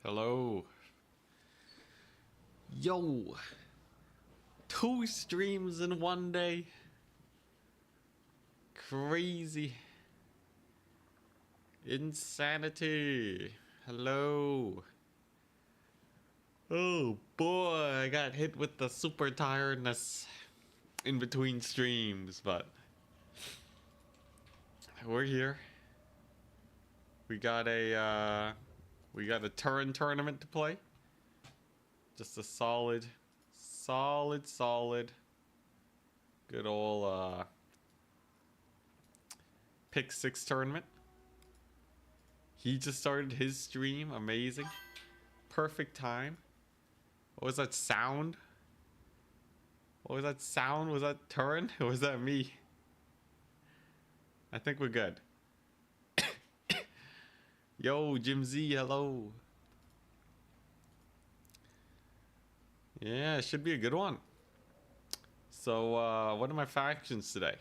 Hello. Yo. 2 streams in one day. Crazy. Insanity. Hello. Oh boy, I got hit with the super tiredness in between streams, but we're here. We got a Turin tournament to play. Just a solid good old pick 6 tournament. He just started his stream. Amazing. Perfect time. What was that sound? What was that sound? Was that Turin? Or was that me? I think we're good. Yo, Jim Z, hello. Yeah, it should be a good one. So, what are my factions today?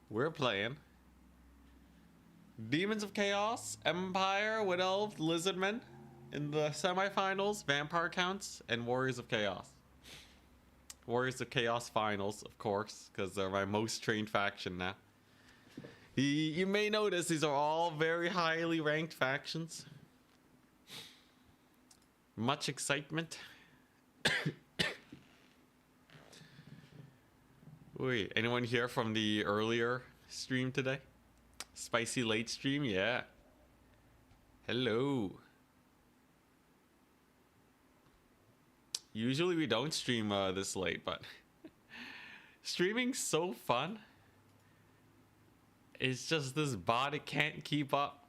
We're playing Demons of Chaos, Empire, Wood Elf, Lizardmen in the semifinals, Vampire Counts, and Warriors of Chaos. Warriors of Chaos finals, of course, because they're my most trained faction now. You may notice these are all very highly ranked factions. Much excitement. Wait, anyone here from the earlier stream today? Spicy late stream, yeah. Hello. Usually we don't stream this late, but streaming's so fun. It's just this body can't keep up.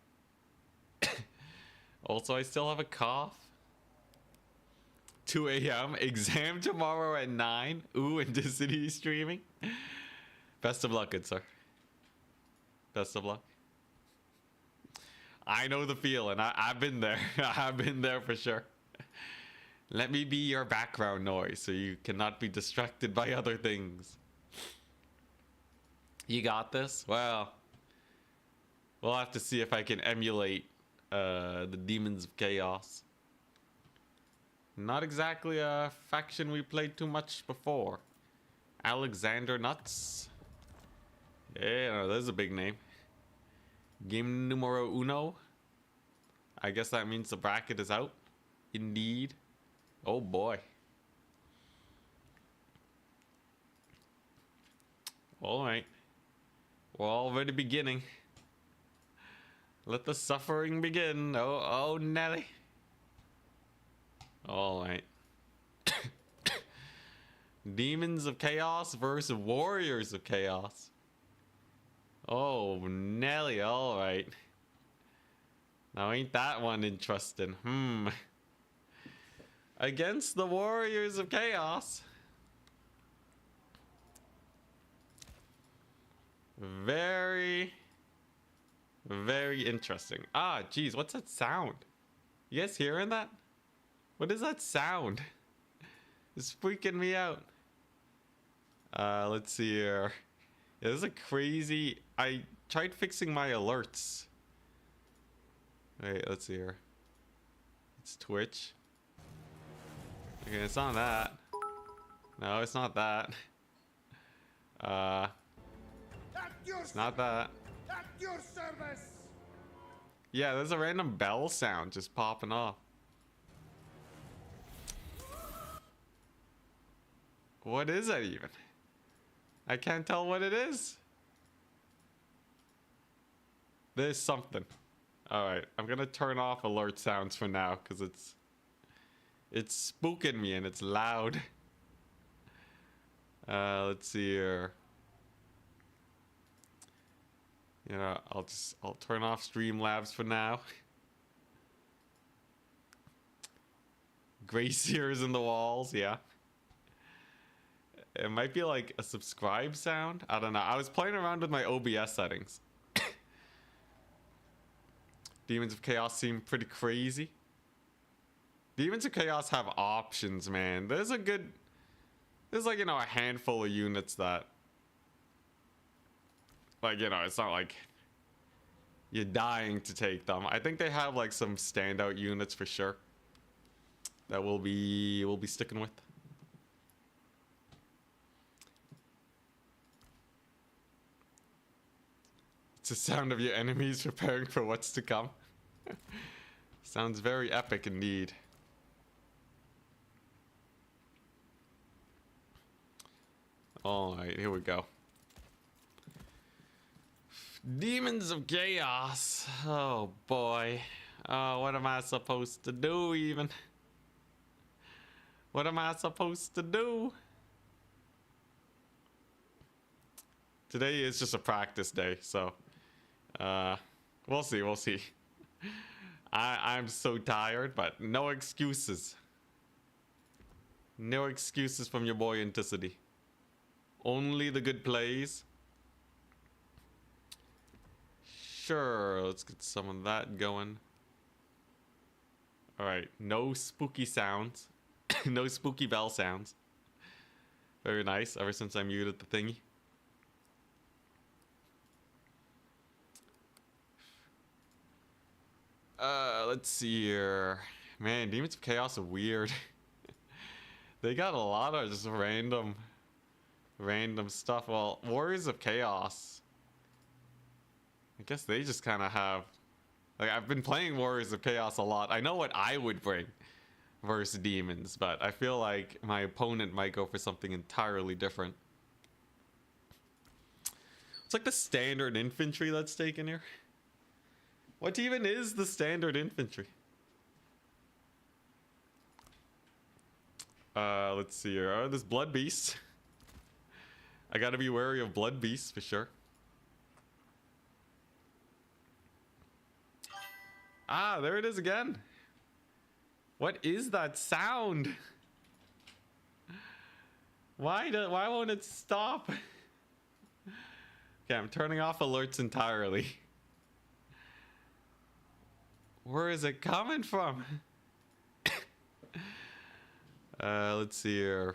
Also, I still have a cough. 2 a.m. Exam tomorrow at 9. Ooh, Enticity streaming. Best of luck, good sir. Best of luck. I know the feeling. I've been there. I've been there for sure. Let me be your background noise so you cannot be distracted by other things. You got this? Well, we'll have to see if I can emulate the Demons of Chaos. Not exactly a faction we played too much before. Alexander Nuts. Yeah, there's a big name. Game numero uno. I guess that means the bracket is out. Indeed. Oh boy. Alright. We're already beginning. Let the suffering begin. Oh, Nelly. Alright. Demons of Chaos versus Warriors of Chaos. Oh, Nelly, alright. Now ain't that one interesting? Against the Warriors of Chaos. Very interesting. Ah, geez, what's that sound? You guys hearing that? What is that sound? It's freaking me out. Let's see here. Yeah, this is a crazy... I tried fixing my alerts. Wait, let's see here. It's Twitch. Okay, it's not that. No, it's not that. It's not that. At your service. Yeah, there's a random bell sound just popping off. What is that even? I can't tell what it is. There's something. Alright, I'm gonna turn off alert sounds for now because it's spooking me and it's loud. Let's see here. You know, I'll turn off Streamlabs for now. Glaciers in the walls, yeah. It might be like a subscribe sound. I don't know. I was playing around with my OBS settings. Demons of Chaos seem pretty crazy. Demons of Chaos have options, man. There's like, you know, a handful of units that, like, you know, it's not like you're dying to take them. I think they have like some standout units for sure that we'll be sticking with. It's the sound of your enemies preparing for what's to come. Sounds very epic indeed. Alright, here we go. Demons of Chaos. Oh boy. Oh, what am I supposed to do even? What am I supposed to do? Today is just a practice day, so we'll see, we'll see. I'm so tired, but no excuses. No excuses from your boy Enticity. Only the good plays. Sure, let's get some of that going. Alright, no spooky sounds. No spooky bell sounds. Very nice, ever since I muted the thingy. Let's see here. Man, Demons of Chaos are weird. They got a lot of just random stuff. Well, Warriors of Chaos, I guess they just kind of have, like, I've been playing Warriors of Chaos a lot. I know what I would bring versus demons, but I feel like my opponent might go for something entirely different. It's like the standard infantry that's taken here. What even is the standard infantry? Let's see here. Oh, there's blood beasts. I gotta be wary of blood beasts for sure. Ah, there it is again. What is that sound? Why won't it stop? Okay, I'm turning off alerts entirely. Where is it coming from? Let's see here.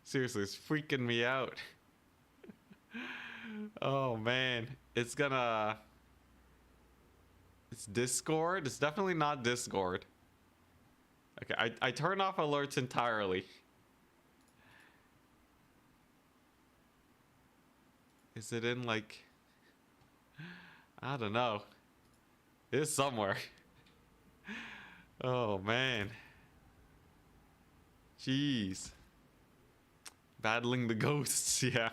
Seriously, it's freaking me out. Oh man, it's Discord. It's definitely not Discord. Okay, I turn off alerts entirely. Is it in like, I don't know. It is somewhere. Oh man. Jeez. Battling the ghosts, yeah.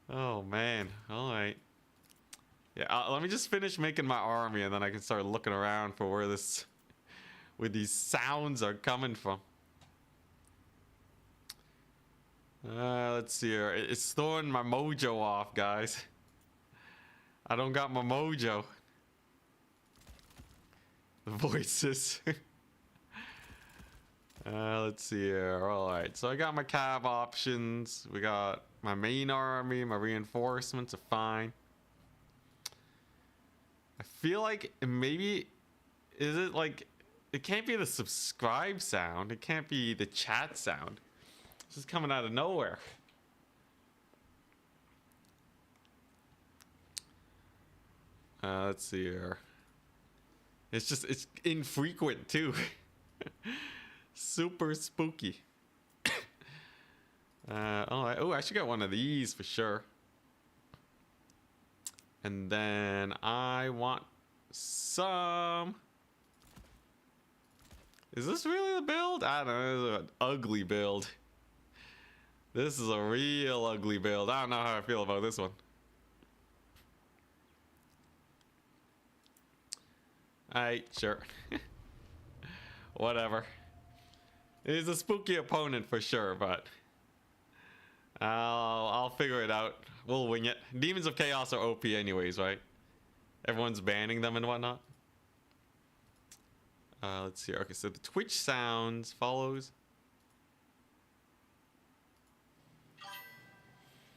Oh man. All right. Yeah, let me just finish making my army and then I can start looking around for where these sounds are coming from. Let's see here. It's throwing my mojo off, guys. I don't got my mojo. The voices. Let's see here. Alright, so I got my cab options. We got my main army. My reinforcements are fine. I feel like maybe... Is it like... It can't be the subscribe sound. It can't be the chat sound. This is coming out of nowhere. Let's see here. It's infrequent too. Super spooky. Oh, I should get one of these for sure. And then I want some... Is this really the build? I don't know. This is an ugly build. This is a real ugly build. I don't know how I feel about this one. Alright, sure. Whatever. He's a spooky opponent for sure, but I'll figure it out. We'll wing it. Demons of Chaos are OP anyways, right? Everyone's banning them and whatnot. Let's see. Okay, so the Twitch sounds follows.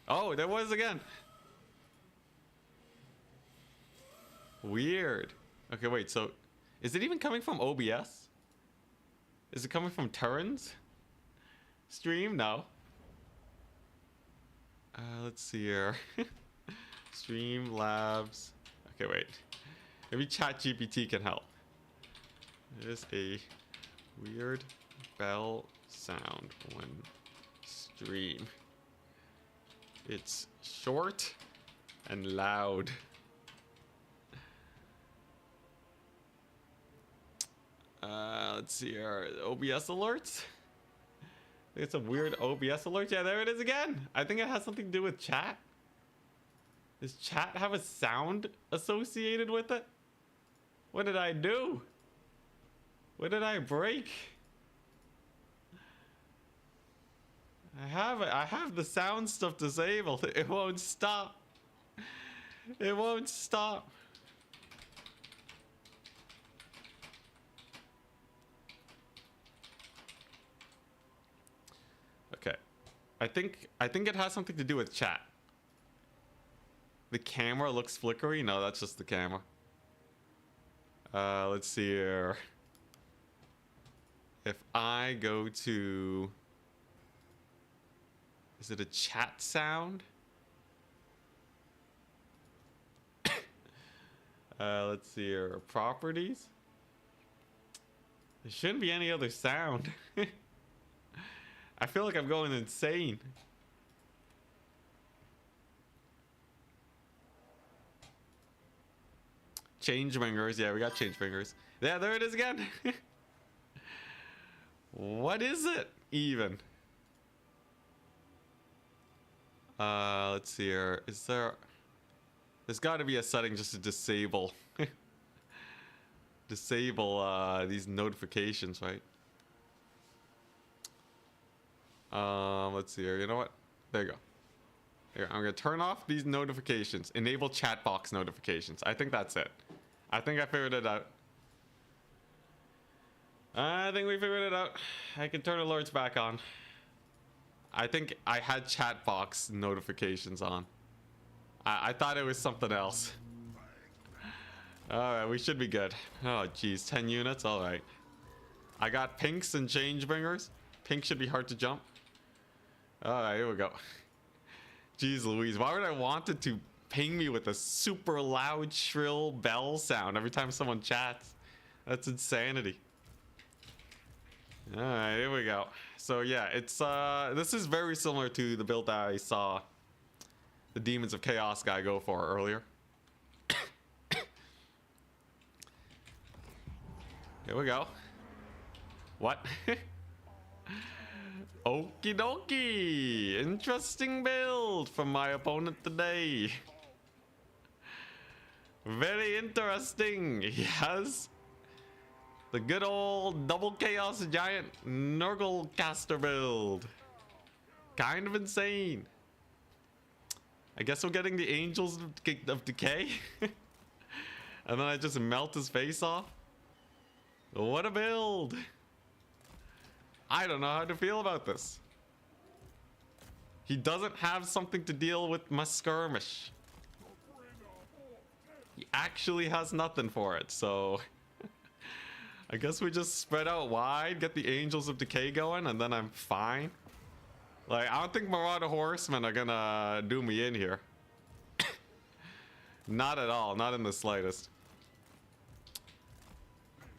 Oh, there was again. Weird. Okay, wait, so is it even coming from OBS? Is it coming from Turin's stream? No. Let's see here. Streamlabs. Okay, wait. Maybe ChatGPT can help. There's a weird bell sound when stream. It's short and loud. Let's see here. OBS alerts. It's a weird OBS alert. Yeah, there it is again. I think it has something to do with chat. Does chat have a sound associated with it? What did I do? What did I break? I have the sound stuff disabled. It won't stop. It won't stop. Okay. I think it has something to do with chat. The camera looks flickery. No, that's just the camera. Let's see here. If I go to... Is it a chat sound? Let's see here. Properties? There shouldn't be any other sound. I feel like I'm going insane. Change fingers. Yeah, we got change fingers. Yeah, there it is again. What is it even? Let's see here. Is there... There's got to be a setting just to disable... disable these notifications, right? Let's see here. You know what? There you go. Here, I'm gonna turn off these notifications. Enable chat box notifications. I think that's it. I think I figured it out. I think we figured it out. I can turn alerts back on. I think I had chat box notifications on. I thought it was something else. Alright, we should be good. Oh, geez. 10 units? Alright. I got pinks and change bringers. Pink should be hard to jump. Alright, here we go. Jeez Louise, why would I want it to ping me with a super loud, shrill bell sound every time someone chats? That's insanity. Alright, here we go. So yeah, it's this is very similar to the build that I saw the Demons of Chaos guy go for earlier. Here we go. What? Okie dokie. Interesting build from my opponent today. Very interesting. Yes. The good old double chaos giant Nurgle caster build. Kind of insane. I guess we're getting the Angels of Decay. And then I just melt his face off. What a build. I don't know how to feel about this. He doesn't have something to deal with my skirmish. He actually has nothing for it, so... I guess we just spread out wide, get the Angels of Decay going, and then I'm fine. Like, I don't think Marauder Horsemen are gonna do me in here. Not at all, not in the slightest.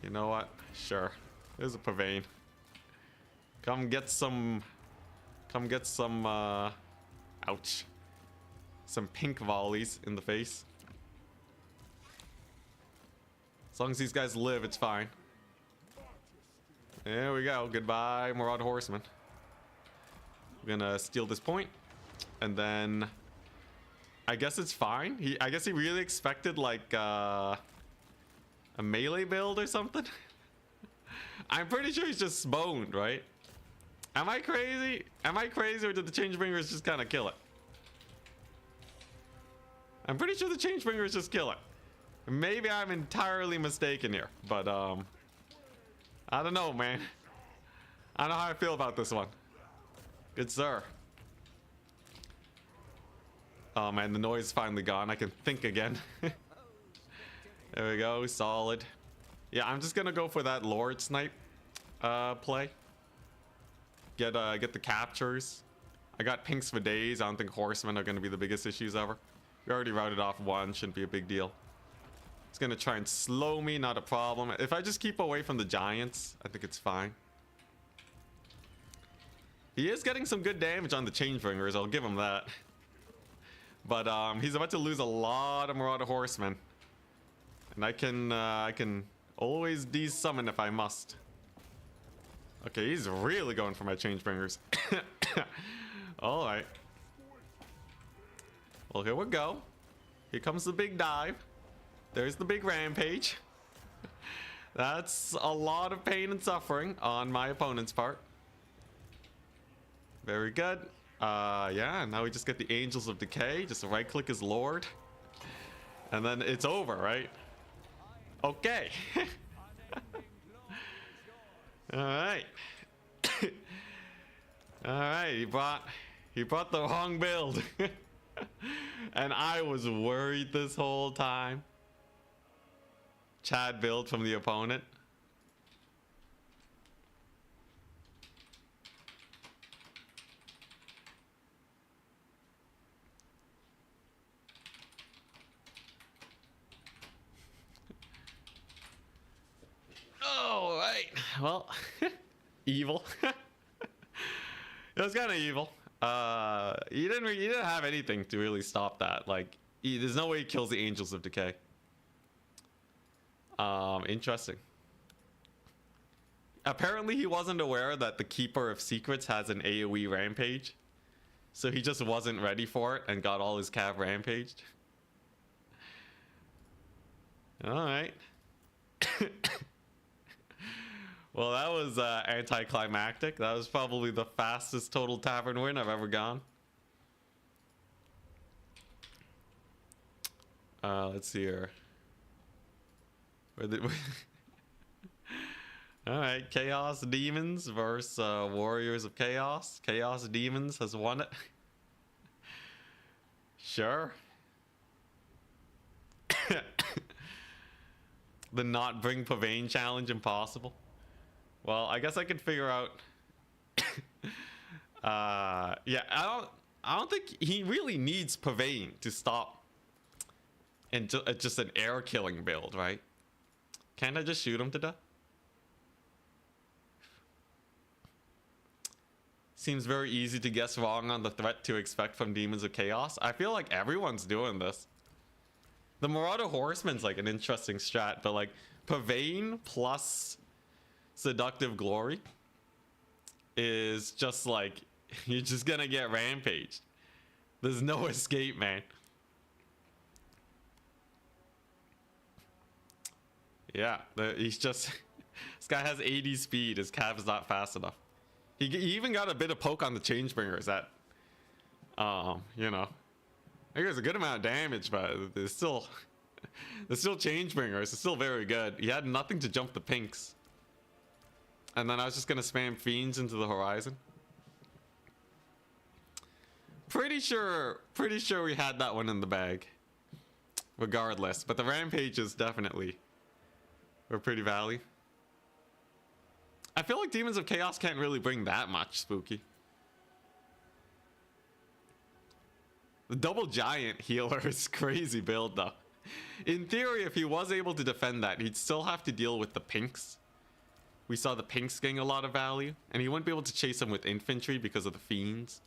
You know what? Sure. There's a Pavane. Come get some... ouch. Some pink volleys in the face. As long as these guys live, it's fine. There we go. Goodbye, Marauder Horseman. We're gonna steal this point. And then... I guess it's fine. I guess he really expected, like, a melee build or something. I'm pretty sure he's just boned, right? Am I crazy? Am I crazy, or did the Changebringers just kind of kill it? I'm pretty sure the Changebringers just kill it. Maybe I'm entirely mistaken here, but I don't know, man. I don't know how I feel about this one. Good sir. Oh man, the noise is finally gone. I can think again. There we go, solid. Yeah, I'm just gonna go for that Lord Snipe play. Get the captures. I got pinks for days. I don't think horsemen are going to be the biggest issues ever. We already routed off one. Shouldn't be a big deal. It's going to try and slow me. Not a problem. If I just keep away from the giants, I think it's fine. He is getting some good damage on the Changebringers. I'll give him that. But he's about to lose a lot of Marauder Horsemen. And I can always de-summon if I must. Okay, he's really going for my Changebringers. Alright. Well, here we go. Here comes the big dive. There's the big rampage. That's a lot of pain and suffering on my opponent's part. Very good. Yeah, now we just get the Angels of Decay. Just right click as Lord. And then it's over, right? Okay. Alright. Alright, he brought the wrong build. And I was worried this whole time. Chad build from the opponent. Oh, right. Well, evil. It was kind of evil. He didn't have anything to really stop that. Like, there's no way he kills the Angels of Decay. Interesting. Apparently, he wasn't aware that the Keeper of Secrets has an AoE rampage, so he just wasn't ready for it and got all his cav rampaged. All right. Well, that was anticlimactic. That was probably the fastest total tavern win I've ever gone. Let's see here. Where did we... All right, Chaos Demons versus Warriors of Chaos. Chaos Demons has won it. Sure. The not bring Pavane challenge impossible. Well, I guess I can figure out. Yeah, I don't think he really needs Pavane to stop. And just an air killing build, right? Can't I just shoot him to death? Seems very easy to guess wrong on the threat to expect from Demons of Chaos. I feel like everyone's doing this. The Marauder Horseman's like an interesting strat, but like Pavane plus Seductive Glory is just like, you're just gonna get rampaged. There's no escape, man. Yeah, he's just... This guy has 80 speed. His cav is not fast enough. He even got a bit of poke on the Changebringers that... you know... I think there's a good amount of damage, but there's still... There's still Changebringers. It's still very good. He had nothing to jump the pinks. And then I was just gonna spam Fiends into the horizon. Pretty sure we had that one in the bag. Regardless. But the rampages definitely were pretty value. I feel like Demons of Chaos can't really bring that much spooky. The double giant healer is crazy build though. In theory, if he was able to defend that, he'd still have to deal with the pinks. We saw the pinks getting a lot of value, and he wouldn't be able to chase them with infantry because of the Fiends.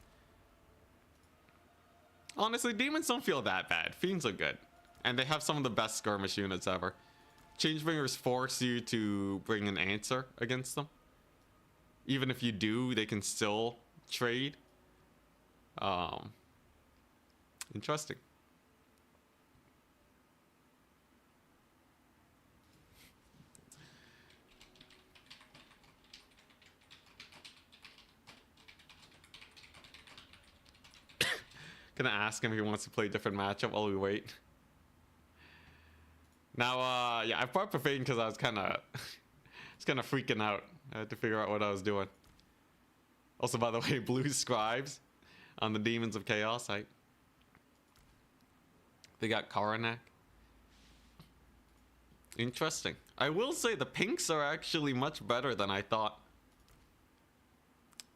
Honestly, demons don't feel that bad. Fiends are good, and they have some of the best skirmish units ever. Changebringers force you to bring an answer against them. Even if you do, they can still trade. Interesting. Gonna ask him if he wants to play a different matchup while we wait. Now, yeah, I brought Profane because I was kind of freaking out. I had to figure out what I was doing. Also, by the way, blue scribes on the Demons of Chaos. They got Karanak. Interesting. I will say the pinks are actually much better than I thought.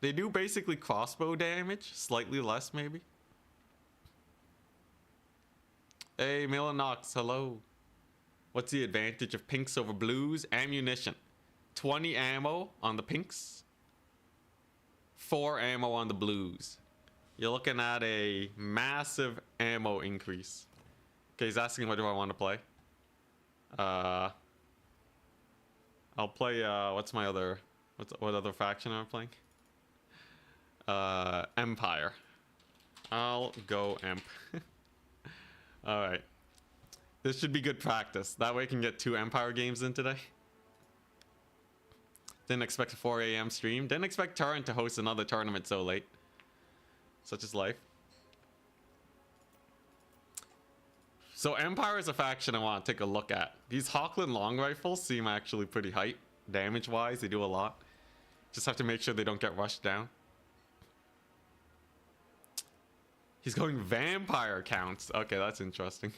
They do basically crossbow damage, slightly less maybe. Hey, Milanox, hello. What's the advantage of pinks over blues? Ammunition. 20 ammo on the pinks. 4 ammo on the blues. You're looking at a massive ammo increase. Okay, he's asking what do I want to play. I'll play, what's my other, what other faction am I playing? Empire. I'll go Emp. Alright. This should be good practice. That way I can get 2 Empire games in today. Didn't expect a 4 a.m. stream. Didn't expect Turin to host another tournament so late. Such is life. So Empire is a faction I want to take a look at. These Hawkland long rifles seem actually pretty hype. Damage-wise, they do a lot. Just have to make sure they don't get rushed down. He's going vampire counts. Okay, that's interesting.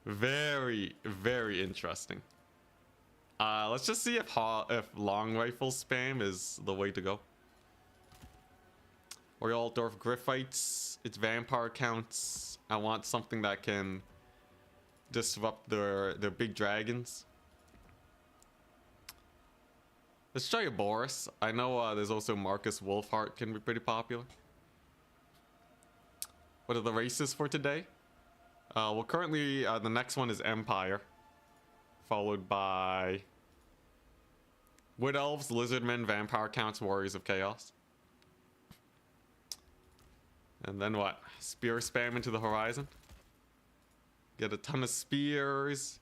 Very, very interesting. Let's just see if long rifle spam is the way to go. Orialdorf Griffites. It's vampire counts. I want something that can disrupt their big dragons. Let's try a Boris. I know there's also Marcus Wolfhart can be pretty popular. What are the races for today? Well, currently the next one is Empire, followed by Wood Elves, Lizardmen, Vampire Counts, Warriors of Chaos. And then what? Spear spam into the horizon. Get a ton of spears.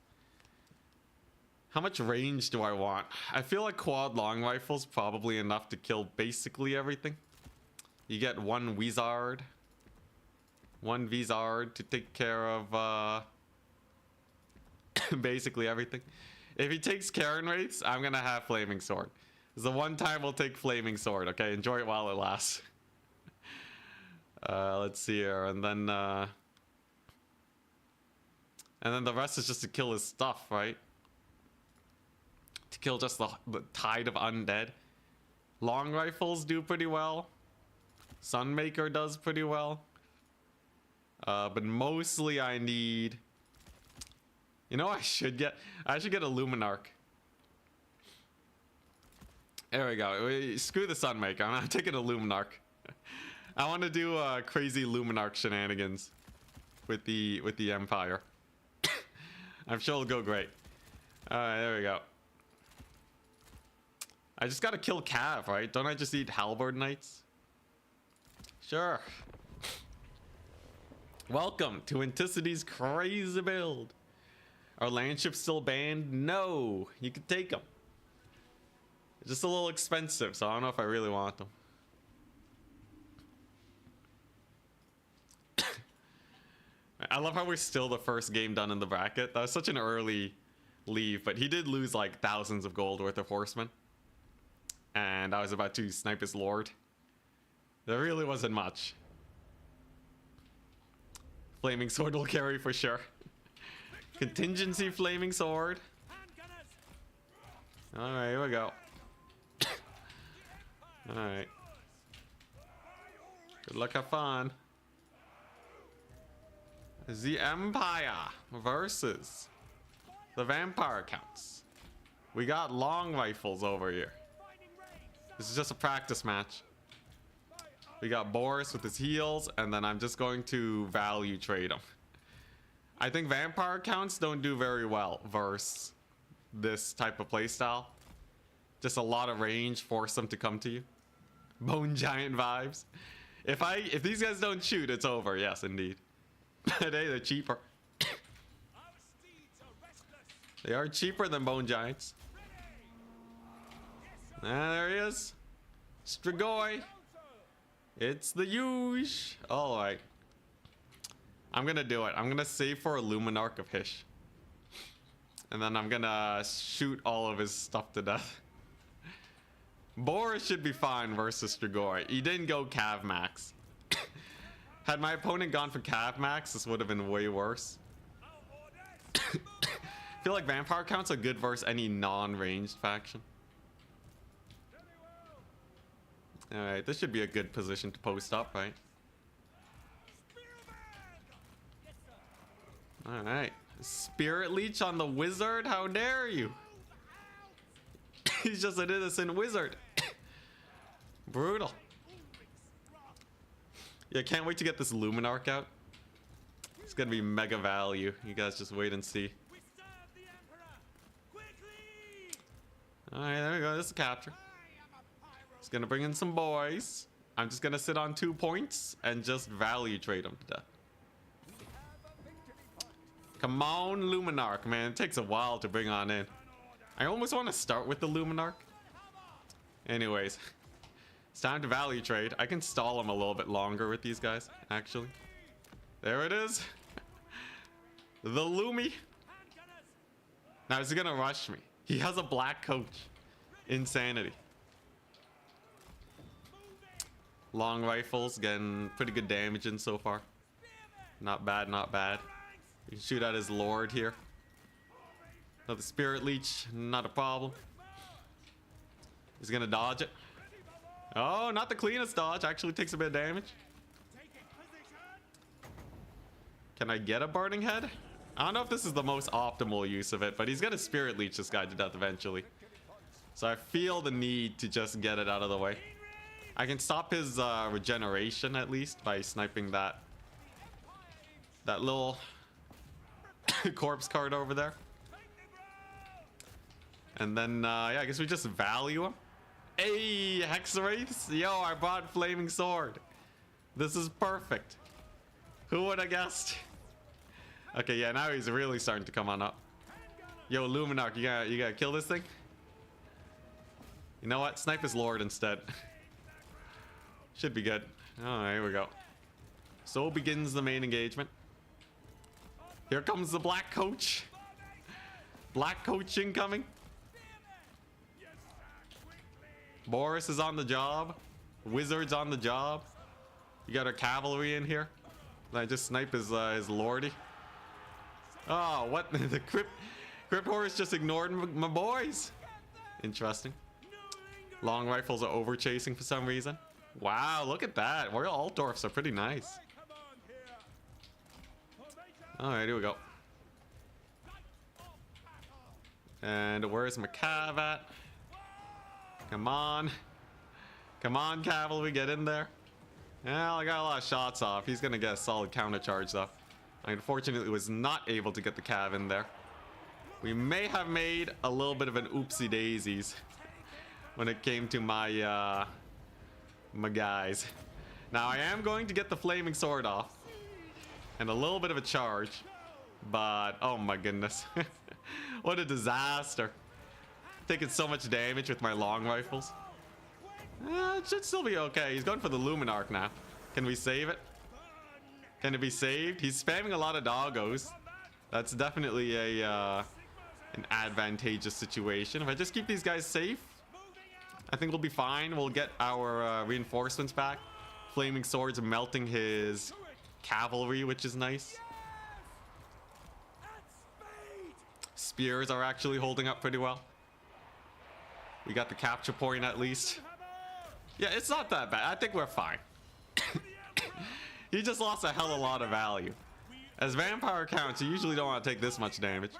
How much range do I want? I feel like quad long rifles probably enough to kill basically everything. You get 1 Wizard. 1 Vizard to take care of basically everything. If he takes Karen Wraiths, I'm gonna have Flaming Sword. It's the one time we'll take Flaming Sword, okay? Enjoy it while it lasts. Let's see here, and then the rest is just to kill his stuff, right? To kill just the tide of undead. Long rifles do pretty well. Sunmaker does pretty well. But mostly I need... You know, I should get a Luminarch. There we go. Screw the Sunmaker. I'm not taking a Luminarch. I want to do crazy Luminarch shenanigans with the Empire. I'm sure it'll go great. Alright, there we go. I just gotta kill Cav, right? Don't I just eat Halberd Knights? Sure. Welcome to Anticity's crazy build. Are landships still banned? No, you can take them. It's just a little expensive, so I don't know if I really want them. I love how we're still the first game done in the bracket. That was such an early leave, but he did lose like thousands of gold worth of horsemen. And I was about to snipe his lord. There really wasn't much. Flaming Sword will carry for sure. Contingency Flaming Sword. Alright, here we go. Alright. Good luck, have fun. The Empire versus the Vampire Counts. We got long rifles over here. This is just a practice match. We got Boris with his heals, and then I'm just going to value trade him. I think Vampire Counts don't do very well versus this type of playstyle. Just a lot of range, force them to come to you. Bone Giant vibes. If these guys don't shoot, it's over. Yes, indeed. But hey, they're cheaper. They are cheaper than Bone Giants. Ah, there he is. Strigoi. It's the huge. All right. I'm gonna do it. I'm gonna save for a Luminarch of Hish. And then I'm gonna shoot all of his stuff to death. Boris should be fine versus Strigoi. He didn't go Cav Max. Had my opponent gone for Cav Max, this would have been way worse. I feel like Vampire Counts are good versus any non-ranged faction. Alright, this should be a good position to post up, right? Alright. Spirit Leech on the wizard? How dare you? He's just an innocent wizard. Brutal. Yeah, can't wait to get this Luminarch out. It's gonna be mega value. You guys just wait and see. Alright, there we go. This is a capture. It's gonna bring in some boys. I'm just gonna sit on 2 points and just value trade them to death. Come on, Luminarch, man. It takes a while to bring on in. I almost want to start with the Luminarch. Anyways, it's time to value trade. I can stall them a little bit longer with these guys, actually. There it is. The Lumi. Now, is he gonna rush me? He has a black coach. Insanity. Long rifles, getting pretty good damage in so far. Not bad, not bad. You can shoot at his lord here. Another Spirit Leech, not a problem. He's gonna dodge it. Oh, not the cleanest dodge. Actually takes a bit of damage. Can I get a Burning Head? I don't know if this is the most optimal use of it, but he's gonna Spirit Leech this guy to death eventually. So I feel the need to just get it out of the way. I can stop his regeneration at least by sniping that little corpse card over there. And then, yeah, I guess we just value him. Hey, Hexwraiths! Yo, I brought Flaming Sword. This is perfect. Who would have guessed? Okay, yeah, now he's really starting to come on up. Yo, Luminarch, you gotta kill this thing? You know what? Snipe his lord instead. Should be good. Alright, here we go. So begins the main engagement. Here comes the black coach. Black coach incoming. Boris is on the job. Wizard's on the job. You got our cavalry in here. I just snipe his lordy. Oh, what? The Crypt Horse just ignored my boys. Interesting. Long rifles are over chasing for some reason. Wow, look at that. Royal Altdorfs are pretty nice. Alright, here we go. And where's my cav at? Come on. Come on, cavalry, get in there. Well, I got a lot of shots off. He's gonna get a solid counter charge though. I unfortunately was not able to get the cav in there. We may have made a little bit of an oopsie daisies when it came to my my guys. Now I am going to get the Flaming Sword off and a little bit of a charge, but oh my goodness. What a disaster. Taking so much damage with my long rifles. It should still be okay. He's going for the Luminarch now. Can we save it? Can it be saved? He's spamming a lot of doggos. That's definitely a an advantageous situation. If I just keep these guys safe, I think we'll be fine. We'll get our reinforcements back. Flaming Swords melting his cavalry, which is nice. Spears are actually holding up pretty well. We got the capture point at least. Yeah, it's not that bad. I think we're fine. He just lost a hell of a lot of value. As vampire counts, you usually don't want to take this much damage.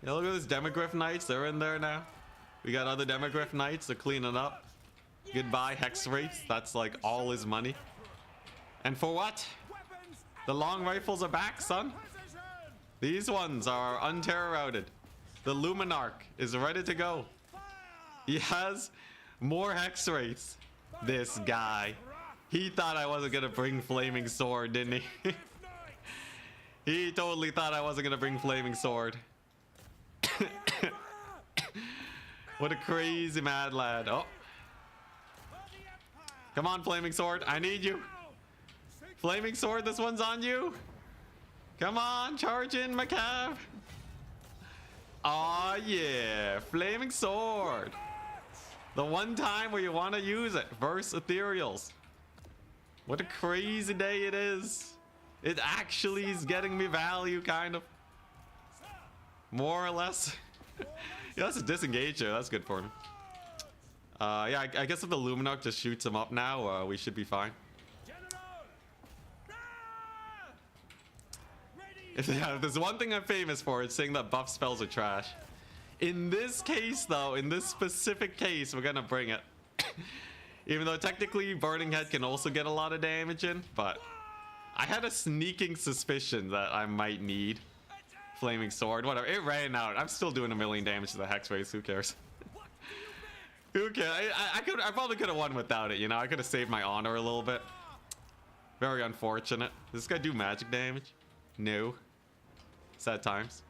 Yeah, look at this Demogryph Knights. They're in there now. We got other Demogryph Knights. They're cleaning up. Goodbye, Hexwraiths. That's like all his money. And for what? The long rifles are back, son. These ones are unterror routed. The Luminarch is ready to go. He has more Hexwraiths. This guy. He thought I wasn't gonna bring Flaming Sword, didn't he? He totally thought I wasn't gonna bring Flaming Sword. What a crazy mad lad. Oh. Come on, Flaming Sword. I need you. Flaming Sword, this one's on you. Come on, charge in, my cav. Aw, yeah. Flaming Sword. The one time where you want to use it versus Ethereals. What a crazy day it is. It actually is getting me value, kind of. More or less. Yeah, that's a disengage there. That's good for him. Yeah, I guess if the Luminarch just shoots him up now, we should be fine. If there's one thing I'm famous for, it's saying that buff spells are trash. In this case, though, in this specific case, we're gonna bring it. Even though technically Burning Head can also get a lot of damage in, but I had a sneaking suspicion that I might need Flaming Sword. Whatever, it ran out. I'm still doing 1,000,000 damage to the Hex Race. Who cares? Who cares? I probably could have won without it, you know? I could have saved my honor a little bit. Very unfortunate. Does this guy do magic damage? No. Sad times.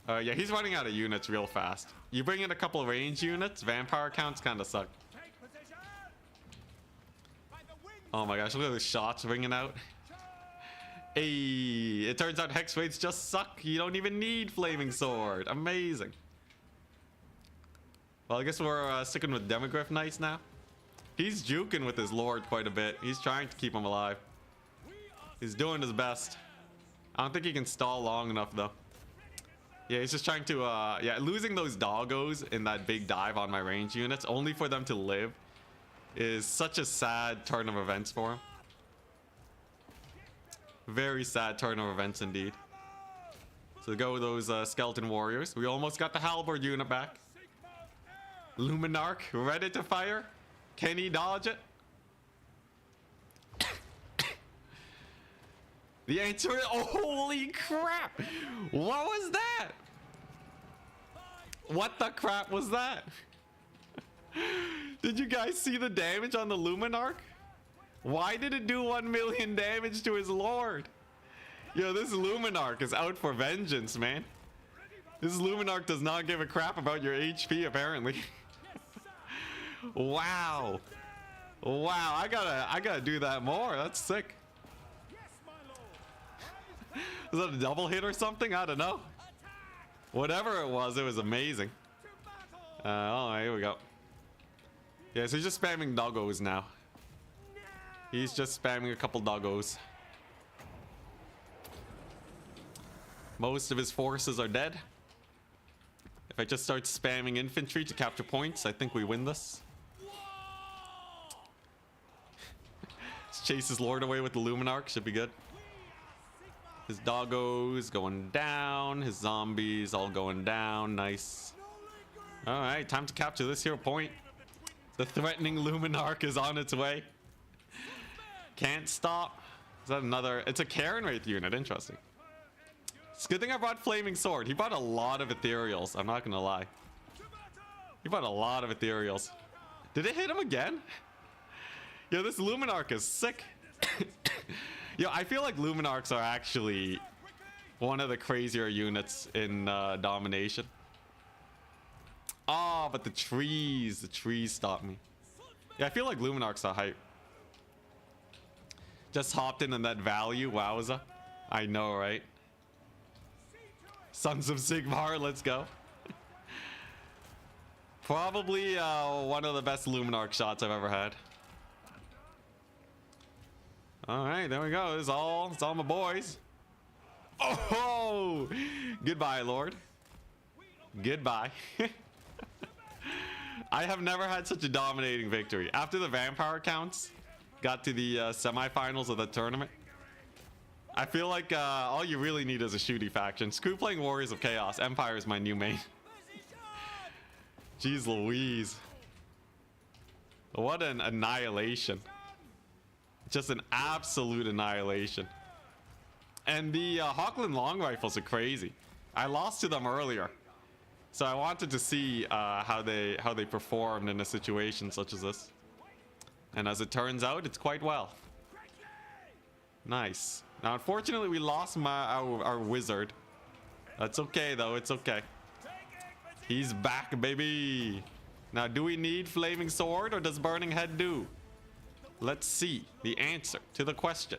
Yeah, he's running out of units real fast. You bring in a couple of range units, vampire counts kind of suck. Oh my gosh, look at the shots ringing out. Hey, it turns out Hex Raids just suck. You don't even need Flaming Sword. Amazing. Well, I guess we're sticking with Demogryph Knights now. He's juking with his Lord quite a bit. He's trying to keep him alive. He's doing his best. I don't think he can stall long enough, though. Yeah, he's just trying to, yeah, losing those doggos in that big dive on my range units, only for them to live, is such a sad turn of events for him. Very sad turn of events indeed. So go with those skeleton warriors. We almost got the halberd unit back. Luminarch ready to fire. Can he dodge it? The answer is, oh, holy crap! What was that? What the crap was that? Did you guys see the damage on the Luminarch? Why did it do 1,000,000 damage to his Lord? Yo, this Luminarch is out for vengeance, man. This Luminarch does not give a crap about your HP, apparently. Wow. Wow, I gotta do that more. That's sick. Was that a double hit or something? I don't know. Whatever it was amazing. Oh, here we go. Yeah, so he's just spamming doggos now. He's just spamming a couple doggos. Most of his forces are dead. If I just start spamming infantry to capture points, I think we win this. Let's chase his Lord away with the Luminarch. Should be good. His doggos going down. His zombies all going down. Nice. All right, time to capture this here point. The threatening Luminarch is on its way. Can't stop. Is that another? It's a Karen Wraith unit. Interesting. It's a good thing I brought Flaming Sword. He brought a lot of ethereals. I'm not gonna lie. He brought a lot of ethereals. Did it hit him again? Yo, this Luminarch is sick. Yo, I feel like Luminarchs are actually one of the crazier units in Domination. Oh, but the trees stopped me. Yeah, I feel like Luminarchs are hype. Just hopped in that value, wowza. I know, right? Sons of Sigmar, let's go. Probably one of the best Luminarch shots I've ever had. All right, there we go. It's all my boys. Oh, goodbye, Lord. Goodbye. I have never had such a dominating victory. After the vampire counts got to the semifinals of the tournament, I feel like all you really need is a shooty faction. Screw playing Warriors of Chaos. Empire is my new main. Jeez Louise. What an annihilation. Just an absolute annihilation. And the Hawkland long rifles are crazy. I lost to them earlier, so I wanted to see how they performed in a situation such as this. And as it turns out, it's quite well. Nice. Now, unfortunately, we lost our wizard. That's okay, though. It's okay. He's back, baby. Now, do we need Flaming Sword, or does Burning Head do? Let's see the answer to the question.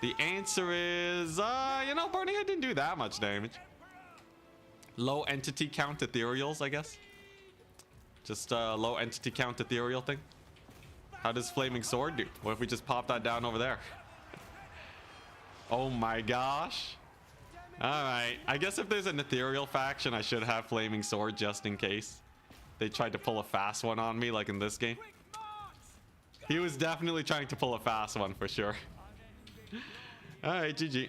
The answer is, you know, Burning Head didn't do that much damage. Low entity count ethereals, I guess. Just low entity count ethereal thing. How does Flaming Sword do? What if we just pop that down over there? Oh my gosh. Alright, I guess if there's an ethereal faction, I should have Flaming Sword just in case. They tried to pull a fast one on me like in this game. He was definitely trying to pull a fast one for sure. Alright, GG.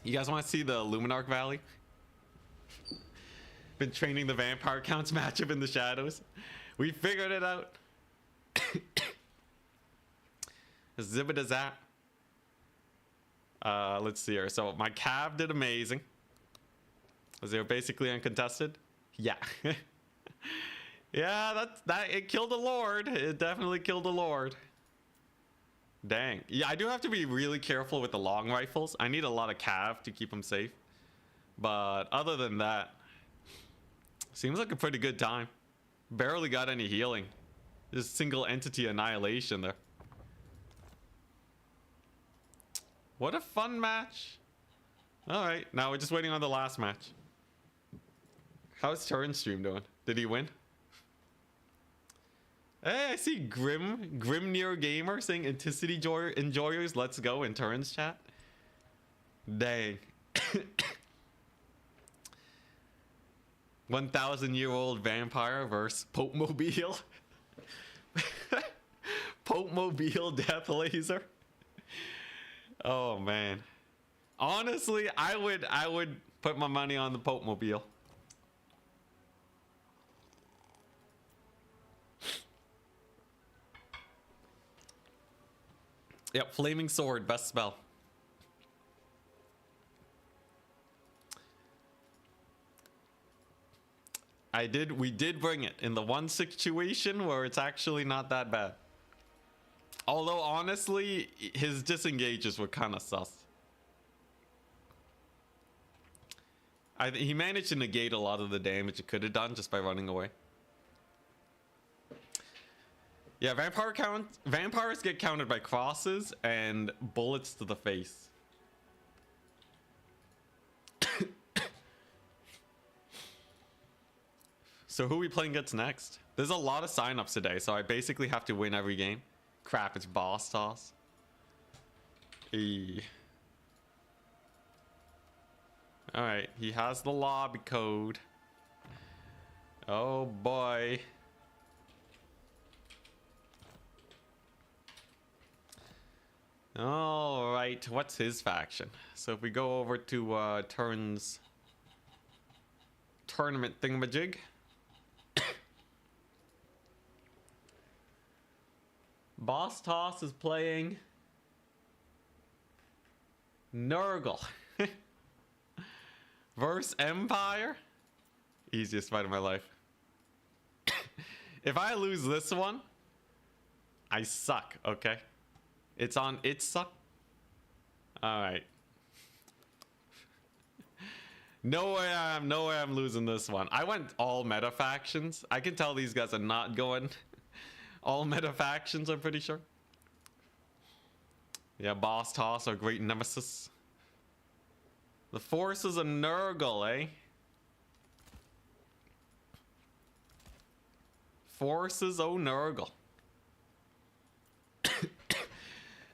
You guys want to see the Luminarch Valley? Been training the vampire counts matchup in the shadows. We figured it out. Zibidazap. Let's see here. So my Cav did amazing. Was they basically uncontested? Yeah. Yeah, it killed a lord. It definitely killed a lord. Dang. Yeah, I do have to be really careful with the long rifles. I need a lot of Cav to keep them safe. But other than that, seems like a pretty good time. Barely got any healing. Just single entity annihilation there. What a fun match. Alright, now we're just waiting on the last match. How's Turin stream doing? Did he win? Hey, I see Grimnir Gamer saying Enticity enjoyers, let's go in Turin's chat. Dang. 1,000-year-old vampire versus Pope Mobile. Pope Mobile Death Laser. Oh man. Honestly, I would put my money on the Pope Mobile. Yep, Flaming Sword, best spell. We did bring it in the one situation where it's actually not that bad. Although honestly, his disengages were kind of sus. He managed to negate a lot of the damage it could have done just by running away. Yeah, vampires get countered by crosses and bullets to the face. So who are we playing against next? There's a lot of signups today, so I basically have to win every game. Crap, it's boss toss. Alright, he has the lobby code. Oh boy. Alright, what's his faction? So if we go over to Turin's tournament thingamajig. Boss Toss is playing Nurgle versus Empire. Easiest fight of my life. If I lose this one, I suck, okay? It's on it suck. Alright. No way I'm losing this one. I went all meta factions. I can tell these guys are not going all meta factions, I'm pretty sure. Yeah, Boss Toss, our great nemesis. The forces of Nurgle, eh? Forces of Nurgle.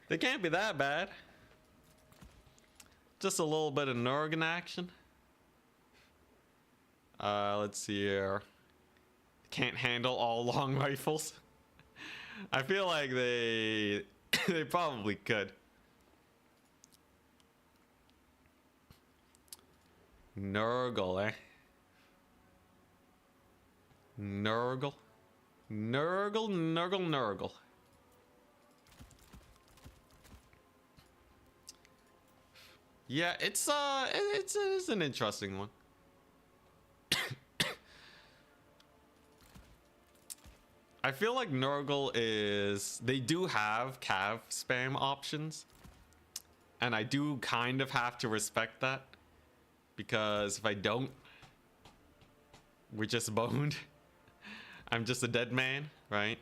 They can't be that bad. Just a little bit of Nurgle action. Let's see here. Can't handle all long rifles. I feel like they probably could. Nurgle, eh? Nurgle. Nurgle. Yeah, it's an interesting one. I feel like Nurgle they do have Cav spam options, and I do kind of have to respect that, because if I don't, we're just boned. I'm just a dead man, right?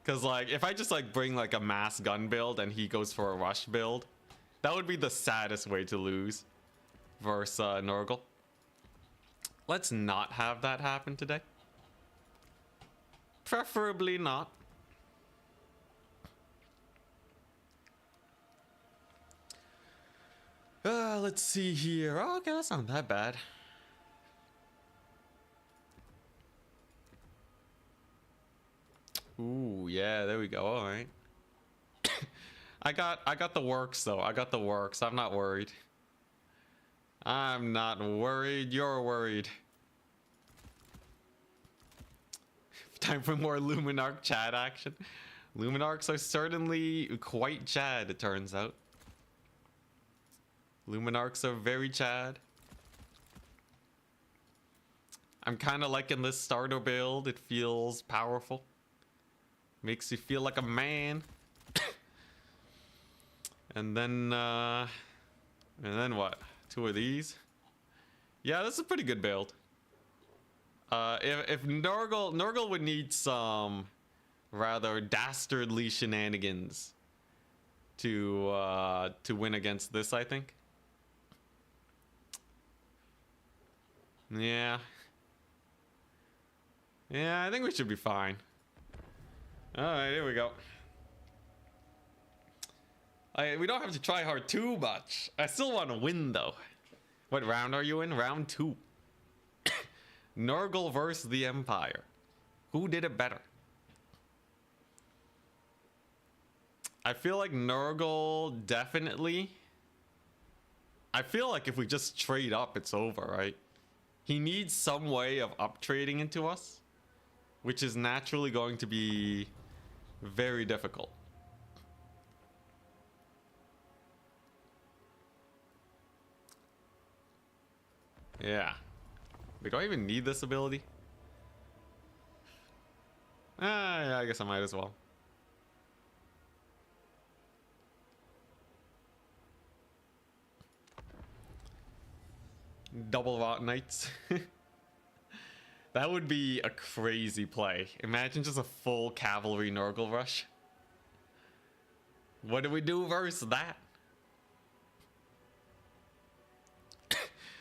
Because like if I just like bring like a mass gun build and he goes for a rush build, that would be the saddest way to lose versus Nurgle. Let's not have that happen today. Preferably not. Let's see here. Oh, okay, that's not that bad. Ooh, yeah, there we go. All right. I got the works though. I got the works. I'm not worried. I'm not worried. You're worried. Time for more Luminarch Chad action. Luminarchs are certainly quite Chad, it turns out. Luminarchs are very Chad. I'm kind of liking this starter build. It feels powerful. Makes you feel like a man. And then what? 2 of these. Yeah, this is a pretty good build. If Nurgle would need some rather dastardly shenanigans to win against this, I think. Yeah, I think we should be fine. All right, here we go. We don't have to try hard too much. I still want to win though. What round are you in? Round 2. Nurgle versus the Empire. Who did it better? I feel like Nurgle definitely. I feel like if we just trade up, it's over, right? He needs some way of up trading into us, which is naturally going to be very difficult. Yeah. Wait, do I even need this ability? Yeah, I guess I might as well. Double Rot Knights. That would be a crazy play. Imagine just a full cavalry Nurgle rush. What do we do versus that?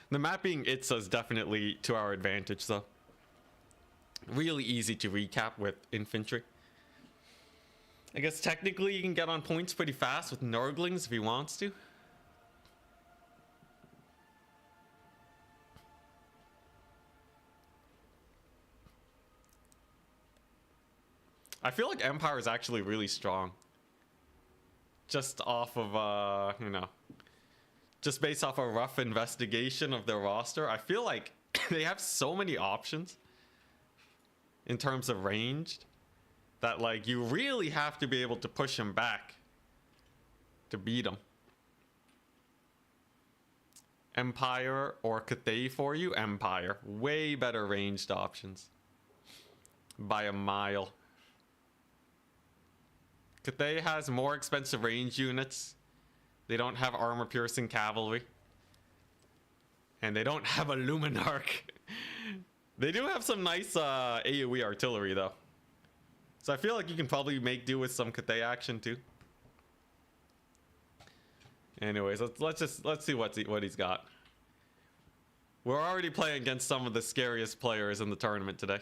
The map being Itza is definitely to our advantage, though. Really easy to recap with infantry. I guess technically you can get on points pretty fast with Nurglings if he wants to. I feel like Empire is actually really strong. Just off of, you know, just based off a rough investigation of their roster, I feel like they have so many options in terms of ranged that, like, you really have to be able to push them back to beat them. Empire or Cathay for you? Empire. Way better ranged options. By a mile. Cathay has more expensive range units. They don't have armor-piercing cavalry. And they don't have a Luminarch. They do have some nice AoE artillery, though. So I feel like you can probably make do with some Cathay action, too. Anyways, let's see what he's got. We're already playing against some of the scariest players in the tournament today.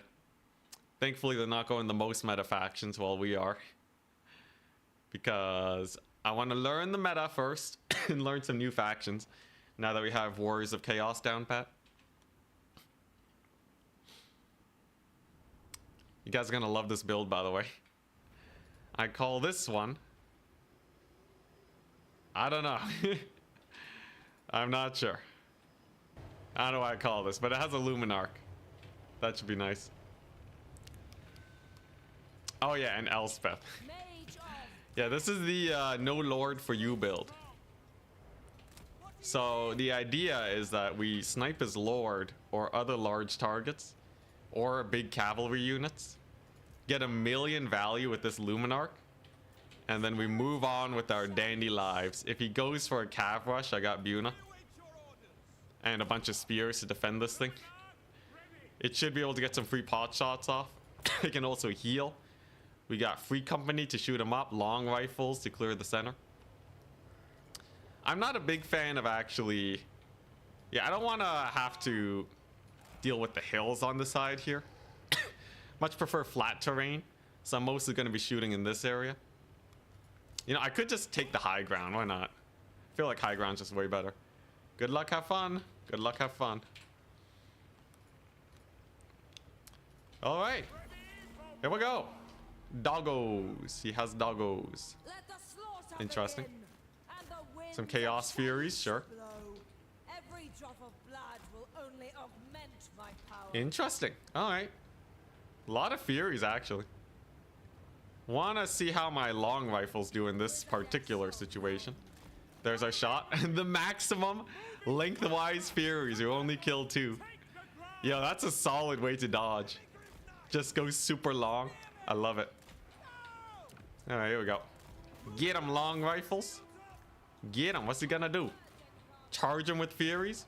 Thankfully, they're not going the most meta factions while we are. Because I want to learn the meta first and learn some new factions now that we have Warriors of Chaos down pat. You guys are going to love this build, by the way. I call this one... I don't know. I'm not sure. I don't know what I call this, but it has a Luminarch. That should be nice. Oh yeah, and Elspeth. Yeah, this is the no lord for you build. So the idea is that we snipe his lord or other large targets or big cavalry units, get 1,000,000 value with this Luminarch, and then we move on with our dandy lives. If he goes for a cav rush, I got Buna and a bunch of spears to defend this thing. It should be able to get some free pot shots off. It can also heal. We got free company to shoot him up, long rifles to clear the center. I'm not a big fan of actually... Yeah, I don't want to have to deal with the hills on the side here. Much prefer flat terrain, so I'm mostly going to be shooting in this area. You know, I could just take the high ground. Why not? I feel like high ground's just way better. Good luck, have fun. Good luck, have fun. All right. Here we go. Doggos. He has doggos. Interesting. Some chaos furies, sure. Every drop of blood will only augment my power. Interesting. All right. A lot of furies, actually. Wanna see how my long rifles do in this particular situation. There's our shot. The maximum lengthwise furies who only kill 2. Yo, that's a solid way to dodge. Just go super long. I love it. All right, here we go. Get him, long rifles. Get him. What's he gonna do? Charge him with furies?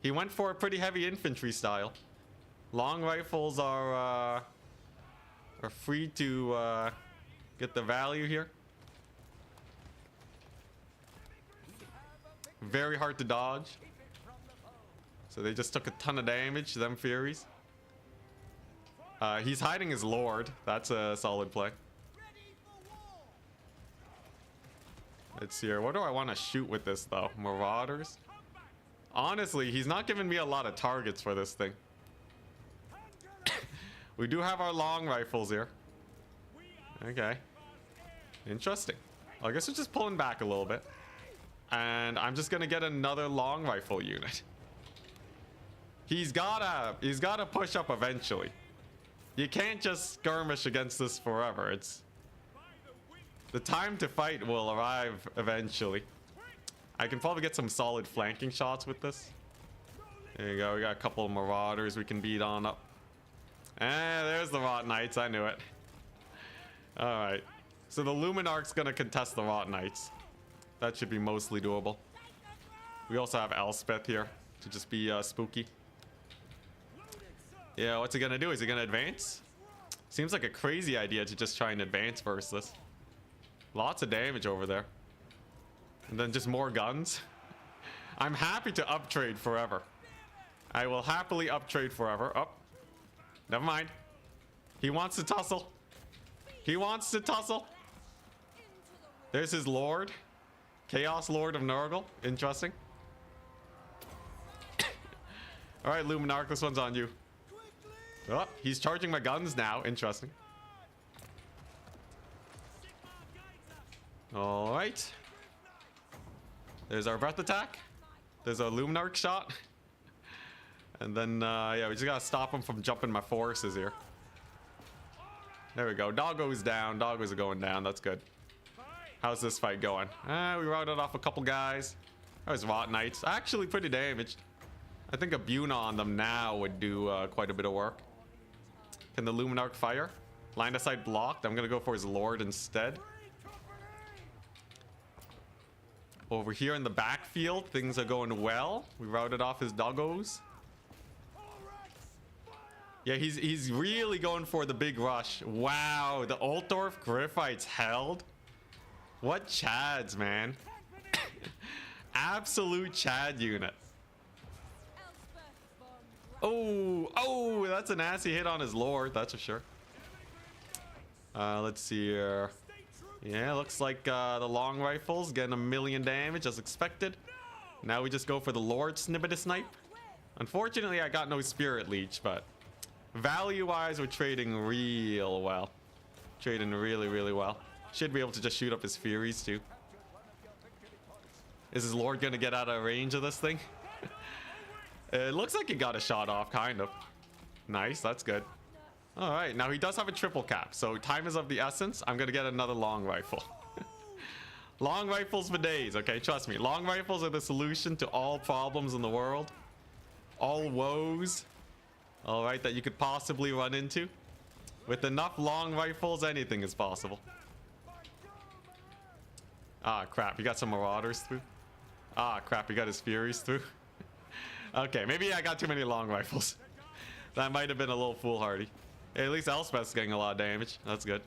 He went for a pretty heavy infantry style. Long rifles are free to get the value here. Very hard to dodge. So they just took a ton of damage, them furies. He's hiding his lord. That's a solid play. Let's see here. What do I want to shoot with this, though? Marauders? Honestly, he's not giving me a lot of targets for this thing. We do have our long rifles here. Okay. Interesting. I guess we're just pulling back a little bit. And I'm just going to get another long rifle unit. He's gotta push up eventually. You can't just skirmish against this forever. The time to fight will arrive eventually. I can probably get some solid flanking shots with this. There you go. We got a couple of marauders we can beat on up. And there's the Rot Knights. I knew it. All right. So the Luminarch's gonna contest the Rot Knights. That should be mostly doable. We also have Elspeth here to just be spooky. Yeah, what's he gonna do? Is he gonna advance? Seems like a crazy idea to just try and advance versus this. Lots of damage over there. And then just more guns. I'm happy to uptrade forever. I will happily uptrade forever. Oh, never mind. He wants to tussle. He wants to tussle. There's his lord. Chaos Lord of Nurgle. Interesting. All right, Luminarch, this one's on you. Oh, he's charging my guns now. Interesting. All right. There's our breath attack. There's a Luminarch shot. And then, yeah, we just gotta stop him from jumping my forces here. There we go. Doggos down. Doggos are going down. That's good. How's this fight going? We routed off a couple guys. That was Rot Knights. Actually pretty damaged. I think a Buna on them now would do quite a bit of work. Can the Luminarch fire? Line of sight blocked. I'm gonna go for his Lord instead. Over here in the backfield, things are going well. We routed off his doggos. Yeah, he's really going for the big rush. Wow, the Altdorf Griffites held. What chads, man. Absolute chad unit. Oh, that's a nasty hit on his lord, that's for sure. Let's see here. Yeah, looks like the long rifles getting 1,000,000 damage as expected. Now we just go for the Lord Snippet Snipe. Unfortunately, I got no Spirit Leech, but value-wise, we're trading real well. Trading really, really well. Should be able to just shoot up his Furies, too. Is his Lord gonna get out of range of this thing? It looks like he got a shot off, kind of. Nice, that's good. All right, now he does have a triple cap, so time is of the essence. I'm gonna get another long rifle. Long rifles for days, okay? Trust me, long rifles are the solution to all problems in the world. All woes, all right, that you could possibly run into. With enough long rifles, anything is possible. Ah, crap, he got some Marauders through. Ah, crap, he got his Furies through. Okay, maybe I got too many long rifles. That might have been a little foolhardy. Hey, at least Elspeth's getting a lot of damage. That's good.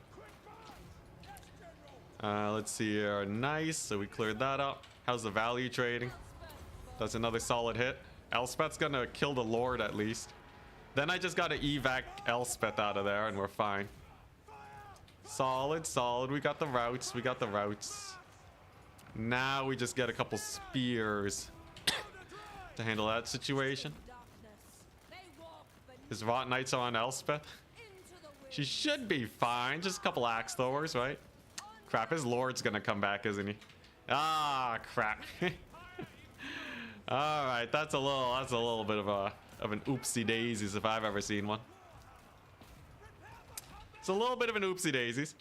Let's see here. Nice. So we cleared that up. How's the value trading? That's another solid hit. Elspeth's gonna kill the Lord at least. Then I just gotta evac Elspeth out of there and we're fine. Solid, solid. We got the routes. We got the routes. Now we just get a couple spears to handle that situation. Darkness. They walk beneath His Rot Knights are on Elspeth. into the wind. She should be fine. Just a couple axe throwers, right? Crap, his lord's gonna come back, isn't he? Ah, crap. All right, that's a little bit of an oopsie daisies if I've ever seen one. It's a little bit of an oopsie daisies.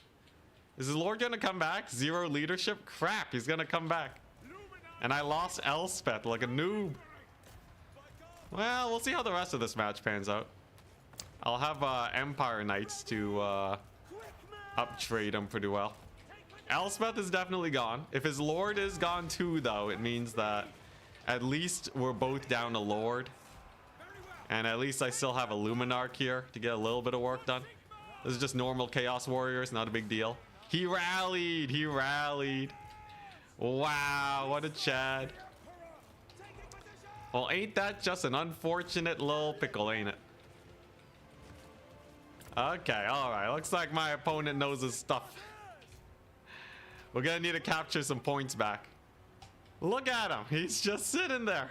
Is his lord gonna come back? 0 leadership? Crap, he's gonna come back. And I lost Elspeth like a noob. Well, we'll see how the rest of this match pans out. I'll have Empire Knights to uptrade him pretty well. Elspeth is definitely gone. If his lord is gone too, though, it means that at least we're both down a lord. And at least I still have a Luminarch here to get a little bit of work done. This is just normal Chaos Warriors, not a big deal. He rallied! He rallied! Wow, what a Chad. Well, ain't that just an unfortunate little pickle, ain't it? Okay, alright. Looks like my opponent knows his stuff. We're gonna need to capture some points back. Look at him. He's just sitting there.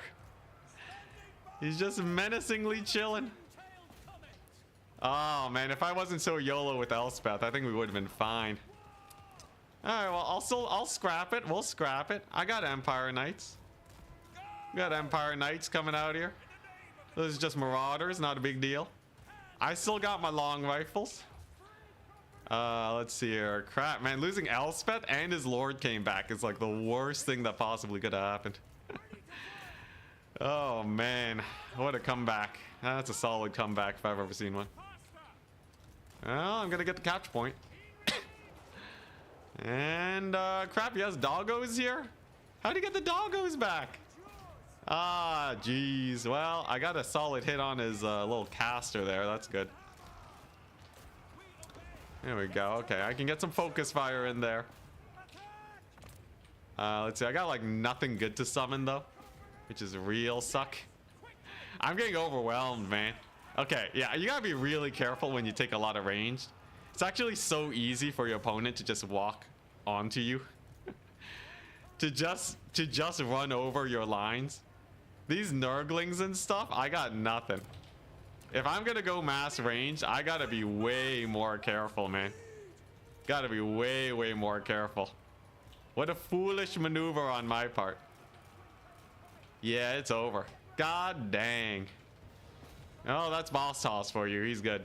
He's just menacingly chilling. Oh, man. If I wasn't so YOLO with Elspeth, I think we would have been fine. Alright, well, I'll scrap it. We'll scrap it. I got Empire Knights. We got Empire Knights coming out here. This is just Marauders. Not a big deal. I still got my long rifles. Let's see here. Crap, man. Losing Elspeth and his lord came back is like the worst thing that possibly could have happened. Oh, man. What a comeback. That's a solid comeback if I've ever seen one. Well, I'm going to get the catch point. And, crap, he has doggos here? How'd he get the doggos back? Ah, jeez. Well, I got a solid hit on his little caster there. That's good. There we go. Okay, I can get some focus fire in there. Let's see. I got like nothing good to summon though, which is real suck. I'm getting overwhelmed, man. Okay, yeah, you gotta be really careful when you take a lot of range. It's actually so easy for your opponent to just walk onto you. to just run over your lines. These Nurglings and stuff, I got nothing. If I'm gonna go mass range, I gotta be way more careful, man. Gotta be way, way more careful. What a foolish maneuver on my part. Yeah, it's over. God dang. Oh, that's Boss Toss for you. He's good.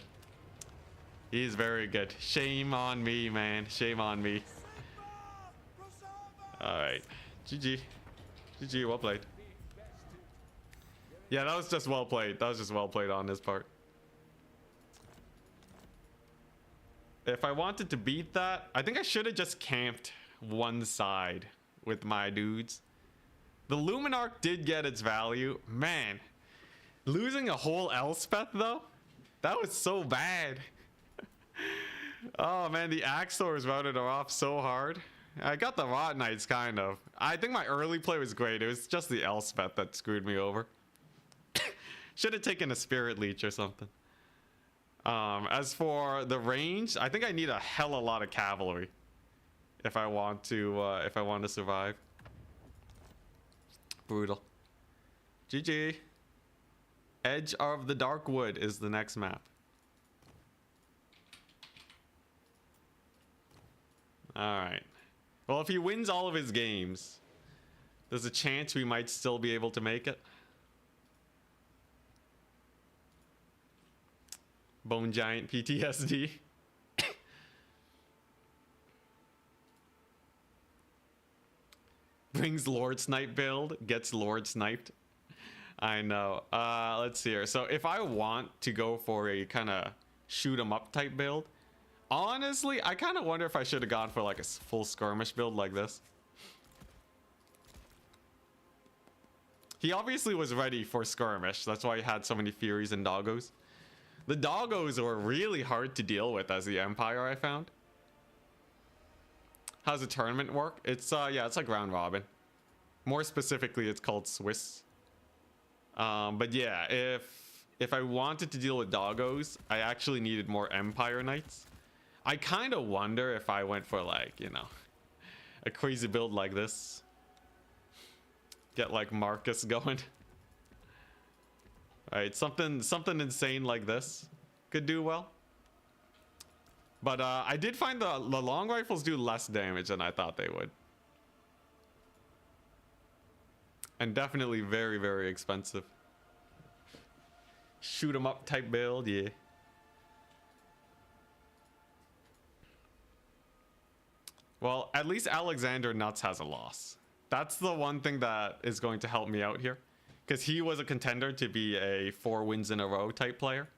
He's very good. Shame on me, man. Shame on me. Alright. GG. GG, well played. Yeah, that was just well played. That was just well played on his part. If I wanted to beat that, I think I should have just camped one side with my dudes. The Luminarch did get its value. Man, losing a whole Elspeth though? That was so bad. Oh man, the Axe Throwers routed her off so hard. I got the Rot Knights kind of. I think my early play was great. It was just the Elspeth that screwed me over. Should have taken a Spirit Leech or something. As for the range, I think I need a hell of a lot of cavalry if I want to survive. Brutal. GG. Edge of the Darkwood is the next map. All right. Well, if he wins all of his games, there's a chance we might still be able to make it. Bone Giant PTSD. Brings Lord Snipe build, gets Lord Sniped. I know. Let's see here. So if I want to go for a kind of shoot 'em up type build, honestly, I kind of wonder if I should have gone for like a full skirmish build like this. He obviously was ready for skirmish. That's why he had so many Furies and Doggos. The Doggos were really hard to deal with as the Empire, I found. How's the tournament work? It's yeah, it's like round robin. More specifically, it's called Swiss. But yeah, if I wanted to deal with Doggos, I actually needed more Empire Knights. I kind of wonder if I went for like, you know, a crazy build like this. Get like Marcus going. Alright, something insane like this could do well. But I did find the long rifles do less damage than I thought they would. And definitely very, very expensive. Shoot 'em up type build, yeah. Well, at least Alexander Nuts has a loss. That's the one thing that is going to help me out here. Because he was a contender to be a 4 wins in a row type player.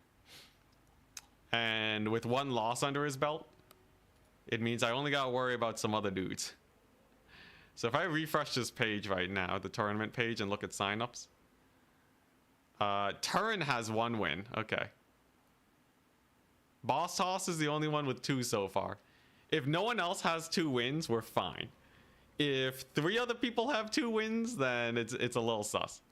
And with 1 loss under his belt, it means I only gotta worry about some other dudes. So if I refresh this page right now, the tournament page, and look at signups. Turin has 1 win. Okay. Boss Toss is the only one with 2 so far. If no one else has 2 wins, we're fine. If 3 other people have 2 wins, then it's a little sus.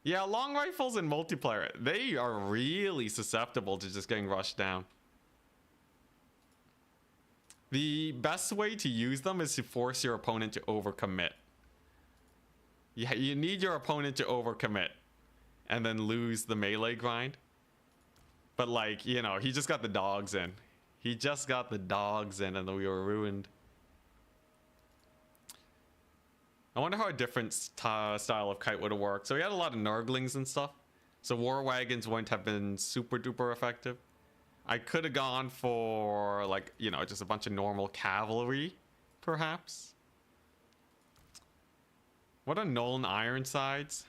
Yeah, long rifles in multiplayer, they are really susceptible to just getting rushed down. The best way to use them is to force your opponent to overcommit. Yeah, you need your opponent to overcommit and then lose the melee grind. But like, you know, he just got the dogs in. He just got the dogs in and then we were ruined. I wonder how a different style of kite would have worked. So he had a lot of Nurglings and stuff. So war wagons wouldn't have been super duper effective. I could have gone for like, you know, just a bunch of normal cavalry, perhaps. What are Nolan Ironsides?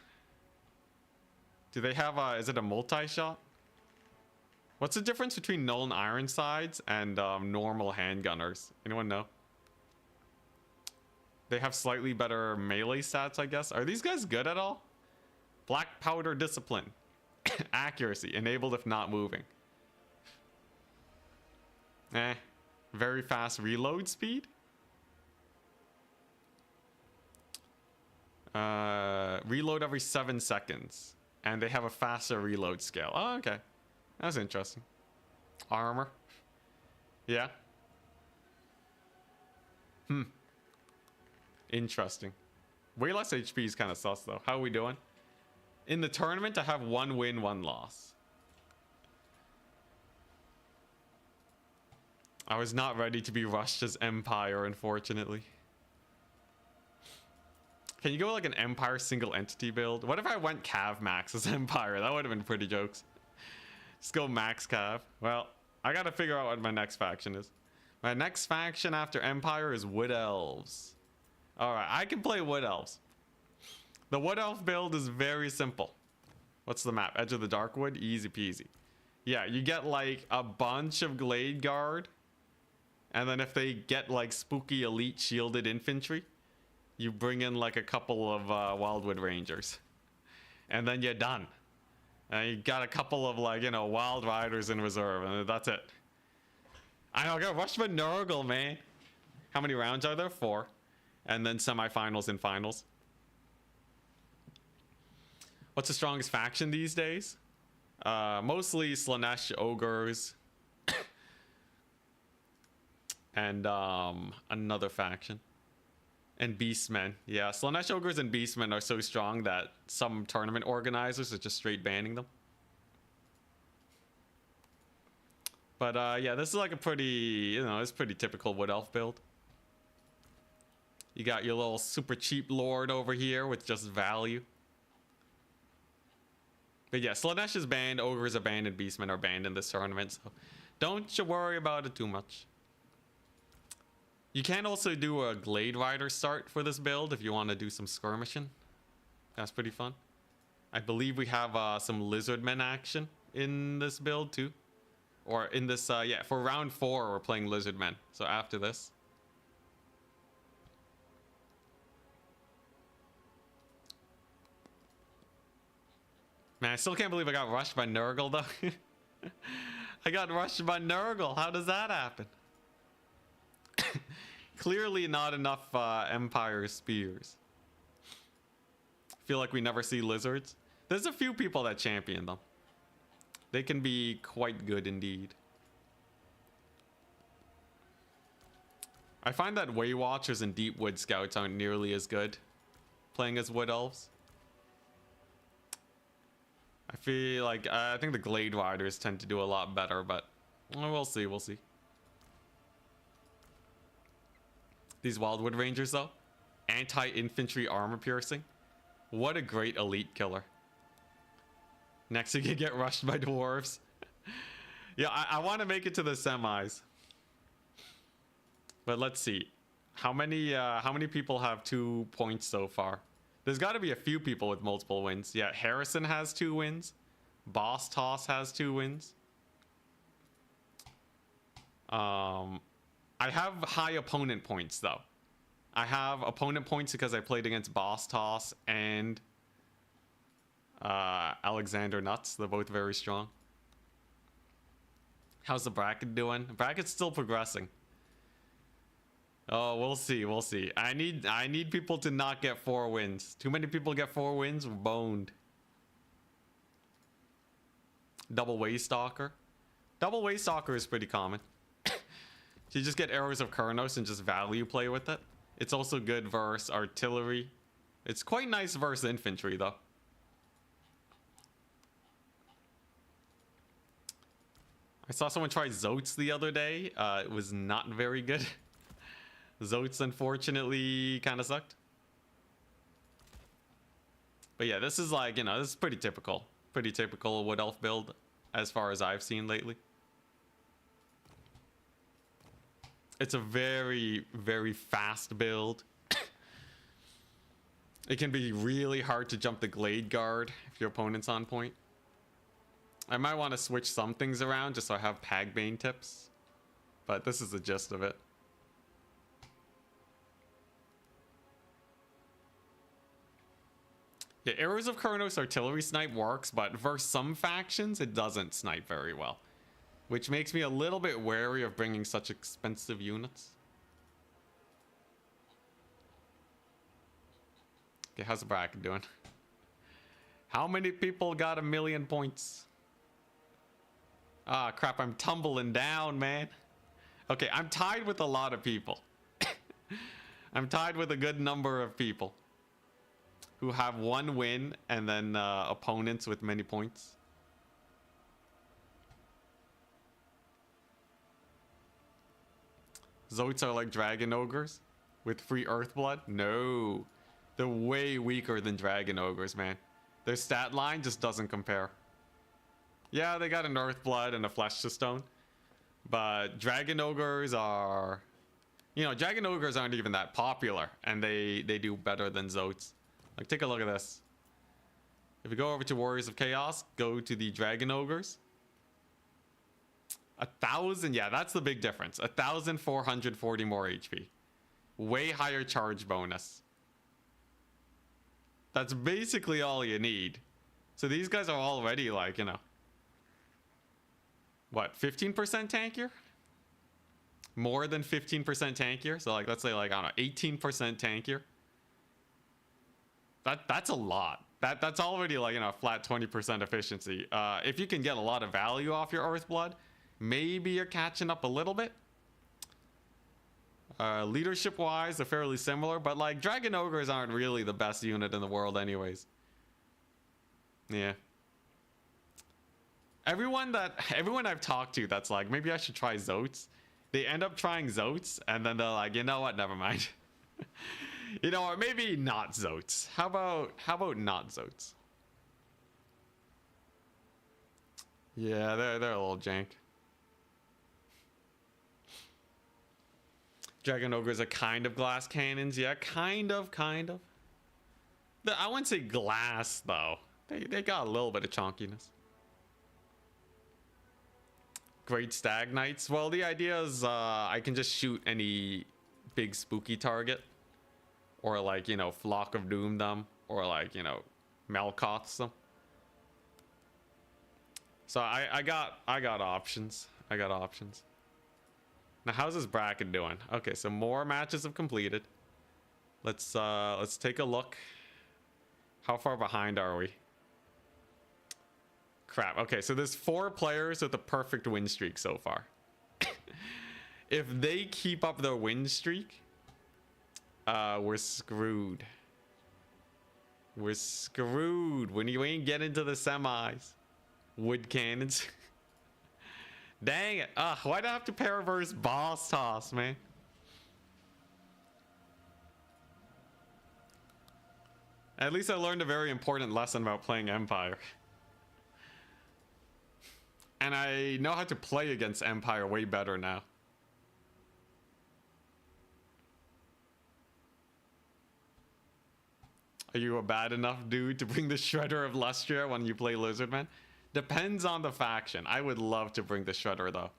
Do they have a, is it a multi-shot? What's the difference between Nolan Ironsides and normal handgunners? Anyone know? They have slightly better melee stats, I guess. Are these guys good at all? Black Powder Discipline. Accuracy. Enabled if not moving. Very fast reload speed. Reload every 7 seconds. And they have a faster reload scale. Oh, okay. That's interesting. Armor. Yeah. Interesting. Way less HP is kind of sus though. How are we doing? In the tournament, I have 1 win, 1 loss. I was not ready to be rushed as Empire, unfortunately. Can you go like an Empire single entity build? What if I went Cav Max as Empire? That would have been pretty jokes. Just go Max Cav. Well, I gotta figure out what my next faction is. My next faction after Empire is Wood Elves. Alright, I can play Wood Elves. The Wood Elf build is very simple. What's the map? Edge of the Darkwood? Easy peasy. Yeah, you get like a bunch of Glade Guard. And then if they get like spooky elite shielded infantry, you bring in like a couple of Wildwood Rangers. And then you're done. And you got a couple of like, you know, Wild Riders in reserve, and that's it. I know, I got Rushman Nurgle, man. How many rounds are there? 4. And then semifinals and finals. What's the strongest faction these days? Mostly Slanesh Ogres. And another faction. And Beastmen. Yeah, Slanesh Ogres and Beastmen are so strong that some tournament organizers are just straight banning them. But yeah, this is like a pretty, you know, it's pretty typical Wood Elf build. You got your little super cheap lord over here with just value. But yeah, Slanesh is banned, Ogres are banned, and Beastmen are banned in this tournament, so don't you worry about it too much. You can also do a Glade Rider start for this build if you want to do some skirmishing. That's pretty fun. I believe we have some Lizardmen action in this build too. Or in this, yeah, for round 4 we're playing Lizardmen. So after this. Man, I still can't believe I got rushed by Nurgle though. I got rushed by Nurgle. How does that happen? Clearly not enough Empire spears. Feel like we never see lizards. There's a few people that champion them. They can be quite good indeed. I find that Way Watchers and Deep Wood Scouts aren't nearly as good playing as Wood Elves. I feel like I think the Glade Riders tend to do a lot better, but we'll see, we'll see. These Wildwood Rangers though, anti-infantry armor piercing. What a great elite killer. Next you can get rushed by dwarves. Yeah, I want to make it to the semis. But let's see. How many people have 2 points so far? There's got to be a few people with multiple wins. Yeah, Harrison has 2 wins. Boss Toss has 2 wins. I have high opponent points though. I have opponent points because I played against Boss Toss and Alexander Nuts. They're both very strong. How's the bracket doing? Bracket's still progressing. Oh, we'll see, we'll see. I need people to not get 4 wins. Too many people get 4 wins, we're boned. Double Waystalker. Double Waystalker is pretty common. You just get Arrows of Kurnos and just value play with it. It's also good versus artillery. It's quite nice versus infantry though. I saw someone try Zotes the other day. It was not very good. Zotes unfortunately kind of sucked. But yeah, this is like, you know, this is pretty typical. Pretty typical Wood Elf build as far as I've seen lately. It's a very, very fast build. It can be really hard to jump the Glade Guard if your opponent's on point. I might want to switch some things around just so I have Pagbane tips. But this is the gist of it. Yeah, Arrows of Kurnos artillery snipe works, but versus some factions, it doesn't snipe very well. Which makes me a little bit wary of bringing such expensive units. Okay, how's the bracket doing? How many people got 1,000,000 points? Ah, crap, I'm tumbling down, man. Okay, I'm tied with a lot of people. I'm tied with a good number of people who have 1 win and then opponents with many points. Zotes are like Dragon Ogres with free Earthblood? No. They're way weaker than Dragon Ogres, man. Their stat line just doesn't compare. Yeah, they got an Earthblood and a Flesh to Stone. But Dragon Ogres are... You know, Dragon Ogres aren't even that popular. And they do better than Zotes. Like, take a look at this. If we go over to Warriors of Chaos, go to the Dragon Ogres. 1,000, yeah, that's the big difference. 1,440 more HP. Way higher charge bonus. That's basically all you need. So these guys are already like, you know, what, 15% tankier? More than 15% tankier? So like, let's say like, I don't know, 18% tankier. That's a lot. That's already like, you know, flat 20% efficiency. If you can get a lot of value off your Earthblood, maybe you're catching up a little bit. Leadership wise, they're fairly similar, but like Dragon Ogres aren't really the best unit in the world anyways. Yeah. Everyone I've talked to that's like, maybe I should try Zotes, they end up trying Zotes and then they're like, you know what, never mind. You know, or maybe not Zotes. How about not Zotes? Yeah, they're a little jank. Dragon Ogres are kind of glass cannons. Yeah, kind of. I wouldn't say glass, though. They got a little bit of chonkiness. Great Stag Knights. Well, the idea is I can just shoot any big spooky target. Or like, you know, Flock of Doom them. Or like, you know, Melkoths them. So I got options. I got options. Now, how's this bracket doing? Okay, so more matches have completed. Let's take a look. How far behind are we? Crap. Okay, so there's 4 players with a perfect win streak so far. If they keep up their win streak, we're screwed. We're screwed when you ain't get into the semis. Wood cannons. Dang it. Why'd I have to paraverse boss toss, man? At least I learned a very important lesson about playing Empire. And I know how to play against Empire way better now. Are you a bad enough dude to bring the Shredder of Lustria when you play Lizardman? Depends on the faction. I would love to bring the Shredder though.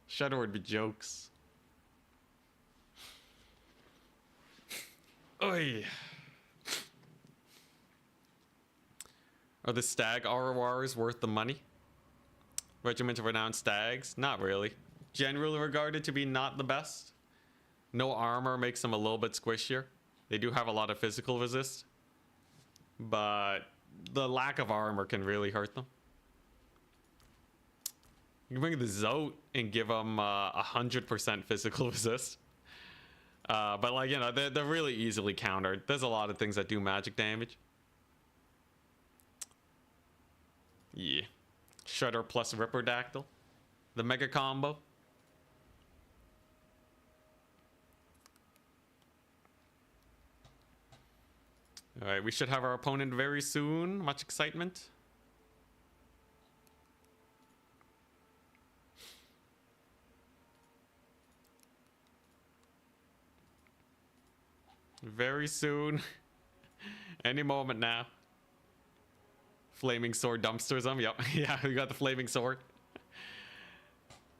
Shredder would be jokes. Oy. Are the stag RORs worth the money? Regiment of Renowned Stags? Not really. Generally regarded to be not the best. No armor makes them a little bit squishier. They do have a lot of physical resist, but the lack of armor can really hurt them. You can bring the Zote and give them 100% physical resist. But like, you know, they're really easily countered. There's a lot of things that do magic damage. Yeah. Shredder plus Ripperdactyl. The mega combo. Alright, we should have our opponent very soon. Much excitement. Very soon. Any moment now. Flaming sword dumpsters them. Yep. Yeah, we got the flaming sword.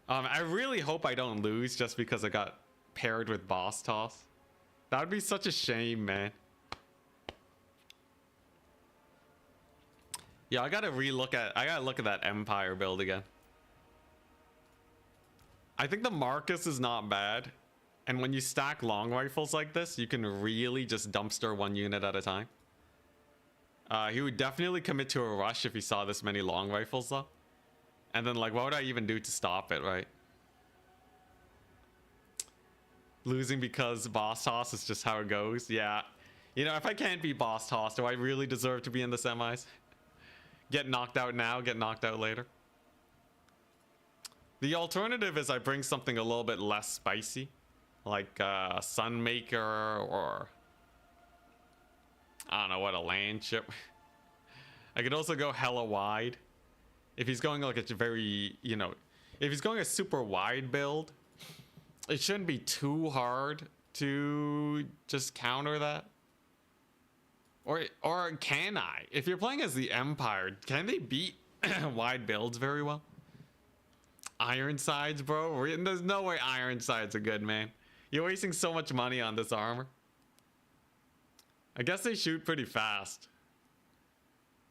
I really hope I don't lose just because I got paired with boss toss. That would be such a shame, man. Yeah, I gotta look at that Empire build again. I think the Marcus is not bad. And when you stack long rifles like this, you can really just dumpster one unit at a time. He would definitely commit to a rush if he saw this many long rifles though. And then like, what would I even do to stop it, right? Losing because boss toss is just how it goes. Yeah. You know, if I can't beat boss toss, do I really deserve to be in the semis? Get knocked out now, get knocked out later. The alternative is I bring something a little bit less spicy. Like Sunmaker or... I don't know what, a land ship. I could also go hella wide. If he's going like a very, you know... If he's going a super wide build, it shouldn't be too hard to just counter that. Or can I? If you're playing as the Empire, can they beat wide builds very well? Ironsides, bro? There's no way Ironsides are good, man. You're wasting so much money on this armor. I guess they shoot pretty fast.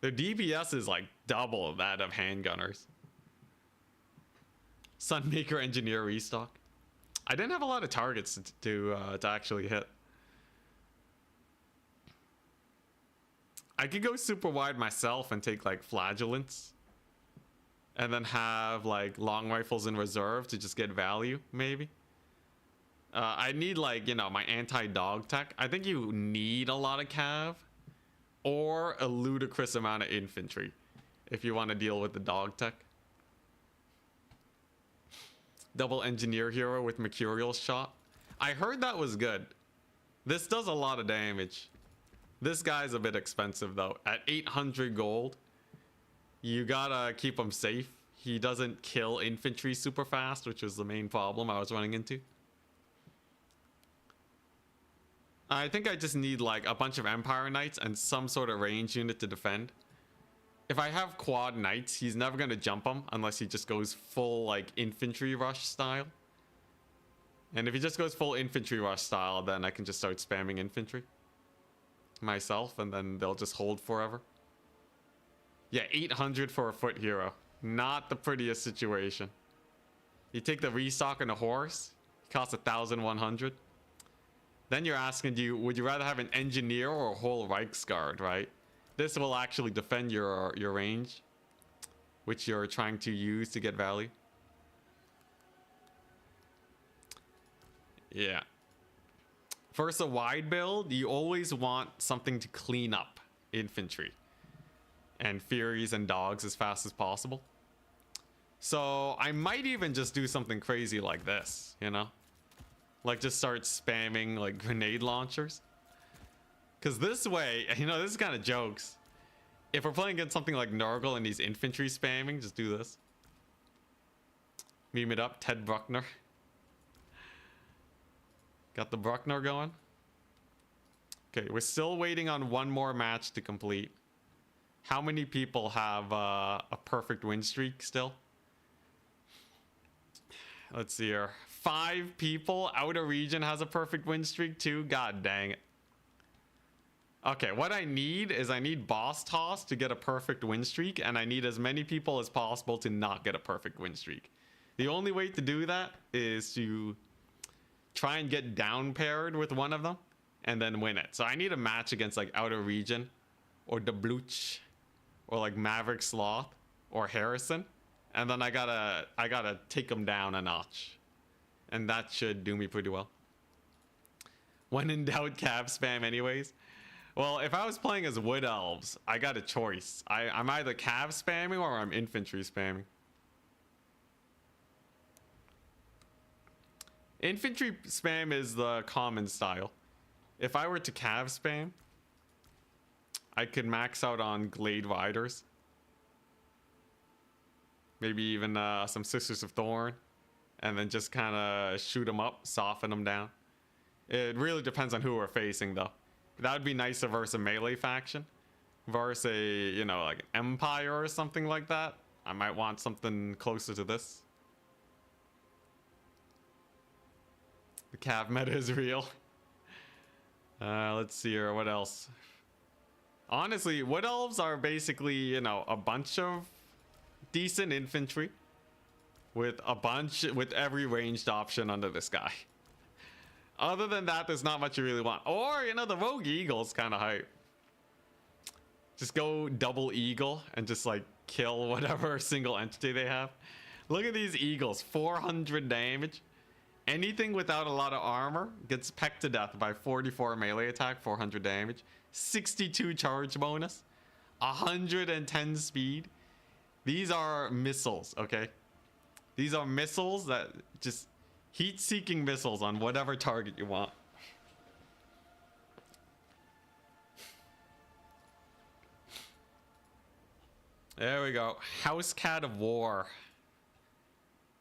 Their DPS is like double that of handgunners. Sunmaker Engineer restock. I didn't have a lot of targets to actually hit. I could go super wide myself and take like flagellants. And then have like long rifles in reserve to just get value, maybe. I need like, you know, my anti-dog tech. I think you need a lot of cav. Or a ludicrous amount of infantry. If you want to deal with the dog tech. Double engineer hero with mercurial shot. I heard that was good. This does a lot of damage. This guy's a bit expensive though. At 800 gold, you gotta keep him safe. He doesn't kill infantry super fast, which was the main problem I was running into. I think I just need like a bunch of Empire Knights and some sort of range unit to defend. If I have quad Knights, he's never gonna jump them unless he just goes full like infantry rush style. And if he just goes full infantry rush style, then I can just start spamming infantry myself, and then they'll just hold forever. Yeah, 800 for a foot hero. Not the prettiest situation. You take the restock on a horse, it costs 1,100. Then you're asking, would you rather have an engineer or a whole Reichsguard, right? This will actually defend your range, which you're trying to use to get value. Yeah. First, a wide build, you always want something to clean up infantry and Furies and dogs as fast as possible. So I might even just do something crazy like this, you know? Like just start spamming like grenade launchers. Because this way, you know, this is kind of jokes. If we're playing against something like Nurgle and he's infantry spamming, just do this. Meme it up, Ted Bruckner. Got the Bruckner going. Okay, we're still waiting on one more match to complete. How many people have a perfect win streak still? Let's see here. 5 people. Outer region has a perfect win streak too. God dang it. Okay, what I need is I need Boss Toss to get a perfect win streak, and I need as many people as possible to not get a perfect win streak. The only way to do that is to try and get down paired with one of them and then win it. So I need a match against like Outer Region or Debluch or like Maverick Sloth or Harrison, and then I gotta take them down a notch, and that should do me pretty well. When in doubt, cav spam anyways. Well, if I was playing as Wood Elves, I got a choice. I'm either cav spamming or I'm infantry spamming. Infantry spam is the common style. If I were to cav spam, I could max out on Glade Riders. Maybe even some Sisters of Thorn. And then just kind of shoot them up, soften them down. It really depends on who we're facing, though. That would be nicer versus a melee faction. Versus a, you know, like Empire or something like that. I might want something closer to this. The cav meta is real. Let's see here. What else? Honestly, Wood Elves are basically, you know, a bunch of decent infantry with every ranged option under the sky. Other than that, there's not much you really want. Or, you know, the Rogue Eagle's kind of hype. Just go double Eagle and just like kill whatever single entity they have. Look at these Eagles, 400 damage. Anything without a lot of armor gets pecked to death by 44 melee attack, 400 damage, 62 charge bonus, 110 speed. These are missiles, okay? These are missiles that just heat-seeking missiles on whatever target you want. There we go. House Cat of War.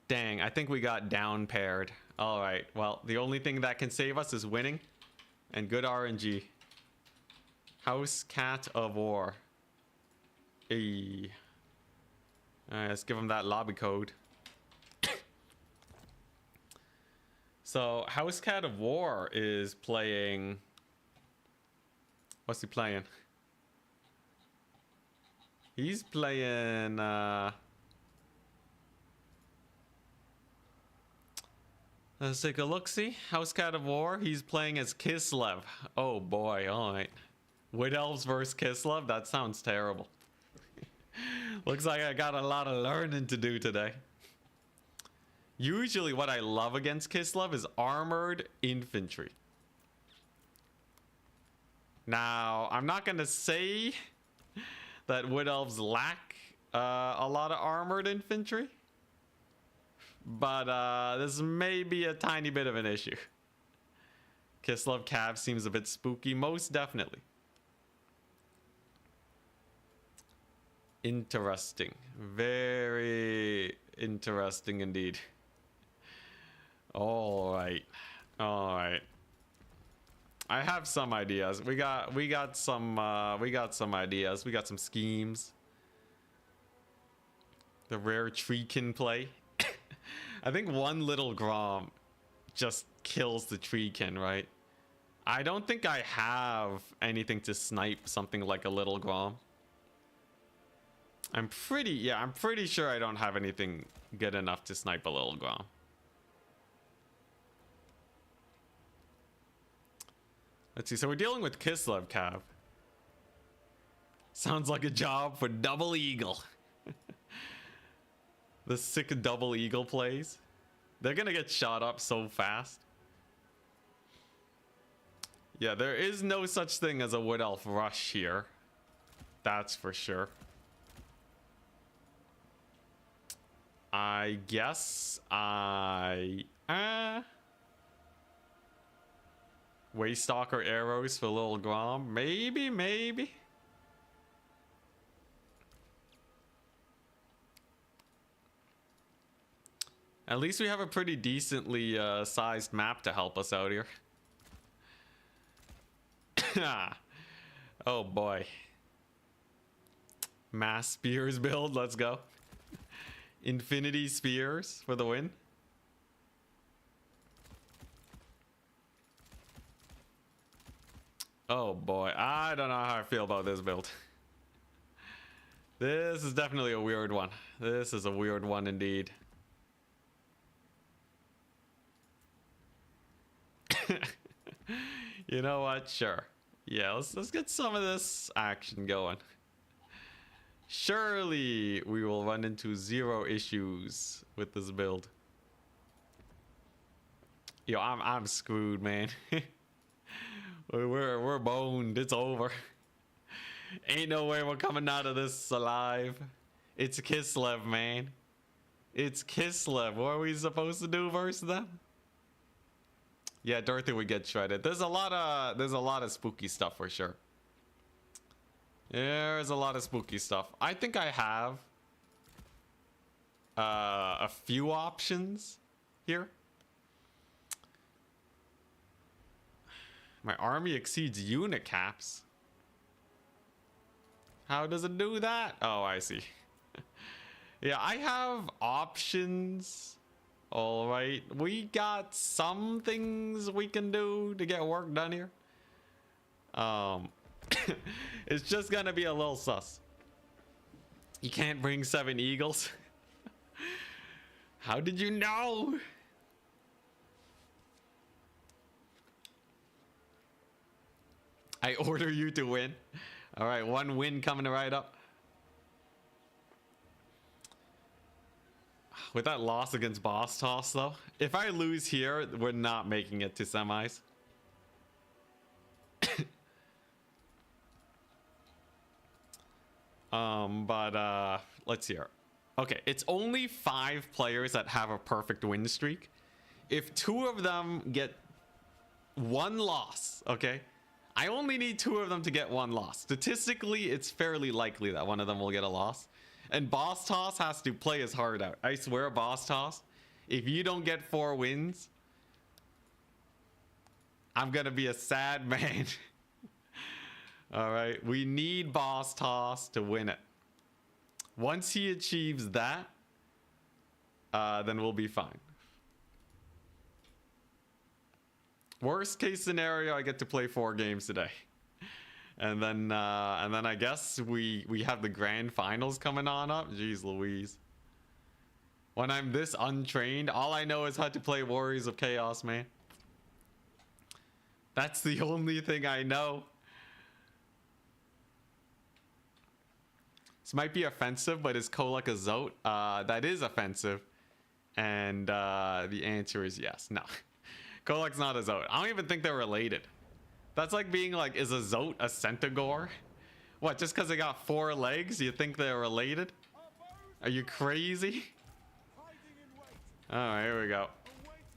Dang, I think we got down paired. All right, well, the only thing that can save us is winning and good RNG. House Cat of War. Hey. All right, let's give him that lobby code. So, House Cat of War is playing... What's he playing? He's playing... Let's take a look-see. House Cat of War, he's playing as Kislev. Oh boy, alright. Wood Elves versus Kislev? That sounds terrible. Looks like I got a lot of learning to do today. Usually what I love against Kislev is armored infantry. Now, I'm not going to say that Wood Elves lack a lot of armored infantry. But this may be a tiny bit of an issue. Kislev Cav seems a bit spooky, most definitely. Interesting. Very interesting indeed. All right. I have some ideas. We got some ideas. We got some schemes. The rare Treekin play. I think one little Grom just kills the Treekin, right? I don't think I have anything to snipe something like a little Grom. I'm pretty sure I don't have anything good enough to snipe a little Grom. Let's see, so we're dealing with Kislev Cav. Sounds like a job for Double Eagle. The sick Double Eagle plays. They're gonna get shot up so fast. Yeah, there is no such thing as a Wood Elf rush here. That's for sure. I guess Waystalker arrows for Little Grom. Maybe. At least we have a pretty decently sized map to help us out here. Oh boy. Mass spears build, let's go. Infinity spears for the win. Oh boy, I don't know how I feel about this build. This is definitely a weird one. This is a weird one indeed. You know what? Sure. Yeah, let's get some of this action going. Surely we will run into zero issues with this build. Yo, I'm screwed, man. We're boned. It's over. Ain't no way we're coming out of this alive. It's Kislev, man. It's Kislev. What are we supposed to do versus them? Yeah, Dorothy would get shredded. There's a lot of spooky stuff for sure. There's a lot of spooky stuff. I think I have a few options here. My army exceeds unit caps. How does it do that? Oh, I see. Yeah, I have options. All right, we got some things we can do to get work done here. It's just gonna be a little sus. You can't bring 7 eagles. How did you know? I order you to win. All right, 1 win coming right up. With that loss against Boss Toss, though, if I lose here, we're not making it to semis. Let's see here. Okay, it's only 5 players that have a perfect win streak. If 2 of them get 1 loss, okay, I only need 2 of them to get 1 loss. Statistically, it's fairly likely that one of them will get a loss. And Boss Toss has to play his heart out. I swear, Boss Toss, if you don't get 4 wins, I'm gonna be a sad man. All right, we need Boss Toss to win it. Once he achieves that, then we'll be fine. Worst case scenario, I get to play 4 games today. And then I guess we have the grand finals coming on up. Jeez Louise. When I'm this untrained, all I know is how to play Warriors of Chaos, man. That's the only thing I know. This might be offensive, but is Kolak a Zote? That is offensive. And the answer is yes. No. Kolak's not a Zote. I don't even think they're related. That's like being like, is a Zote a Centaur? What, just because they got 4 legs, you think they're related? Are you crazy? Alright, here we go.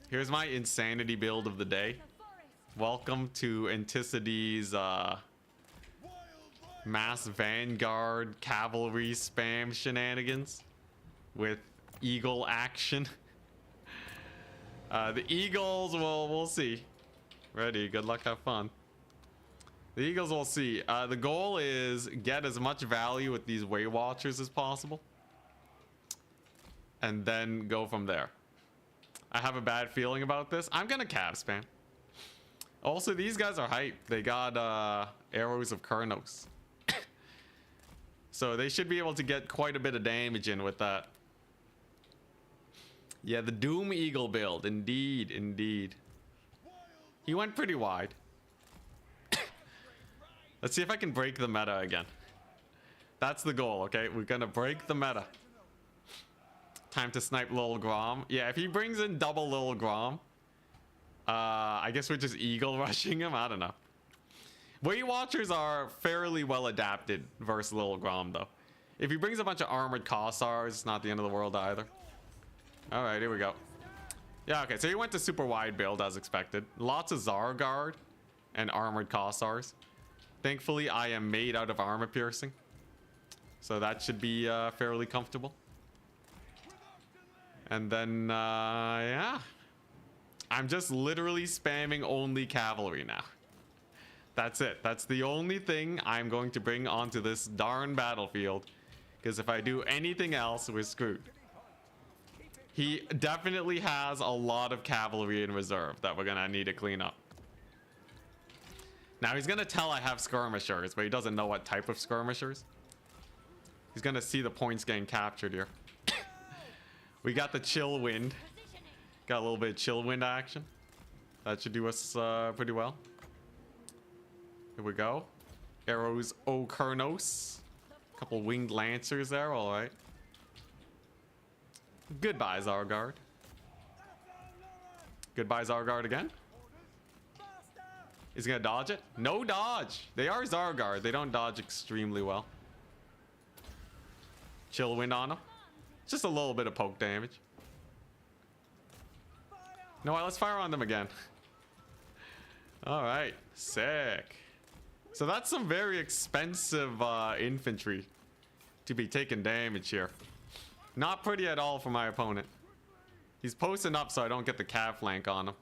Here's my insanity build of the day. Welcome to Anticity's mass vanguard cavalry spam shenanigans with eagle action. The eagles, we'll see. Ready, good luck, have fun. The eagles will see. The goal is get as much value with these Way Watchers as possible. And then go from there. I have a bad feeling about this. I'm gonna cav spam. Also, these guys are hype. They got arrows of Kurnos. So they should be able to get quite a bit of damage in with that. Yeah, the Doom Eagle build. Indeed, indeed. He went pretty wide. Let's see if I can break the meta again. That's the goal, okay? We're gonna break the meta. Time to snipe Lil Grom. Yeah, if he brings in double Lil Grom, I guess we're just eagle rushing him. I don't know. Weight Watchers are fairly well adapted versus Little Grom, though. If he brings a bunch of armored Kossars, it's not the end of the world either. All right, here we go. Yeah, okay, so he went to super wide build as expected. Lots of Zarguard and armored Kossars. Thankfully, I am made out of armor piercing, so that should be fairly comfortable. And then, yeah. I'm just literally spamming only cavalry now. That's it. That's the only thing I'm going to bring onto this darn battlefield. Because if I do anything else, we're screwed. He definitely has a lot of cavalry in reserve that we're going to need to clean up. Now, he's going to tell I have skirmishers, but he doesn't know what type of skirmishers. He's going to see the points getting captured here. We got the chill wind. Got a little bit of chill wind action. That should do us pretty well. Here we go. Arrows Okurnos. Couple winged lancers there, alright. Goodbye, Zarguard. Goodbye, Zarguard again. Is he gonna dodge it? No dodge! They are Zarguard. They don't dodge extremely well. Chill wind on them. Just a little bit of poke damage. No, let's fire on them again. Alright, sick. So that's some very expensive infantry to be taking damage here. Not pretty at all for my opponent. He's posting up so I don't get the cav flank on him.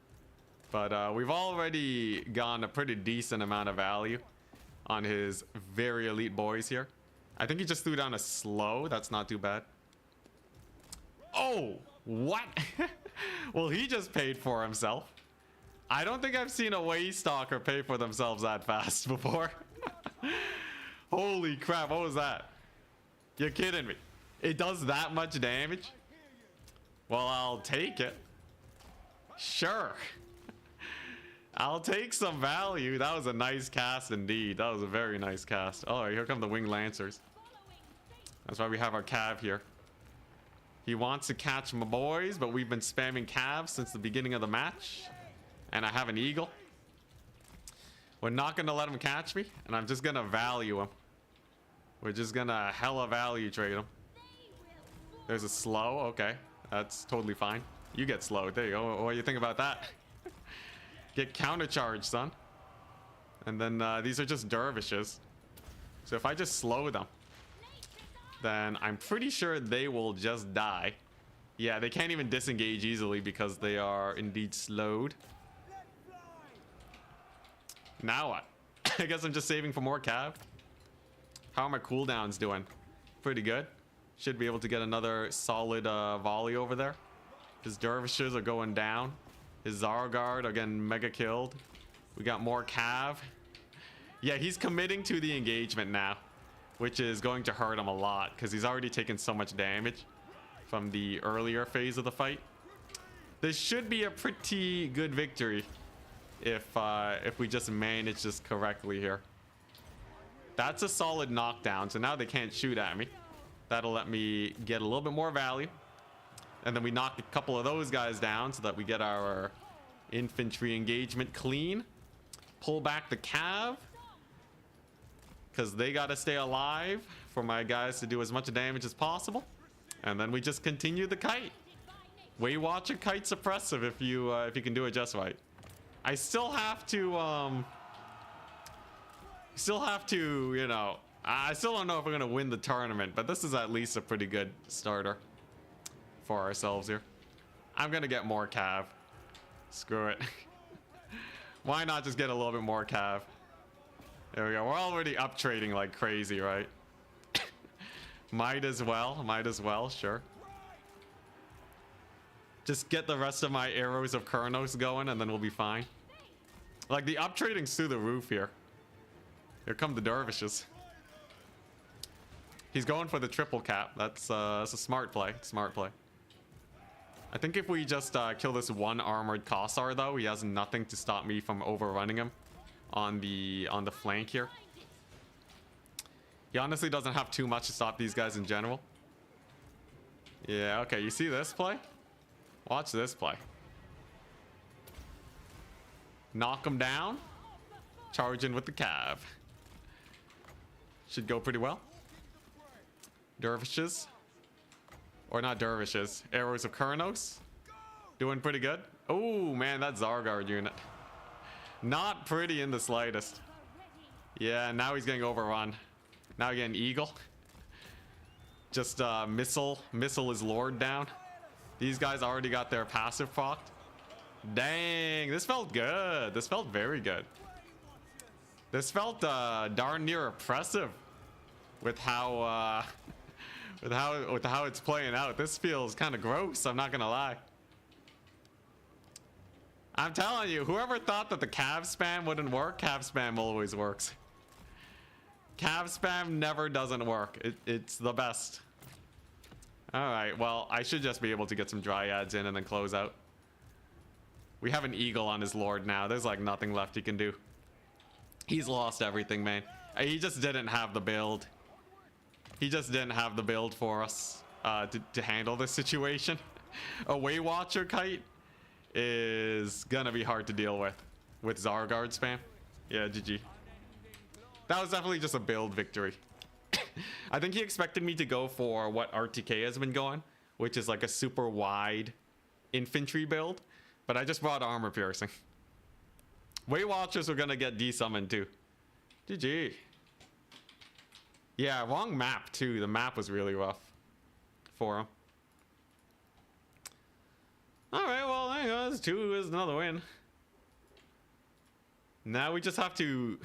But we've already gone a pretty decent amount of value on his very elite boys here. I think he just threw down a slow. That's not too bad. Oh, what? Well, he just paid for himself. I don't think I've seen a Waystalker pay for themselves that fast before. Holy crap, what was that? You're kidding me. It does that much damage? Well, I'll take it. Sure. I'll take some value. That was a nice cast indeed. That was a very nice cast. Oh, here come the winged lancers. That's why we have our cav here. He wants to catch my boys, but we've been spamming calves since the beginning of the match. And I have an eagle. We're not going to let him catch me, and I'm just going to value him. We're just going to hella value trade him. There's a slow. Okay, that's totally fine. You get slowed. There you go. What do you think about that? Get countercharged, son. And then these are just dervishes. So if I just slow them, then I'm pretty sure they will just die. Yeah, they can't even disengage easily because they are indeed slowed. Now what? I guess I'm just saving for more cav. How are my cooldowns doing? Pretty good. Should be able to get another solid volley over there. His dervishes are going down. His Zarguard are getting mega killed. We got more cav. Yeah, he's committing to the engagement now, which is going to hurt him a lot because he's already taken so much damage from the earlier phase of the fight. This should be a pretty good victory if we just manage this correctly here. That's a solid knockdown, so now they can't shoot at me. That'll let me get a little bit more value. And then we knock a couple of those guys down so that we get our infantry engagement clean. Pull back the cav, because they got to stay alive for my guys to do as much damage as possible. And then we just continue the kite. Waywatcher kite suppressive if you can do it just right. I still have to, you know, I still don't know if we're going to win the tournament, but this is at least a pretty good starter for ourselves here. I'm going to get more cav. Screw it. Why not just get a little bit more cav? There we go. We're already up trading like crazy, right? Might as well, sure. Just get the rest of my arrows of Kurnos going and then we'll be fine. Like the up trading's through the roof here. Here come the dervishes. He's going for the triple cap. That's a smart play. Smart play. I think if we just kill this one armored Kossar though, he has nothing to stop me from overrunning him on the flank here. He honestly doesn't have too much to stop these guys in general. Yeah, okay, you see this play? Watch this play. Knock him down. Charging with the cav. Should go pretty well. Dervishes. Or not dervishes. Arrows of Kurnos. Doing pretty good. Oh, man, that Zargard unit. Not pretty in the slightest. Yeah, now he's getting overrun. Now getting Eagle. Just missile his lord down. These guys already got their passive procced. Dang, this felt good. This felt very good. This felt darn near oppressive with how with how it's playing out. This feels kind of gross, I'm not gonna lie. I'm telling you, whoever thought that the cav spam wouldn't work, cav spam always works. Cav spam never doesn't work. It's the best. Alright, well, I should just be able to get some dryads in and then close out. We have an eagle on his lord now. There's like nothing left he can do. He's lost everything, man. He just didn't have the build. He just didn't have the build for us to handle this situation. A Way Watcher kite is gonna be hard to deal with Zargard spam. Yeah, GG. That was definitely just a build victory. I think he expected me to go for what RTK has been going, which is like a super wide infantry build, but I just brought armor piercing. Way Watchers are gonna get desummoned too. GG. Yeah, wrong map too. The map was really rough for him. Alright, well, there you go. That's 2 is another win. Now we just have to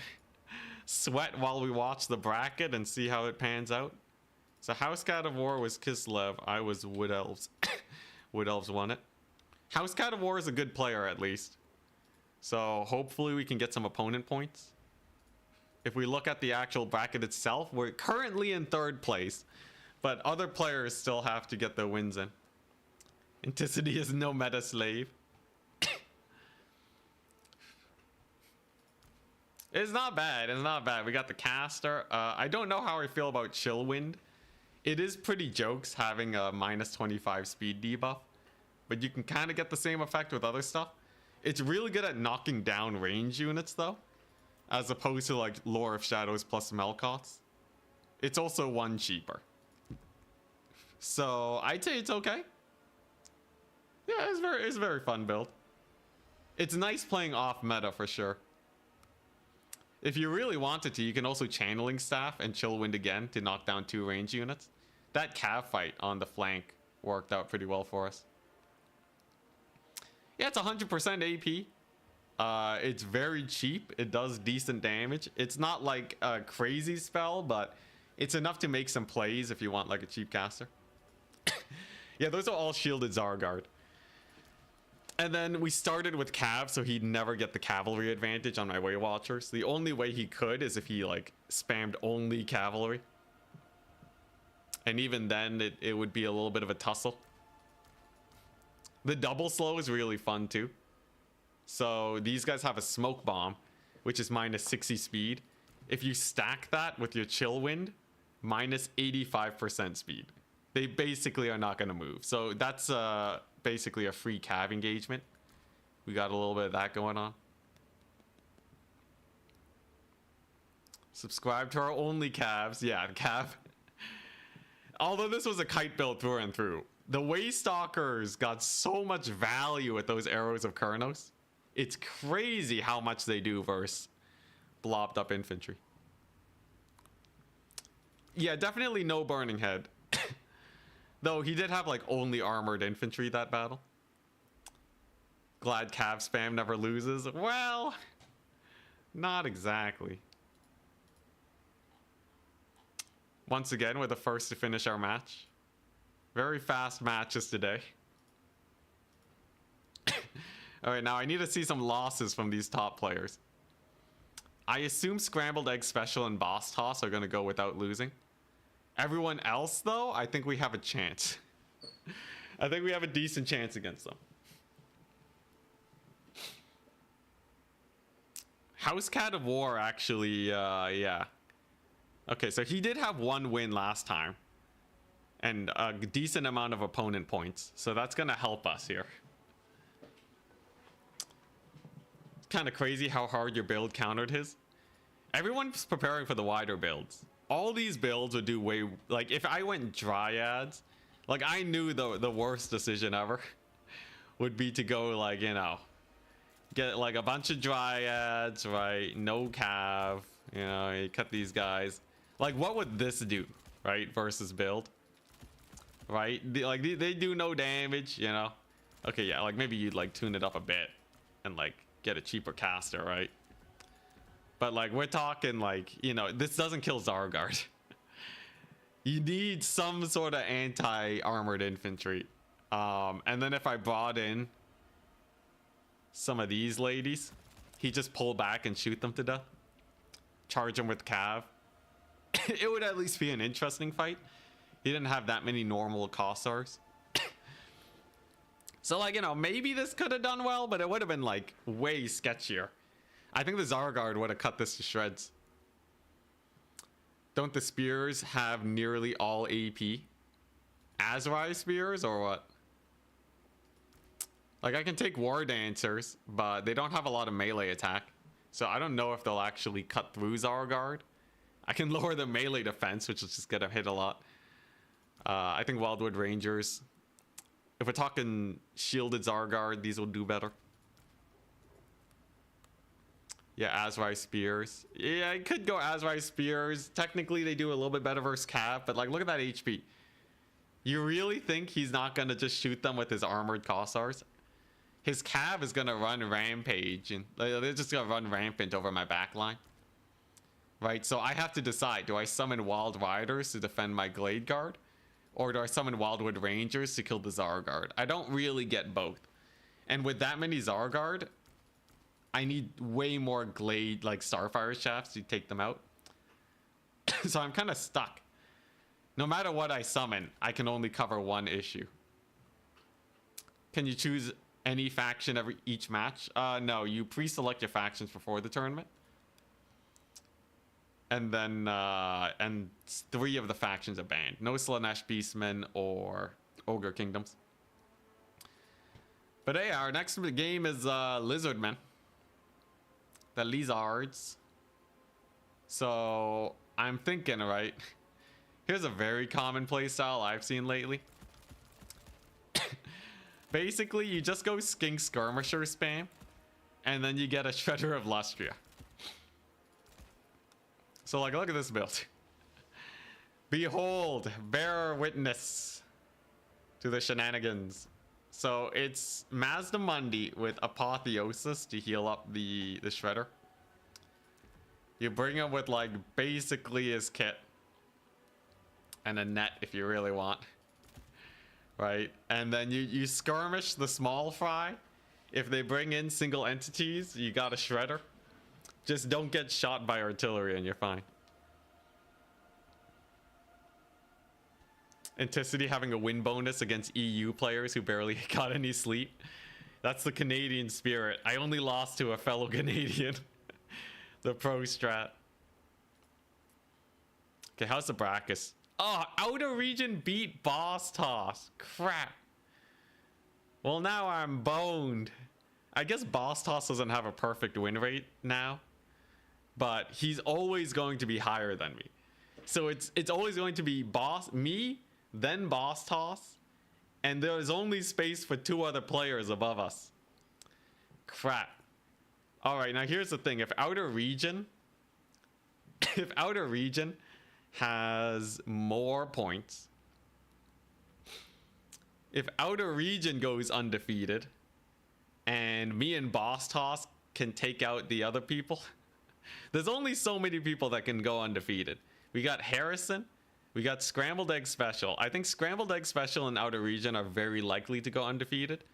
sweat while we watch the bracket and see how it pans out. So House Cat of War was Kislev. I was Wood Elves. Wood Elves won it. House Cat of War is a good player at least. So hopefully we can get some opponent points. If we look at the actual bracket itself, we're currently in 3rd place. But other players still have to get their wins in. Enticity is no meta slave. It's not bad. It's not bad. We got the caster. I don't know how I feel about Chillwind. It is pretty jokes having a -25 speed debuff, but you can kind of get the same effect with other stuff. It's really good at knocking down range units though, as opposed to like Lore of Shadows plus Melkoths. It's also 1 cheaper. So I'd say it's okay. Yeah, it's a very fun build. It's nice playing off meta for sure. If you really wanted to, you can also Channeling Staff and Chillwind again to knock down 2 range units. That cav fight on the flank worked out pretty well for us. Yeah, it's 100% AP. It's very cheap. It does decent damage. It's not like a crazy spell, but it's enough to make some plays if you want like a cheap caster. Yeah, those are all shielded Zargard. And then we started with cav, so he'd never get the cavalry advantage on my Way Watchers. The only way he could is if he like spammed only cavalry. And even then, it would be a little bit of a tussle. The double slow is really fun too. So these guys have a smoke bomb, which is -60 speed. If you stack that with your Chillwind, -85% speed. They basically are not going to move. So that's basically a free cav engagement. We got a little bit of that going on. Subscribe to our only calves. Yeah, cav. Although this was a kite build through and through, the Waystalkers got so much value with those arrows of Kurnos. It's crazy how much they do versus blobbed up infantry. Yeah, definitely no Burning Head. Though he did have like only armored infantry that battle. Glad cav spam never loses. Well, not exactly. Once again, we're the first to finish our match. Very fast matches today. Alright, now I need to see some losses from these top players. I assume Scrambled Egg Special and Boss Toss are going to go without losing. Everyone else, though, I think we have a chance. I think we have a decent chance against them. House Cat of War, actually, yeah. Okay, so he did have 1 win last time. And a decent amount of opponent points. So that's going to help us here. kind of crazy how hard your build countered his. Everyone's preparing for the wider builds. All these builds would do way... Like, if I went Dryads, like, I knew the worst decision ever would be to go, like, you know, get, like, a bunch of Dryads, right? No Cav, you know, you cut these guys. Like, what would this do, right? Versus build, right? They do no damage, you know? Okay, yeah, like, maybe you'd, like, tune it up a bit and, like, get a cheaper caster, right? But, like, we're talking, like, you know, this doesn't kill Zargard. You need some sort of anti-armored infantry. And then if I brought in some of these ladies, he just pull back and shoot them to death. Charge them with Cav. It would at least be an interesting fight. He didn't have that many normal Kossars. So, like, you know, maybe this could have done well, but it would have been, like, way sketchier. I think the Zargard would have cut this to shreds. Don't the spears have nearly all AP? Azrai spears or what? Like, I can take War Dancers, but they don't have a lot of melee attack. So I don't know if they'll actually cut through Zargard. I can lower the melee defense, which is just gonna hit a lot. I think Wildwood Rangers. If we're talking shielded Zargard, these will do better. Yeah, Azrai Spears. Yeah, I could go Azrai Spears. Technically, they do a little bit better versus Cav, but, like, look at that HP. You really think he's not going to just shoot them with his armored Kossars? His Cav is going to run Rampage, and they're just going to run rampant over my backline. Right, so I have to decide. Do I summon Wild Riders to defend my Glade Guard? Or do I summon Wildwood Rangers to kill the Zargard? I don't really get both. And with that many Zargard, I need way more Glade, like Starfire Shafts to take them out. So I'm kind of stuck. No matter what I summon, I can only cover one issue. Can you choose any faction each match? No, you pre-select your factions before the tournament. And then, and 3 of the factions are banned. No Slanesh Beastmen or Ogre Kingdoms. But hey, our next game is Lizardmen. The Lizards. So I'm thinking, right? Here's a very common playstyle I've seen lately. Basically, you just go Skink Skirmisher spam, and then you get a Shredder of Lustria. So, like, look at this build. Behold, bear witness to the shenanigans. So it's Mazdamundi with Apotheosis to heal up the Shredder. You bring him with, like, basically his kit. And a net if you really want. Right? And then you skirmish the small fry. If they bring in single entities, you got a Shredder. Just don't get shot by artillery and you're fine. Enticity having a win bonus against EU players who barely got any sleep. That's the Canadian spirit. I only lost to a fellow Canadian. The pro strat. Okay, how's the Brachus? Oh, outer region beat Boss Toss. Crap. Well, now I'm boned. I guess Boss Toss doesn't have a perfect win rate now, but he's always going to be higher than me. So it's always going to be me, then Boss Toss, and there's only space for 2 other players above us. Crap. All right, now here's the thing. If outer region has more points, if outer region goes undefeated, and me and Boss Toss can take out the other people, there's only so many people that can go undefeated. We got Harrison. We got Scrambled Egg Special. I think Scrambled Egg Special and Outer Region are very likely to go undefeated.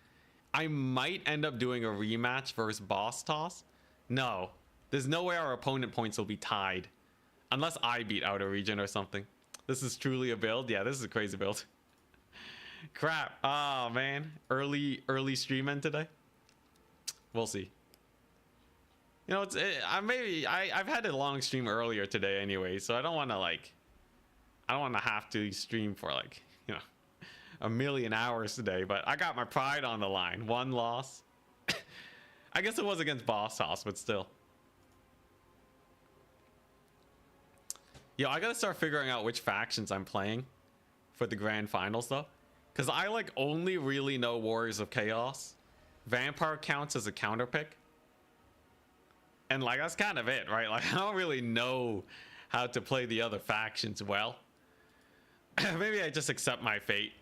I might end up doing a rematch versus Boss Toss. No, there's no way our opponent points will be tied. Unless I beat Outer Region or something. This is truly a build. Yeah, this is a crazy build. Crap. Oh, man. Early stream end today. We'll see. You know, I've had a long stream earlier today anyway, so I don't want to have to stream for, like, you know, a million hours today, but I got my pride on the line. 1 loss. I guess it was against Boss House, but still. Yo, I gotta start figuring out which factions I'm playing for the grand finals though. Because I like only really know Warriors of Chaos. Vampire counts as a counter pick. And like that's kind of it, right? Like I don't really know how to play the other factions well. Maybe I just accept my fate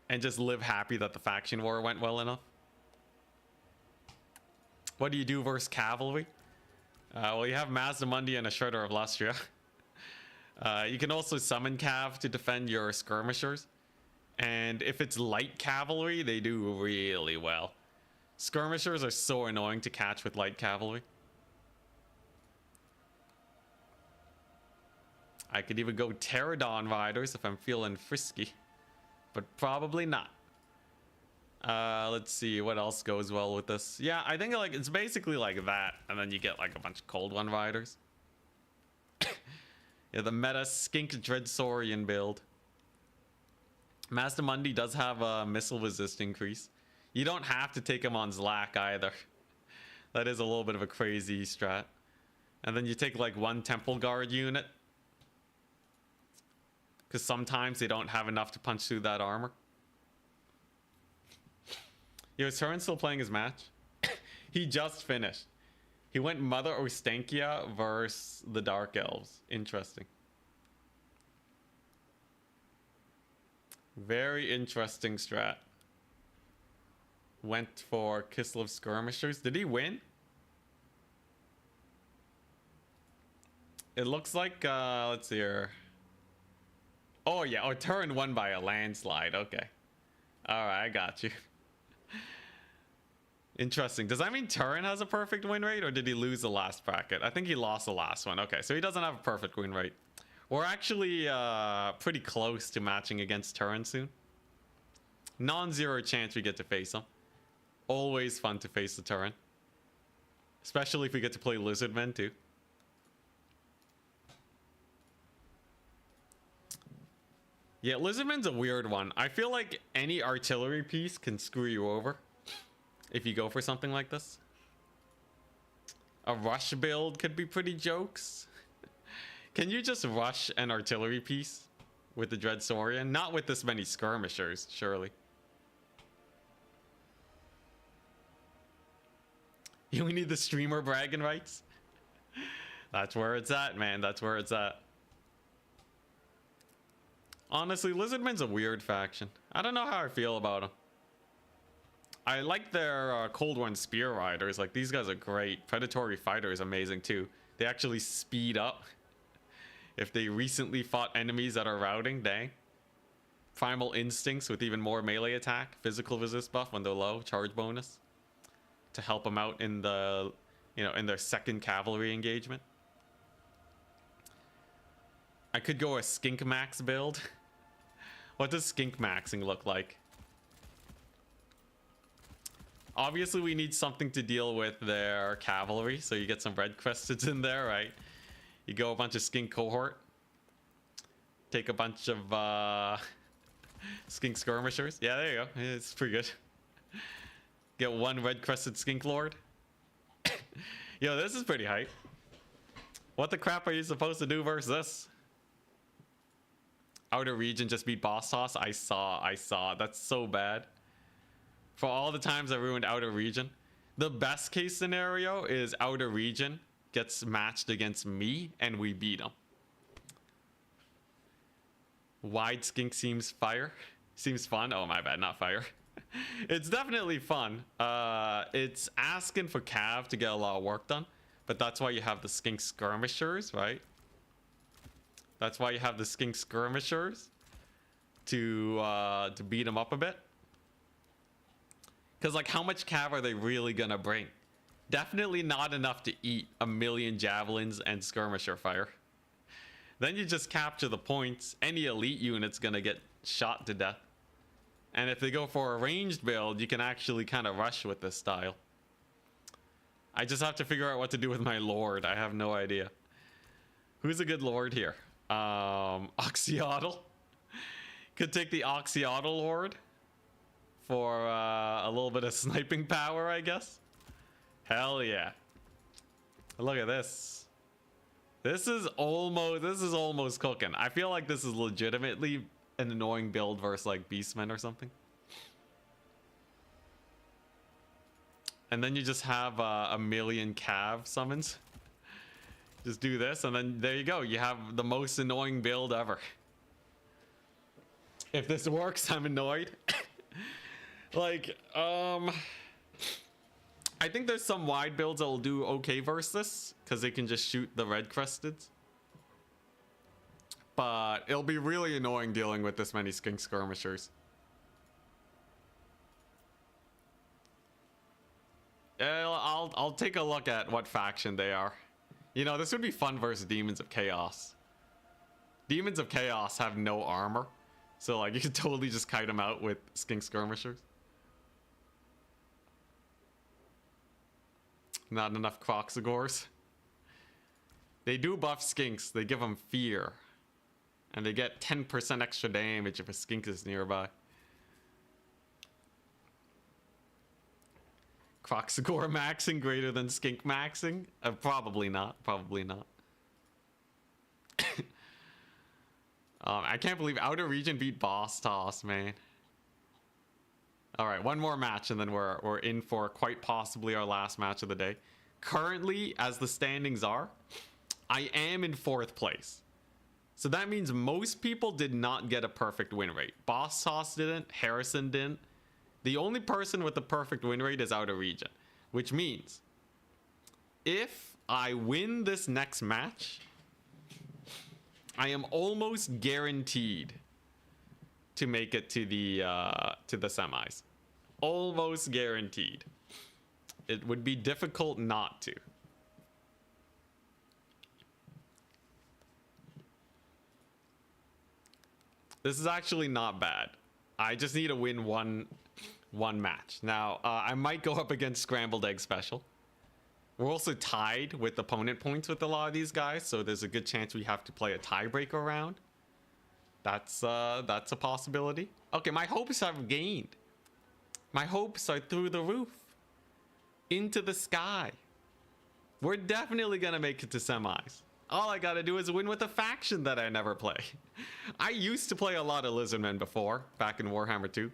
and just live happy that the faction war went well enough. What do you do versus cavalry? Well, you have Mazdamundi and a Shredder of Lustria. You can also summon Cav to defend your skirmishers. And if it's light cavalry, they do really well. Skirmishers are so annoying to catch with light cavalry. I could even go Pterodon riders if I'm feeling frisky. But probably not. Let's see what else goes well with this. Yeah, I think like it's basically like that. And then you get like a bunch of Cold One riders. Yeah, the meta Skink Dreadsaurian build. Mazdamundi does have a missile resist increase. You don't have to take him on Zlak either. That is a little bit of a crazy strat. And then you take like one Temple Guard unit. Because sometimes they don't have enough to punch through that armor. Yo, is Turin still playing his match? He just finished. He went Mother Ostankia versus the Dark Elves. Interesting. Very interesting strat. Went for Kislev Skirmishers. Did he win? It looks like, let's see here. Oh yeah, oh, Turin won by a landslide. Okay. Alright, I got you. Interesting. Does that mean Turin has a perfect win rate, or did he lose the last bracket? I think he lost the last one. Okay, so he doesn't have a perfect win rate. We're actually pretty close to matching against Turin soon. Non-zero chance we get to face him. Always fun to face the Turin. Especially if we get to play Lizardmen too. Yeah, Lizardman's a weird one. I feel like any artillery piece can screw you over if you go for something like this. A rush build could be pretty jokes. Can you just rush an artillery piece with the Dreadsaurian? Not with this many skirmishers, surely. We need the streamer bragging rights. That's where it's at, man. That's where it's at. Honestly, Lizardman's a weird faction. I don't know how I feel about them. I like their Cold One Spear Riders. Like, these guys are great. Predatory Fighter is amazing, too. They actually speed up if they recently fought enemies that are routing. Dang. Primal Instincts with even more melee attack. Physical resist buff when they're low. Charge bonus. To help them out in the, you know, in their second cavalry engagement. I could go a Skink Max build. What does Skink Maxing look like? Obviously, we need something to deal with their cavalry, so you get some red cresteds in there, right? You go a bunch of Skink Cohort. Take a bunch of Skink Skirmishers. Yeah, there you go. It's pretty good. Get one red crested Skink Lord. Yo, this is pretty hype. What the crap are you supposed to do versus this? Outer Region just beat Boss Toss. I saw. That's so bad. For all the times I ruined Outer Region. The best case scenario is Outer Region gets matched against me and we beat him. Wide Skink seems fun. Oh, my bad, not fire. It's definitely fun. It's asking for Cav to get a lot of work done. But that's why you have the Skink Skirmishers, right? That's why you have the Skink Skirmishers to beat them up a bit. Because, like, how much Cav are they really gonna bring? Definitely not enough to eat a million javelins and skirmisher fire. Then you just capture the points. Any elite unit's gonna get shot to death. And if they go for a ranged build, you can actually kind of rush with this style. I just have to figure out what to do with my Lord. I have no idea. Who's a good Lord here? Oxyotl. Could take the Oxyotl Lord for a little bit of sniping power, I guess. Hell yeah. Look at this. This is almost cooking. I feel like this is legitimately an annoying build versus like Beastmen or something. And then you just have a million Cav summons. Just do this, and then there you go. You have the most annoying build ever. If this works, I'm annoyed. Like, I think there's some wide builds that will do okay versus this, because they can just shoot the red crested. But it'll be really annoying dealing with this many skink skirmishers. I'll take a look at what faction they are. You know, this would be fun versus Demons of Chaos. Demons of Chaos have no armor, so like you could totally just kite them out with skink skirmishers. Not enough Croxagors. They do buff skinks. They give them fear, and they get 10% extra damage if a skink is nearby. Croxagore maxing greater than skink maxing? Probably not. Probably not. I can't believe Outer Region beat Boss Toss, man. All right, one more match, and then we're in for quite possibly our last match of the day. Currently, as the standings are, I am in 4th place. So that means most people did not get a perfect win rate. Boss Toss didn't. Harrison didn't. The only person with the perfect win rate is Outer Region, which means if I win this next match, I am almost guaranteed to make it to the semis. Almost guaranteed. It would be difficult not to. This is actually not bad. I just need to win one match. Now, I might go up against Scrambled Egg Special. We're also tied with opponent points with a lot of these guys, so there's a good chance we have to play a tiebreaker round. That's a possibility. Okay, my hopes have gained. My hopes are through the roof. Into the sky. We're definitely gonna make it to semis. All I gotta do is win with a faction that I never play. I used to play a lot of Lizardmen before, back in Warhammer 2.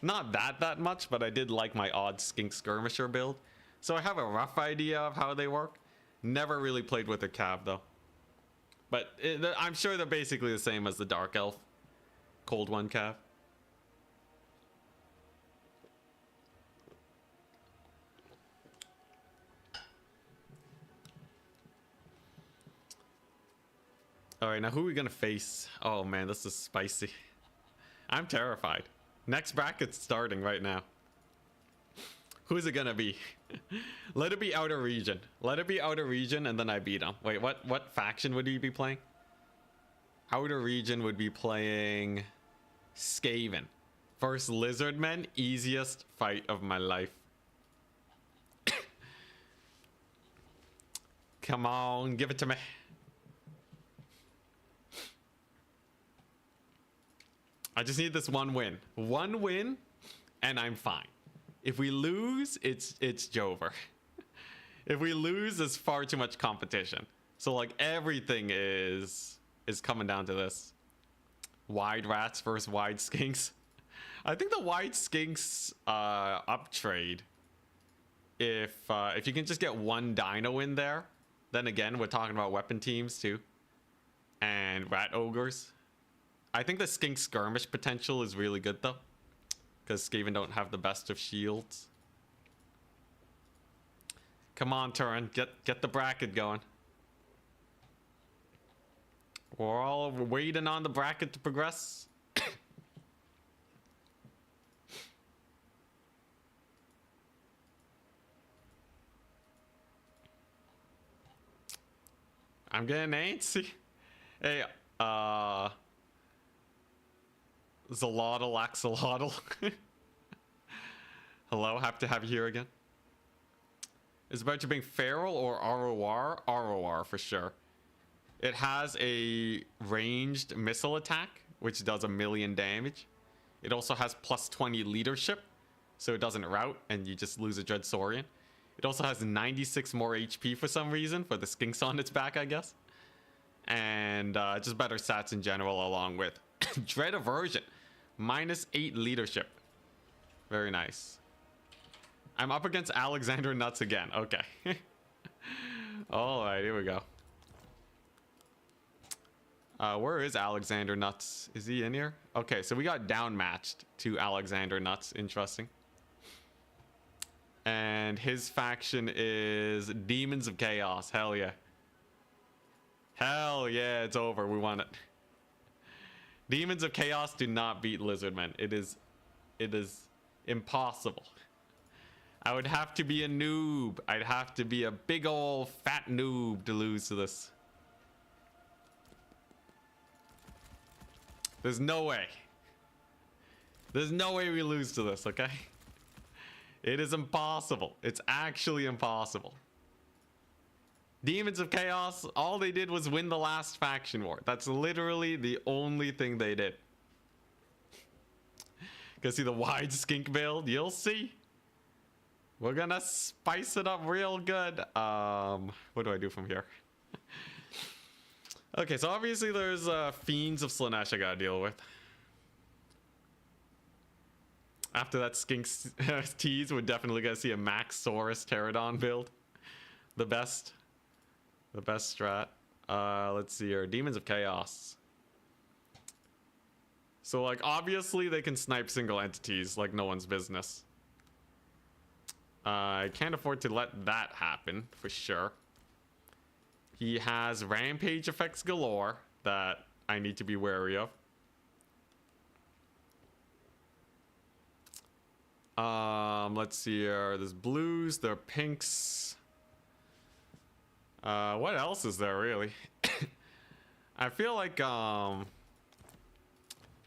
Not that much, but I did like my odd skink skirmisher build. So I have a rough idea of how they work. Never really played with a Cav though. But I'm sure they're basically the same as the Dark Elf Cold One Cav. Alright, now who are we gonna face? Oh man, this is spicy. I'm terrified. Next bracket's starting right now. Who's it gonna be? Let it be Outer Region. Let it be Outer Region, and then I beat him. Wait, what faction would he be playing? Outer Region would be playing Skaven. First Lizardmen, easiest fight of my life. Come on, give it to me. I just need this one win. One win, and I'm fine. If we lose, it's Jover. If we lose, there's far too much competition. So like everything is coming down to this. Wide rats versus wide skinks. I think the wide skinks up trade. If you can just get one dino in there, then again we're talking about weapon teams too, and rat ogres. I think the skink skirmish potential is really good though, because Skaven don't have the best of shields. Come on, Turin, get the bracket going. We're all waiting on the bracket to progress. I'm getting antsy. Hey, Zalotl, Axolotl. Hello, happy to have you here again. Is it about to being Feral or ROR? ROR for sure. It has a ranged missile attack, which does 1,000,000 damage. It also has +20 leadership, so it doesn't rout and you just lose a Dread Saurian. It also has 96 more HP for some reason for the skinks on its back, I guess. And just better stats in general, along with Dread Aversion. -8 leadership. Very nice. I'm up against Alexander Nuts again. Okay. All right, here we go. Where is Alexander Nuts? Is he in here? Okay, so we got down matched to Alexander Nuts. Interesting. And his faction is Demons of Chaos. Hell yeah. Hell yeah, it's over. We won it. Demons of Chaos do not beat Lizardmen. It is impossible. I would have to be a noob. I'd have to be a big old fat noob to lose to this. There's no way. There's no way we lose to this, okay? It is impossible. It's actually impossible. Demons of Chaos, all they did was win the last faction war. That's literally the only thing they did. Gonna see the wide skink build? You'll see. We're gonna spice it up real good. What do I do from here? Okay, so obviously there's Fiends of Slaanesh I gotta deal with. After that Skink's tease, we're definitely gonna see a Max Saurus Pterodon build. The best strat. Let's see here. Demons of Chaos. So, like, obviously they can snipe single entities like no one's business. I can't afford to let that happen, for sure. He has rampage effects galore that I need to be wary of. Let's see here. There's blues, there are pinks. What else is there, really? I feel like,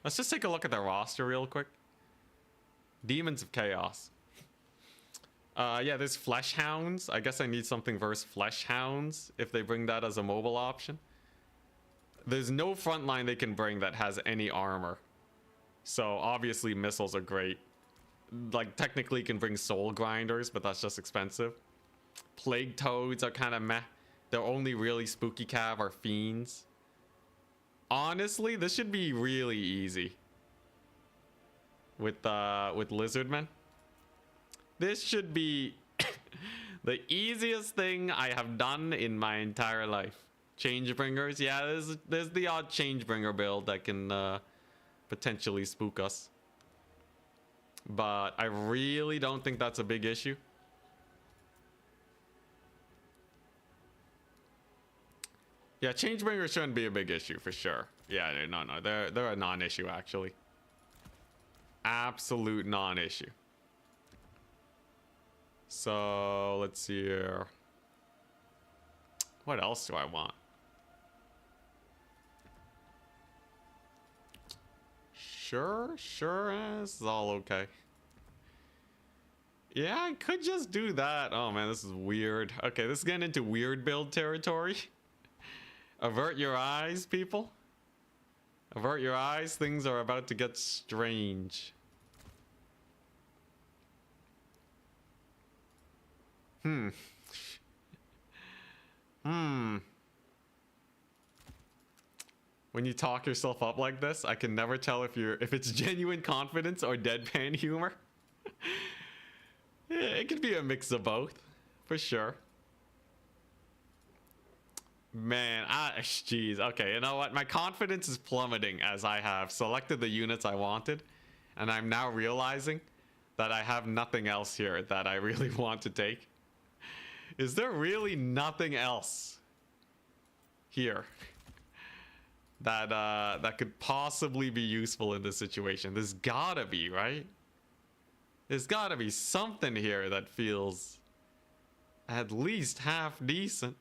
let's just take a look at the roster real quick. Demons of Chaos. Yeah, there's Flesh Hounds. I guess I need something versus Flesh Hounds if they bring that as a mobile option. There's no frontline they can bring that has any armor. So obviously missiles are great. Like, technically you can bring Soul Grinders, but that's just expensive. Plague Toads are kind of meh. Their only really spooky cav are Fiends. Honestly, this should be really easy. With Lizardmen. This should be the easiest thing I have done in my entire life. Changebringers, yeah, there's the odd Changebringer build that can potentially spook us. But I really don't think that's a big issue. Yeah, Changebringers shouldn't be a big issue for sure. Yeah, no, they're a non-issue actually. Absolute non-issue. So let's see here. What else do I want? Sure, this is all okay. Yeah, I could just do that. Oh man, this is weird. Okay, this is getting into weird build territory. Avert your eyes, people. Avert your eyes. Things are about to get strange. When you talk yourself up like this, I can never tell if it's genuine confidence or deadpan humor. Yeah, it could be a mix of both, for sure. Man, jeez. Okay, you know what? My confidence is plummeting as I have selected the units I wanted, and I'm now realizing that I have nothing else here that I really want to take. Is there really nothing else here that could possibly be useful in this situation? There's gotta be, right? There's gotta be something here that feels at least half decent.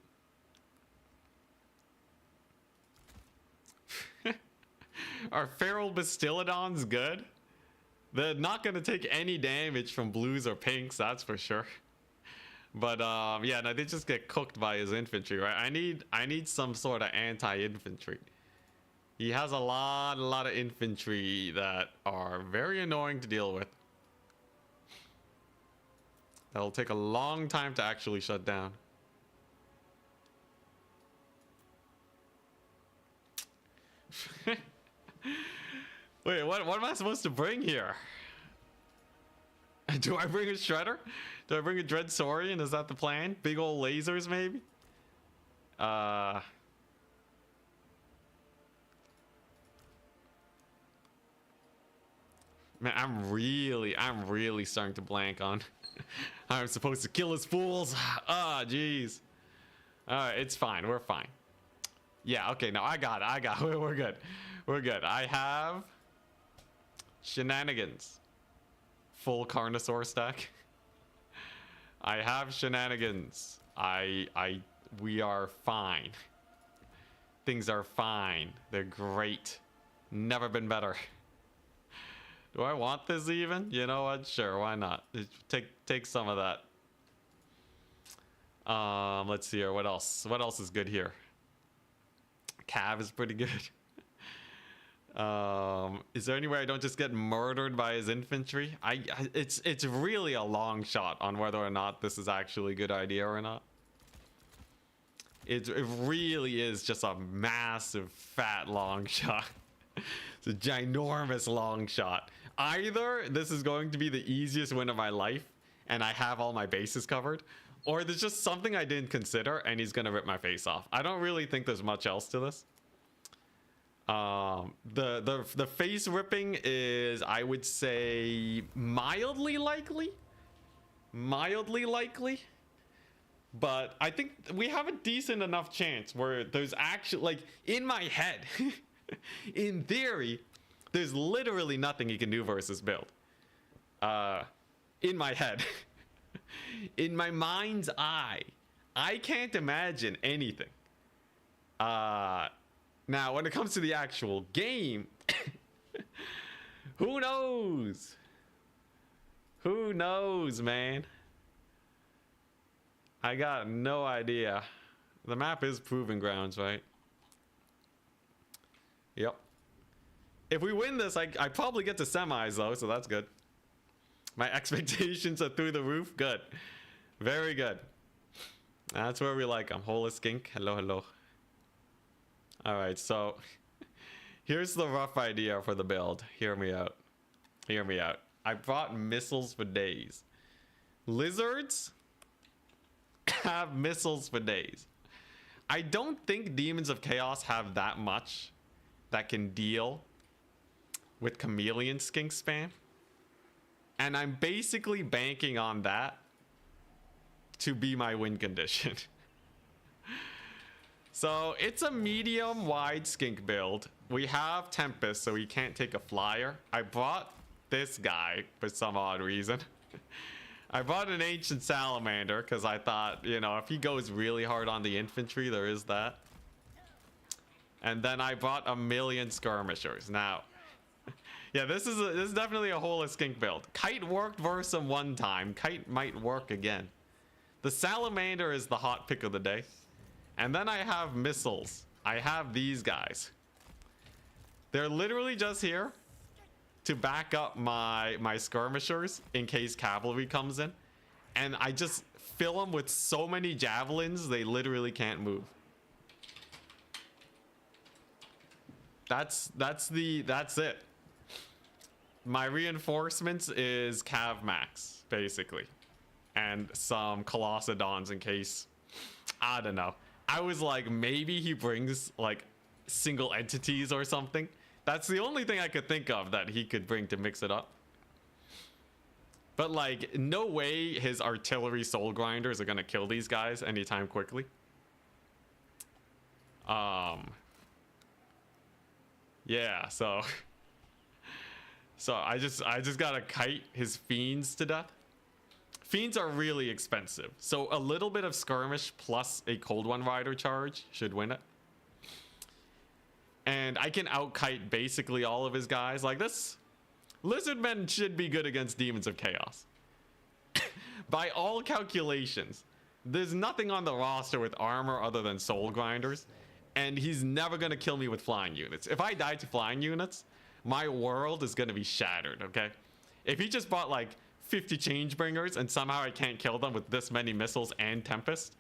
Are feral Bastillodons good? They're not gonna take any damage from blues or pinks, that's for sure. But yeah, no, they just get cooked by his infantry, right? I need some sort of anti-infantry. He has a lot of infantry that are very annoying to deal with. That'll take a long time to actually shut down. Wait, what am I supposed to bring here? Do I bring a Shredder? Do I bring a Dread Saurian? Is that the plan? Big old lasers, maybe? Man, I'm really starting to blank on how I'm supposed to kill his fools. Ah, jeez. Alright, it's fine. We're fine. Yeah, okay, no, I got it. We're good. We're good. I have shenanigans. Full Carnosaur stack. I have shenanigans. We are fine. Things are fine. They're great. Never been better. Do I want this even? You know what? Sure, why not? Take some of that. Let's see here. What else? What else is good here? Cav is pretty good. Is there any way I don't just get murdered by his infantry? It's really a long shot on whether or not this is actually a good idea or not. It really is just a massive fat long shot. It's a ginormous long shot. Either this is going to be the easiest win of my life and I have all my bases covered, or there's just something I didn't consider and he's gonna rip my face off. I don't really think there's much else to this. The face ripping is, I would say, mildly likely. But I think we have a decent enough chance where there's actually, like, in my head, in theory, there's literally nothing he can do versus build. In my head. In my mind's eye, I can't imagine anything. Now, when it comes to the actual game, who knows? Who knows, man? I got no idea. The map is Proving Grounds, right? Yep. If we win this, I probably get to semis, though, so that's good. My expectations are through the roof. Good. Very good. That's where we like them. Hola Skink. Hello, hello. Alright, so here's the rough idea for the build. Hear me out. Hear me out. I brought missiles for days. Lizards have missiles for days. I don't think Demons of Chaos have that much that can deal with Chameleon Skink spam. And I'm basically banking on that to be my win condition. So it's a medium wide skink build. We have Tempest, so he can't take a flyer. I brought this guy for some odd reason. I brought an Ancient Salamander because I thought, you know, if he goes really hard on the infantry, there is that. And then I brought a million skirmishers. Now, yeah, this is definitely a whole skink build. Kite worked versus him one time. Kite might work again. The Salamander is the hot pick of the day. And then I have missiles. I have these guys. They're literally just here to back up my skirmishers in case cavalry comes in. And I just fill them with so many javelins, they literally can't move. That's it. My reinforcements is Cav Max, basically. And some Colossadons in case, I don't know. I was like, maybe he brings like single entities or something. That's the only thing I could think of that he could bring to mix it up. But like, no way his artillery soul grinders are gonna kill these guys anytime quickly. Yeah, so I just gotta kite his fiends to death. Fiends are really expensive, so a little bit of skirmish plus a Cold One Rider charge should win it. And I can out-kite basically all of his guys. Like this, Lizardmen should be good against Demons of Chaos. By all calculations, there's nothing on the roster with armor other than soul grinders, and he's never gonna kill me with flying units. If I die to flying units, my world is gonna be shattered, okay? If he just bought like 50 change bringers and somehow I can't kill them with this many missiles and Tempest.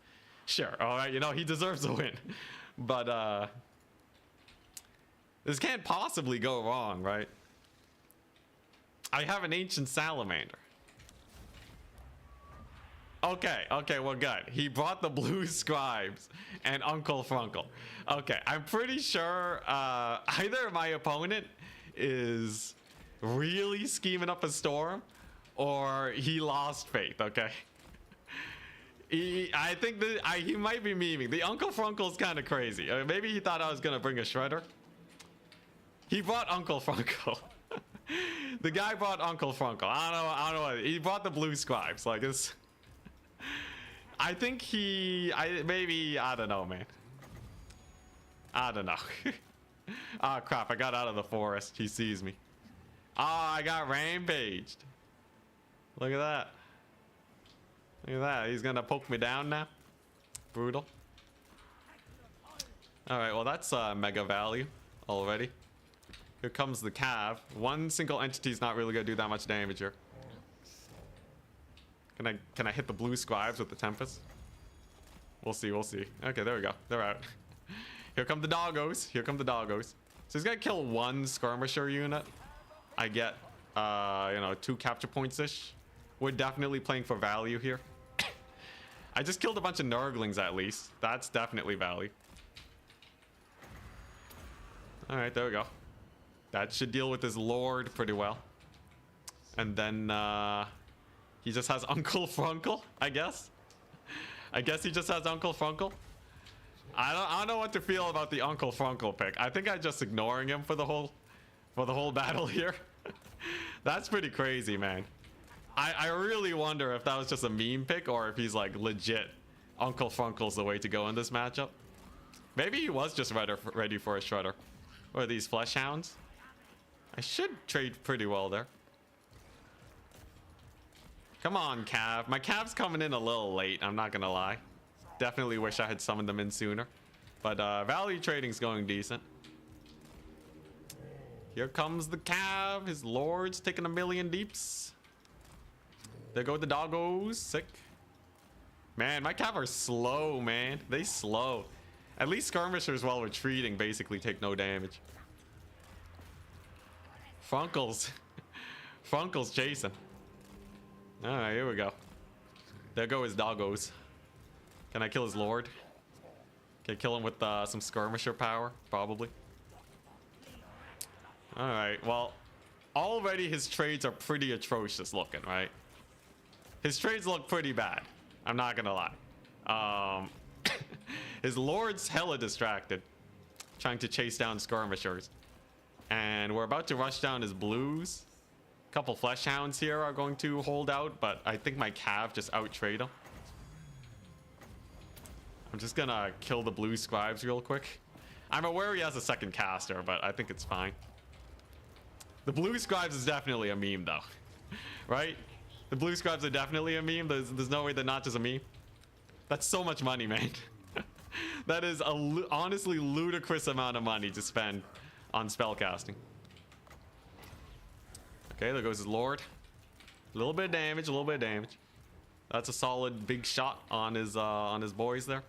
Sure, all right, you know, he deserves a win. But this can't possibly go wrong, right? I have an ancient salamander. Okay, well, good. He brought the blue scribes and Uncle Frunkle. Okay, I'm pretty sure either my opponent is really scheming up a storm or he lost faith, okay? I think that he might be memeing. The Uncle Frunkle's kind of crazy. Maybe he thought I was going to bring a shredder. He brought Uncle Frunkle. The guy brought Uncle Frunkle. I don't know. He brought the blue scribes. Like, it's... I think I don't know, man. I don't know. Ah, crap, I got out of the forest. He sees me. Ah, I got rampaged. Look at that. Look at that. He's gonna poke me down now. Brutal. Alright, well, that's mega value already. Here comes the Cav. One single entity is not really gonna do that much damage here. Can I hit the blue scribes with the Tempest? We'll see, we'll see. Okay, there we go. They're out. Here come the doggos. Here come the doggos. So he's gonna kill one skirmisher unit. I get, you know, 2 capture points-ish. We're definitely playing for value here. I just killed a bunch of Nurglings at least. That's definitely value. Alright, there we go. That should deal with his Lord pretty well. And then, he just has Uncle Frunkle, I guess. I guess he just has Uncle Frunkle. I don't know what to feel about the Uncle Frunkle pick. I think I'm just ignoring him for the whole battle here. That's pretty crazy, man. I really wonder if that was just a meme pick or if he's like legit Uncle Frunkle's the way to go in this matchup. Maybe he was just ready for a shredder. What are these flesh hounds? I should trade pretty well there. Come on, Cav. My Cav's coming in a little late, I'm not gonna lie. Definitely wish I had summoned them in sooner. But value trading's going decent. Here comes the Cav. His Lord's taking a million deeps. There go the doggos. Sick. Man, my Cav are slow, man. They slow. At least skirmishers while retreating basically take no damage. Frunkle's. Frunkle's chasing. Alright, here we go. There go his doggos. Can I kill his Lord? Can I kill him with some skirmisher power? Probably. Alright, well, already his trades are pretty atrocious looking, right? His trades look pretty bad. I'm not gonna lie. His Lord's hella distracted, trying to chase down skirmishers. And we're about to rush down his blues. A couple flesh hounds here are going to hold out, but I think my Cav just out-trade him. I'm just gonna kill the blue scribes real quick. I'm aware he has a second caster, but I think it's fine. The blue scribes is definitely a meme though. Right? The blue scribes are definitely a meme. There's no way they're not just a meme. That's so much money, man. That is a honestly ludicrous amount of money to spend on spellcasting. Okay, there goes his Lord. A little bit of damage, a little bit of damage. That's a solid big shot on his boys there.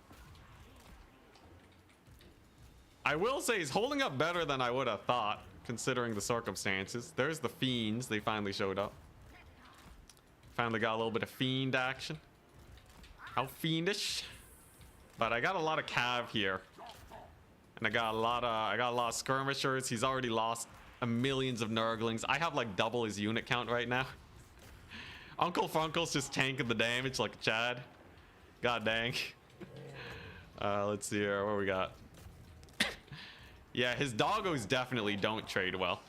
I will say he's holding up better than I would have thought, considering the circumstances. There's the fiends. They finally showed up. Finally got a little bit of fiend action. How fiendish. But I got a lot of Cav here. And I got a lot of skirmishers. He's already lost millions of Nurglings. I have like double his unit count right now. Uncle Frunkle's just tanking the damage like a Chad. God dang. Let's see here. What we got? Yeah, his doggos definitely don't trade well.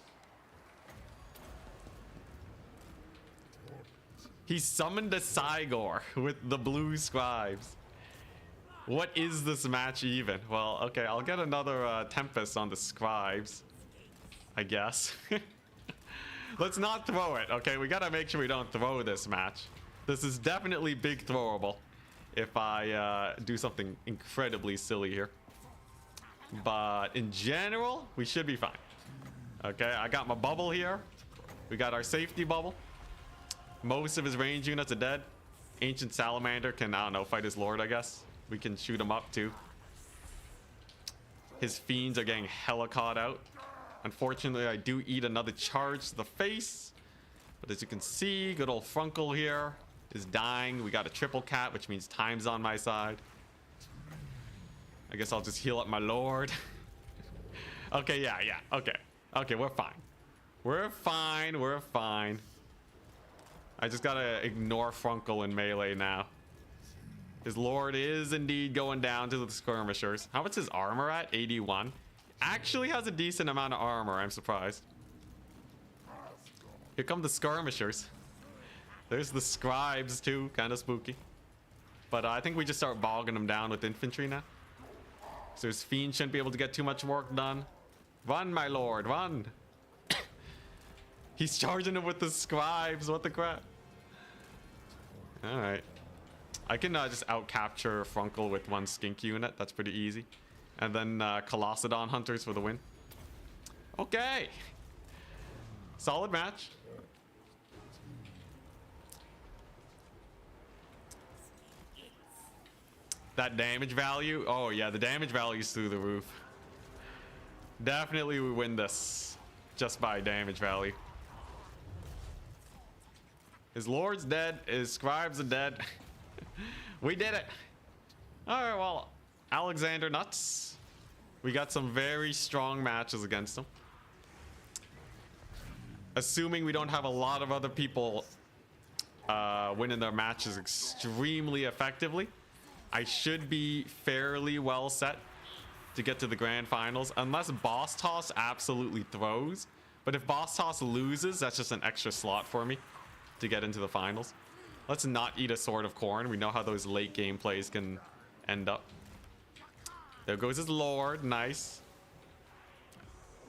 He summoned a Cygor with the blue scribes. What is this match even? Well, okay, I'll get another Tempest on the scribes, I guess. Let's not throw it, okay? We gotta make sure we don't throw this match. This is definitely big throwable if I do something incredibly silly here. But in general, we should be fine. Okay, I got my bubble here. We got our safety bubble. Most of his range units are dead. Ancient Salamander can, I don't know, fight his lord, I guess. We can shoot him up too. His fiends are getting hella caught out. Unfortunately, I do eat another charge to the face. But as you can see, good old Frunkle here is dying. We got a triple cat, which means time's on my side. I guess I'll just heal up my lord. Okay, yeah, okay. Okay, we're fine. We're fine. I just gotta ignore Frunkle in melee now. His lord is indeed going down to the skirmishers. How much is armor at? 81. Actually has a decent amount of armor. I'm surprised. Here come the skirmishers. There's the scribes too. Kind of spooky. But I think we just start bogging them down with infantry now. So his fiend shouldn't be able to get too much work done. Run, my lord, run. He's charging him with the scribes. What the crap? All right. I can just out-capture Frunkle with one skink unit. That's pretty easy. And then Colossedon Hunters for the win. Okay. Solid match. That damage value. Oh, yeah. The damage value is through the roof. Definitely we win this just by damage value. His lord's dead. His scribes are dead. We did it. All right, well, Alexander Nuts. We got some very strong matches against him. Assuming we don't have a lot of other people winning their matches extremely effectively, I should be fairly well set to get to the grand finals, unless Boss Toss absolutely throws. But if Boss Toss loses, that's just an extra slot for me to get into the finals. Let's not eat a Sword of Corn. We know how those late game plays can end up. There goes his lord. Nice.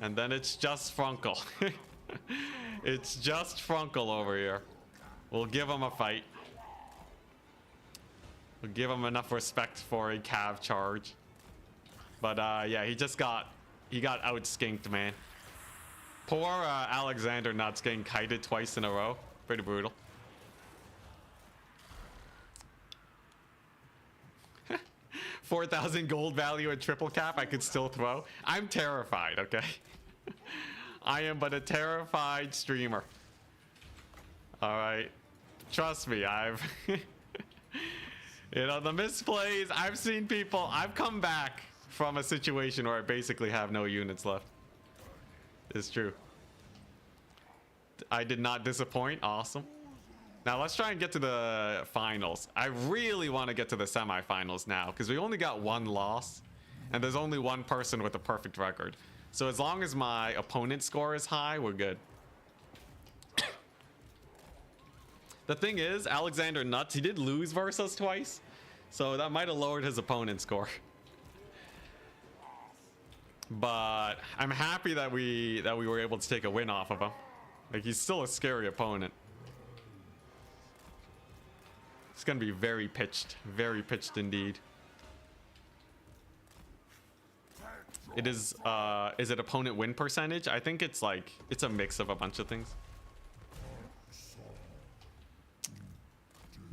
And then it's just Frunkle. It's just Frunkle over here. We'll give him a fight. We'll give him enough respect for a cav charge. But yeah, he got out-skinked, man. Poor Alexander Nuts getting kited twice in a row. Pretty brutal. 4,000 gold value at triple cap. I could still throw. I'm terrified, okay? I am but a terrified streamer. All right. Trust me, I've... You know, the misplays, I've seen people... I've come back from a situation where I basically have no units left. It's true. I did not disappoint. Awesome. Now let's try and get to the finals. I really want to get to the semifinals now because we only got one loss and there's only one person with a perfect record. So as long as my opponent's score is high, we're good. The thing is, Alexander Nuts, he did lose versus us twice. So that might have lowered his opponent's score. But I'm happy that we were able to take a win off of him. Like, he's still a scary opponent. It's gonna be very pitched indeed. It is it opponent win percentage? I think it's like, it's a mix of a bunch of things.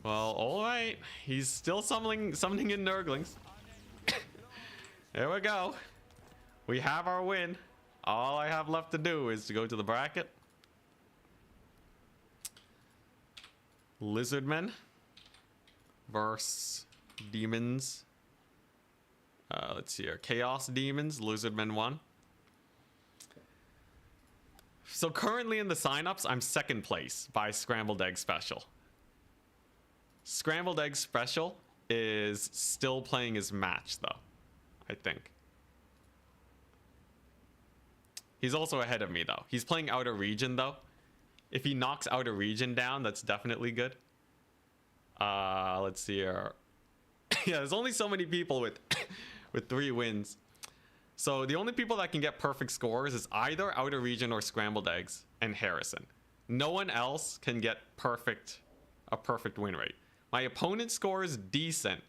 Well, all right. He's still summoning in Nurglings. There we go. We have our win. All I have left to do is to go to the bracket. Lizardmen versus demons. Let's see here. Chaos demons. Lizardmen won. So currently in the signups, I'm second place by Scrambled Egg Special. Scrambled Egg Special is still playing his match, though, I think. He's also ahead of me, though. He's playing Outer Region, though. If he knocks Outer Region down, that's definitely good. Let's see here. Yeah, there's only so many people with with 3 wins. So the only people that can get perfect scores is either Outer Region or Scrambled Eggs and Harrison. No one else can get a perfect win rate. My opponent's score is decent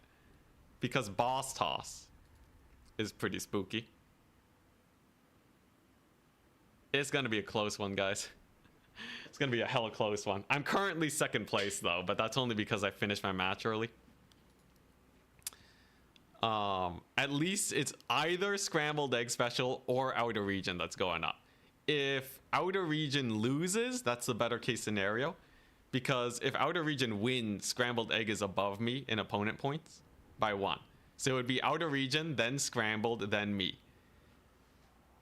because Boss Toss is pretty spooky. It's gonna be a close one, guys. It's gonna be a hella close one. I'm currently second place though, but that's only because I finished my match early. At least it's either scrambled egg special or outer region that's going up. If outer region loses, that's the better case scenario, because if outer region wins, scrambled egg is above me in opponent points by 1. So it would be outer region, then scrambled, then me.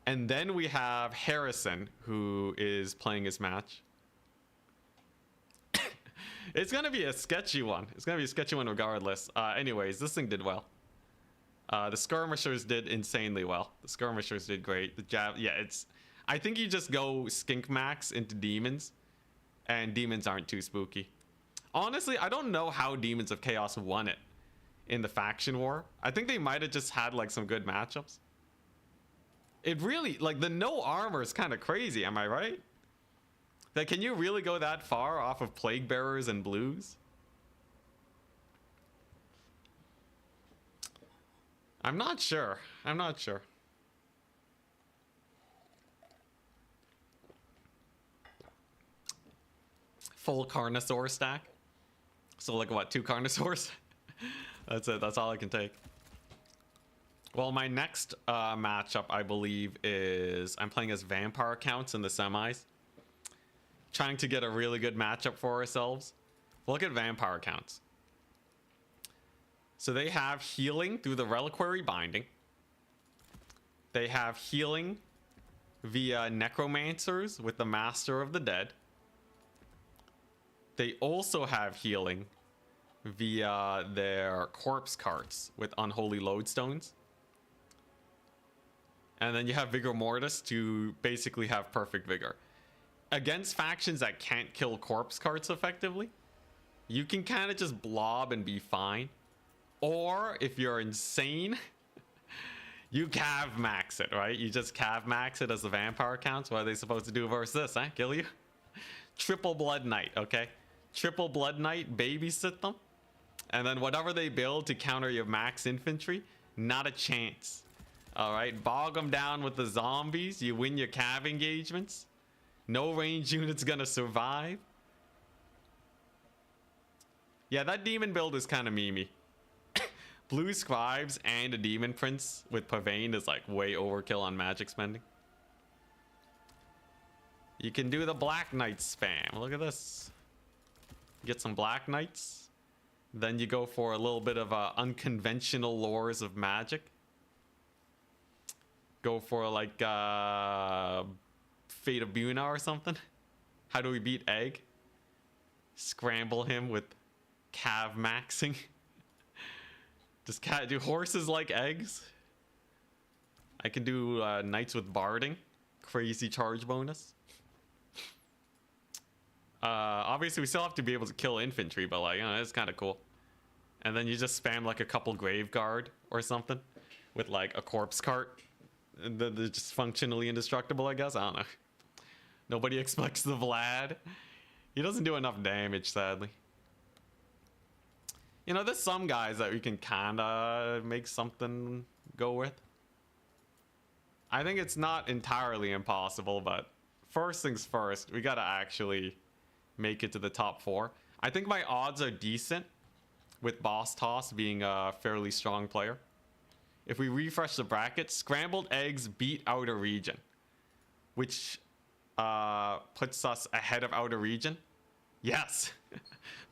And then we have Harrison, who is playing his match. It's gonna be a sketchy one. It's gonna be a sketchy one regardless. Anyways, this thing did well. The skirmishers did insanely well. The skirmishers did great. The jab, yeah, it's. I think you just go skink max into demons, and demons aren't too spooky. Honestly, I don't know how Demons of Chaos won it in the faction war. I think they might have just had like some good matchups. It really, like, the no armor is kind of crazy, am I right? Like, can you really go that far off of Plague Bearers and Blues? I'm not sure. I'm not sure. Full Carnosaur stack. So like what, 2 Carnosaurs? That's it. That's all I can take. Well, my next matchup, I believe, is I'm playing as Vampire Counts in the semis. Trying to get a really good matchup for ourselves. Look at Vampire Counts. So they have healing through the Reliquary Binding. They have healing via Necromancers with the Master of the Dead. They also have healing via their Corpse Carts with Unholy Lodestones. And then you have Vigor Mortis to basically have perfect vigor. Against factions that can't kill Corpse Carts effectively, you can kind of just blob and be fine. Or if you're insane, you cav max it, right? You just cav max it as the Vampire Counts. What are they supposed to do versus this, huh? Kill you? Triple Blood Knight, okay? Triple Blood Knight, babysit them. And then whatever they build to counter your max infantry, not a chance. All right, bog them down with the zombies. You win your cav engagements. No range unit's gonna survive. Yeah, that demon build is kind of memey. Blue Scribes and a Demon Prince with Pavane is like way overkill on magic spending. You can do the Black Knight spam. Look at this. Get some Black Knights. Then you go for a little bit of unconventional lores of magic. Go for like Fate of Buna or something. How do we beat Egg? Scramble him with cav maxing. Does do horses like eggs? I can do knights with barding. Crazy charge bonus. Obviously we still have to be able to kill infantry, but like, you know, it's kind of cool. And then you just spam like a couple grave guard or something with like a corpse cart. They're just functionally indestructible, I guess. I don't know. Nobody expects the Vlad. He doesn't do enough damage, sadly. You know, there's some guys that we can kinda make something go with. I think it's not entirely impossible, but first things first, we gotta actually make it to the top 4. I think my odds are decent with Boss Toss being a fairly strong player. If we refresh the bracket, Scrambled Eggs beat Outer Region, which puts us ahead of Outer Region. Yes.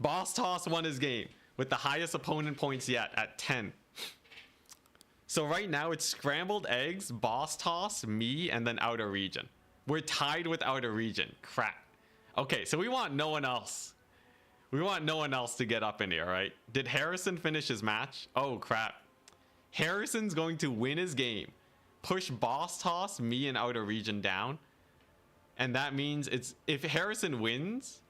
Boss Toss won his game with the highest opponent points yet at 10. So right now it's Scrambled Eggs, Boss Toss, me, and then Outer Region. We're tied with Outer Region. Crap. Okay, so we want no one else. We want no one else to get up in here, right? Did Harrison finish his match? Oh, crap. Harrison's going to win his game. Push Boss Toss, me, and Outer Region down. And that means it's... If Harrison wins...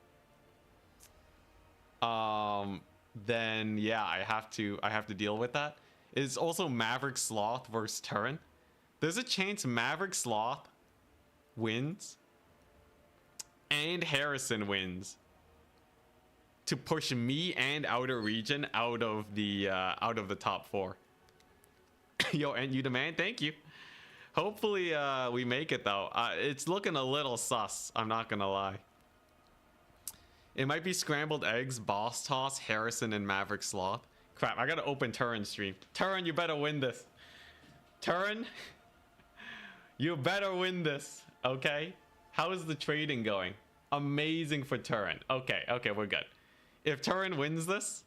then yeah, I have to deal with that. It's also Maverick Sloth versus Turin. There's a chance Maverick Sloth wins and Harrison wins to push me and Outer Region out of the top 4. Yo, and you demand, thank you. Hopefully we make it though. It's looking a little sus, I'm not gonna lie. It might be scrambled eggs, boss toss, Harrison, and Maverick Sloth. Crap, I gotta open Turin stream. Turin, you better win this. Turin, you better win this, okay? How is the trading going? Amazing for Turin. Okay, okay, we're good. If Turin wins this,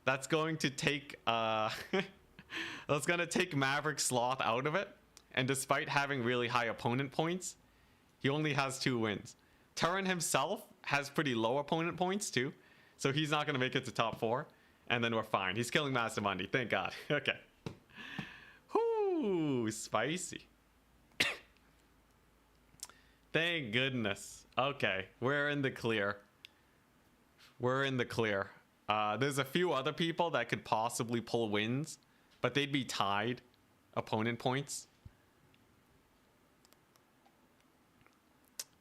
that's going to take that's gonna take Maverick Sloth out of it. And despite having really high opponent points, he only has 2 wins. Turin himself has pretty low opponent points too, so he's not gonna make it to top 4. And then we're fine. He's killing Massimundi, thank God. Okay. Whoo, spicy. Thank goodness. Okay, we're in the clear. We're in the clear. There's a few other people that could possibly pull wins, but they'd be tied opponent points.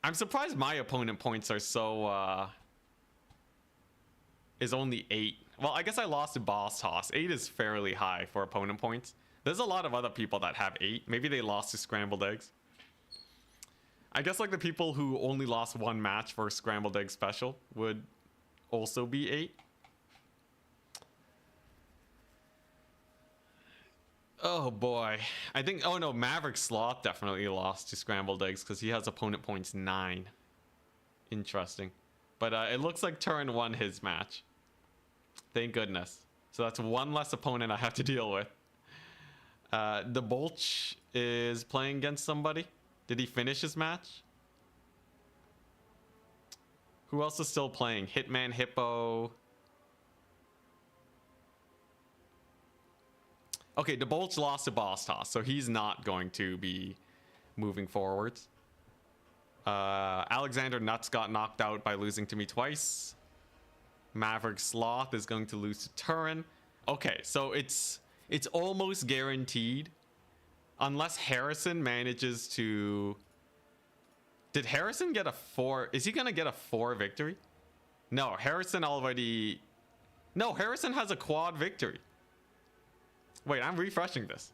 I'm surprised my opponent points are so is only 8. Well, I guess I lost to boss toss. 8 is fairly high for opponent points. There's a lot of other people that have 8. Maybe they lost to scrambled eggs. I guess like the people who only lost 1 match for scrambled egg special would also be 8. Oh boy. I think, oh no, Maverick Sloth definitely lost to scrambled eggs because he has opponent points 9. Interesting. But it looks like Turin won his match. Thank goodness. So that's 1 less opponent I have to deal with. The Bolch is playing against somebody. Did he finish his match? Who else is still playing? Hitman Hippo. Okay, the Bolch lost to boss toss, so he's not going to be moving forwards. Alexander Nuts got knocked out by losing to me twice. Maverick Sloth is going to lose to Turin. Okay, so it's almost guaranteed. Unless Harrison manages to... Did Harrison get a 4? Is he going to get a 4 victory? No, Harrison already... No, Harrison has a quad victory. Wait, I'm refreshing this.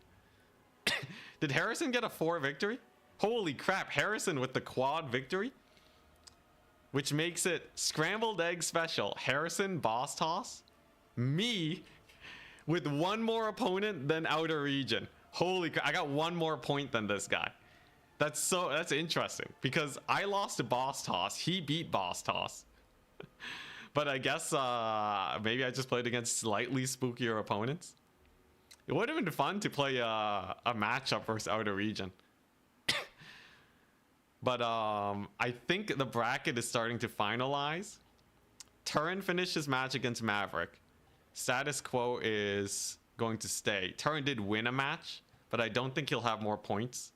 Did Harrison get a 4 victory? Holy crap, Harrison with the quad victory? Which makes it scrambled egg special. Harrison, boss toss. Me with 1 more opponent than outer region. Holy crap, I got 1 more point than this guy. That's interesting because I lost to boss toss. He beat boss toss. But I guess maybe I just played against slightly spookier opponents. It would have been fun to play a matchup versus outer region. But I think the bracket is starting to finalize. Turin finished his match against Maverick. Status quo is going to stay. Turin did win a match, but I don't think he'll have more points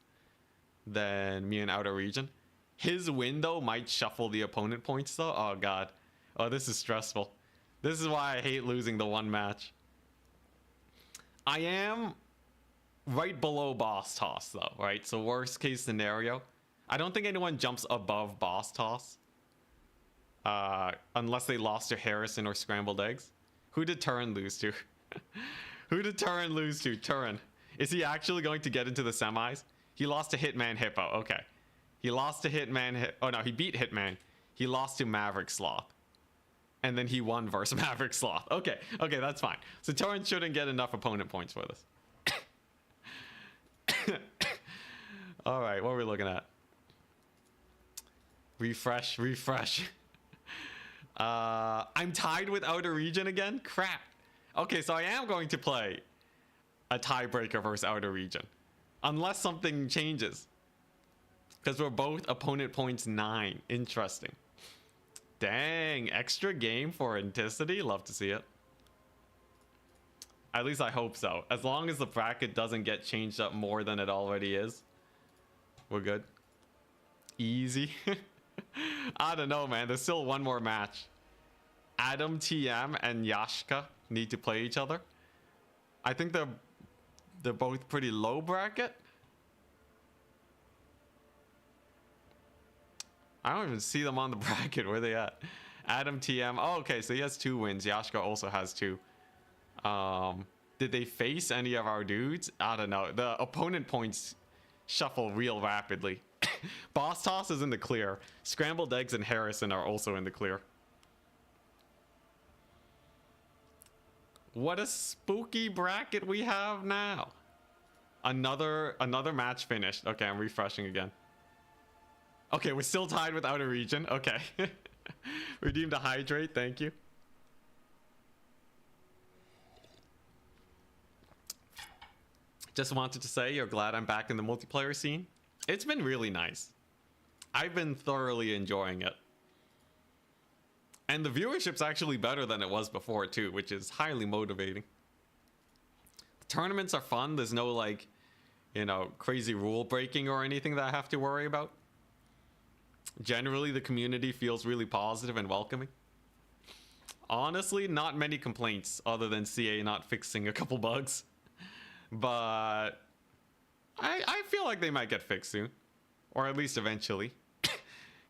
than me in outer region. His win though might shuffle the opponent points though. Oh god. Oh, this is stressful. This is why I hate losing the 1 match. I am right below boss toss though, right? So worst case scenario, I don't think anyone jumps above boss toss. Unless they lost to Harrison or scrambled eggs. Who did Turin lose to? Who did Turin lose to? Turin. Is he actually going to get into the semis? He lost to Hitman Hippo. Okay. He lost to Hitman. Oh no, he beat Hitman. He lost to Maverick Sloth. And then he won versus Maverick Sloth. Okay, okay, that's fine. So Turin shouldn't get enough opponent points for this. All right, what are we looking at? Refresh, refresh. I'm tied with outer region again? Crap. Okay, so I am going to play a tiebreaker versus outer region. Unless something changes. Because we're both opponent points 9. Interesting. Dang, extra game for Enticity? Love to see it. At least I hope so. As long as the bracket doesn't get changed up more than it already is, we're good. Easy. I don't know, man. There's still 1 more match. Adam TM and Yashka need to play each other. I think they're both pretty low bracket. I don't even see them on the bracket. Where are they at? Adam TM. Oh, okay. So he has 2 wins. Yashka also has 2. Did they face any of our dudes? I don't know. The opponent points shuffle real rapidly. Boss Toss is in the clear. Scrambled Eggs and Harrison are also in the clear. What a spooky bracket we have now. Another match finished. Okay, I'm refreshing again. Okay, we're still tied with Outer Region. Okay. Redeemed a hydrate, thank you. Just wanted to say you're glad I'm back in the multiplayer scene. It's been really nice. I've been thoroughly enjoying it. And the viewership's actually better than it was before too, which is highly motivating. The tournaments are fun. There's no like, you know, crazy rule breaking or anything that I have to worry about. Generally, the community feels really positive and welcoming. Honestly, not many complaints other than CA not fixing a couple bugs. But I feel like they might get fixed soon. Or at least eventually.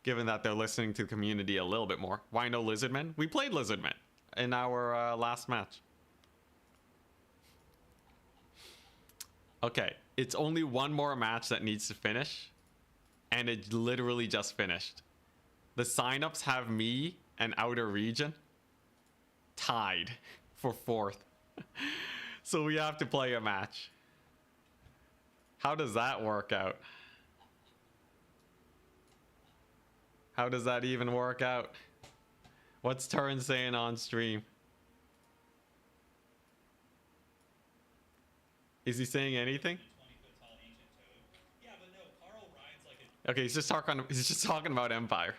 Given that they're listening to the community a little bit more. Why no Lizardmen? We played Lizardmen in our last match. Okay, it's only one more match that needs to finish. And it literally just finished. The signups have me and Outer Region tied for 4th. So we have to play a match. How does that work out? How does that even work out? What's Turin saying on stream? Is he saying anything? Okay, he's just talking about Empire.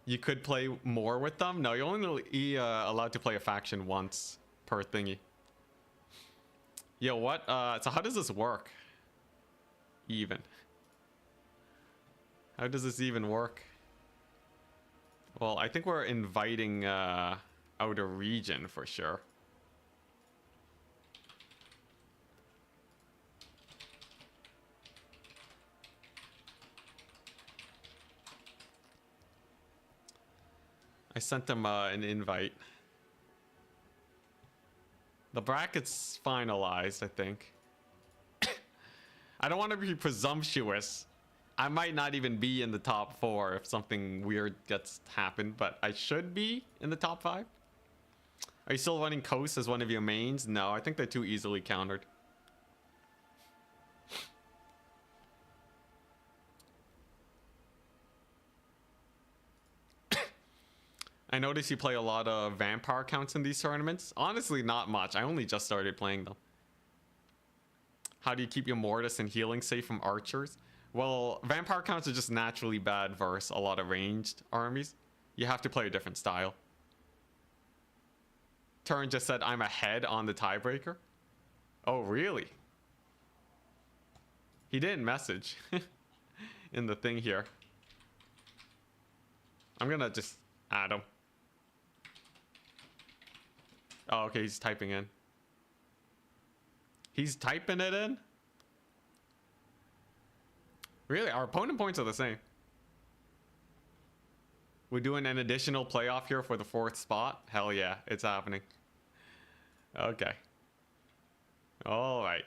You could play more with them? No, you're only allowed to play a faction once per thingy. Yo, what? So how does this work? Even. How does this even work? Well, I think we're inviting Outer Region for sure. I sent them an invite. The bracket's finalized, I think. I don't want to be presumptuous. I might not even be in the top 4 if something weird gets happened, but I should be in the top 5. Are you still running Coast as one of your mains? No, I think they're too easily countered. I notice you play a lot of vampire counts in these tournaments. Honestly, not much. I only just started playing them. How do you keep your Mortis and healing safe from archers? Well, vampire counts are just naturally bad versus a lot of ranged armies. You have to play a different style. Turin just said I'm ahead on the tiebreaker. Oh, really? He didn't message in the thing here. I'm gonna just add him. Oh, okay, he's typing in. He's typing it in? Really? Our opponent points are the same. We're doing an additional playoff here for the 4th spot? Hell yeah, it's happening. Okay. All right.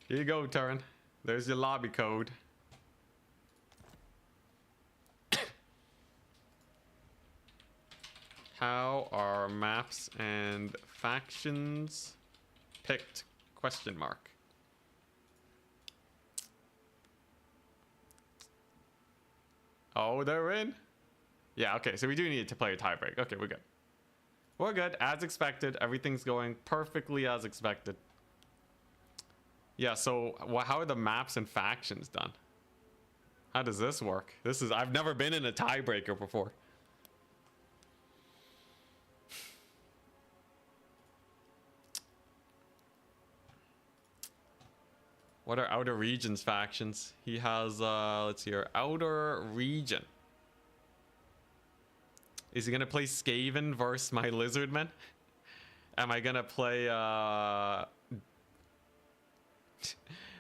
Here you go, Turin. There's your lobby code. How are maps and factions picked? Question mark. Oh, they're in? Yeah, okay, so we do need to play a tiebreak. Okay, we're good. We're good, as expected. Everything's going perfectly as expected. Yeah, so how are the maps and factions done? How does this work? I've never been in a tiebreaker before. What are Outer Region's factions? He has, let's see here, Outer Region. Is he gonna play Skaven versus my Lizardmen? Am I gonna play,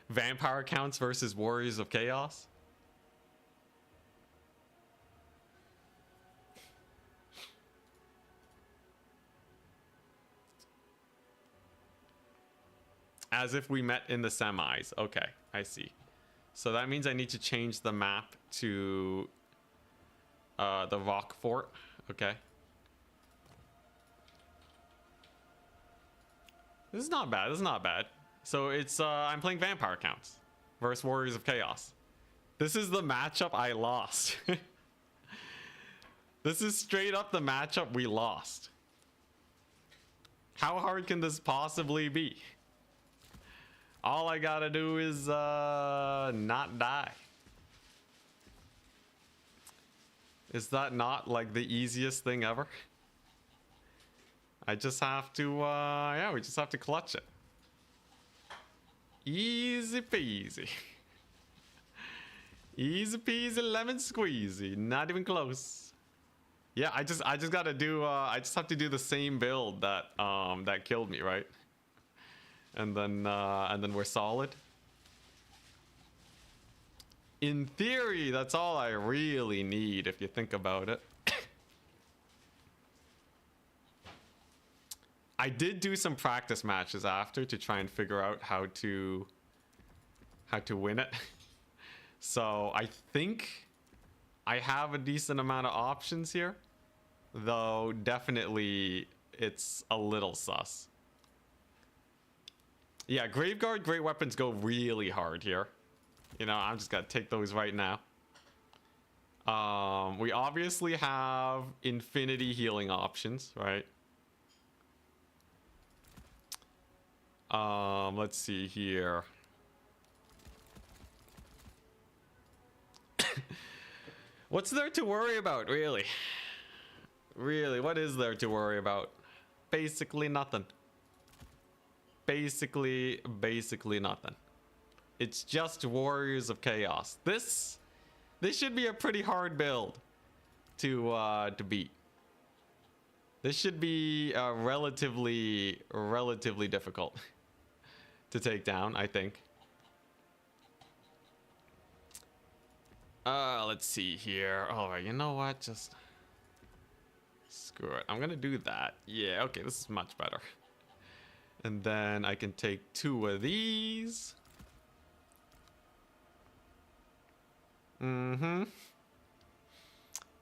Vampire Counts versus Warriors of Chaos? As if we met in the semis. Okay, I see. So that means I need to change the map to the Rock Fort. Okay. This is not bad. This is not bad. So it's I'm playing vampire counts versus Warriors of Chaos. This is the matchup I lost. This is straight up the matchup we lost. How hard can this possibly be? All I gotta do is not die. Is that not like the easiest thing ever? I just have to, yeah, we just have to clutch it. Easy peasy. Easy peasy lemon squeezy. Not even close. Yeah, I just gotta do, I just have to do the same build that, that killed me, right? And then we're solid. In theory, that's all I really need if you think about it. I did do some practice matches after to try and figure out how to win it. So I think I have a decent amount of options here, though definitely it's a little sus. Yeah, Graveguard, great weapons go really hard here. You know, I'm just gonna take those right now. We obviously have infinity healing options, right? Let's see here. What's there to worry about, really? Really, what is there to worry about? Basically nothing. Basically nothing. It's just Warriors of Chaos. This should be a pretty hard build to beat. This should be relatively difficult to take down, I think. Let's see here. All right, you know what? Just screw it. I'm gonna do that. Yeah, okay, this is much better. And then I can take 2 of these.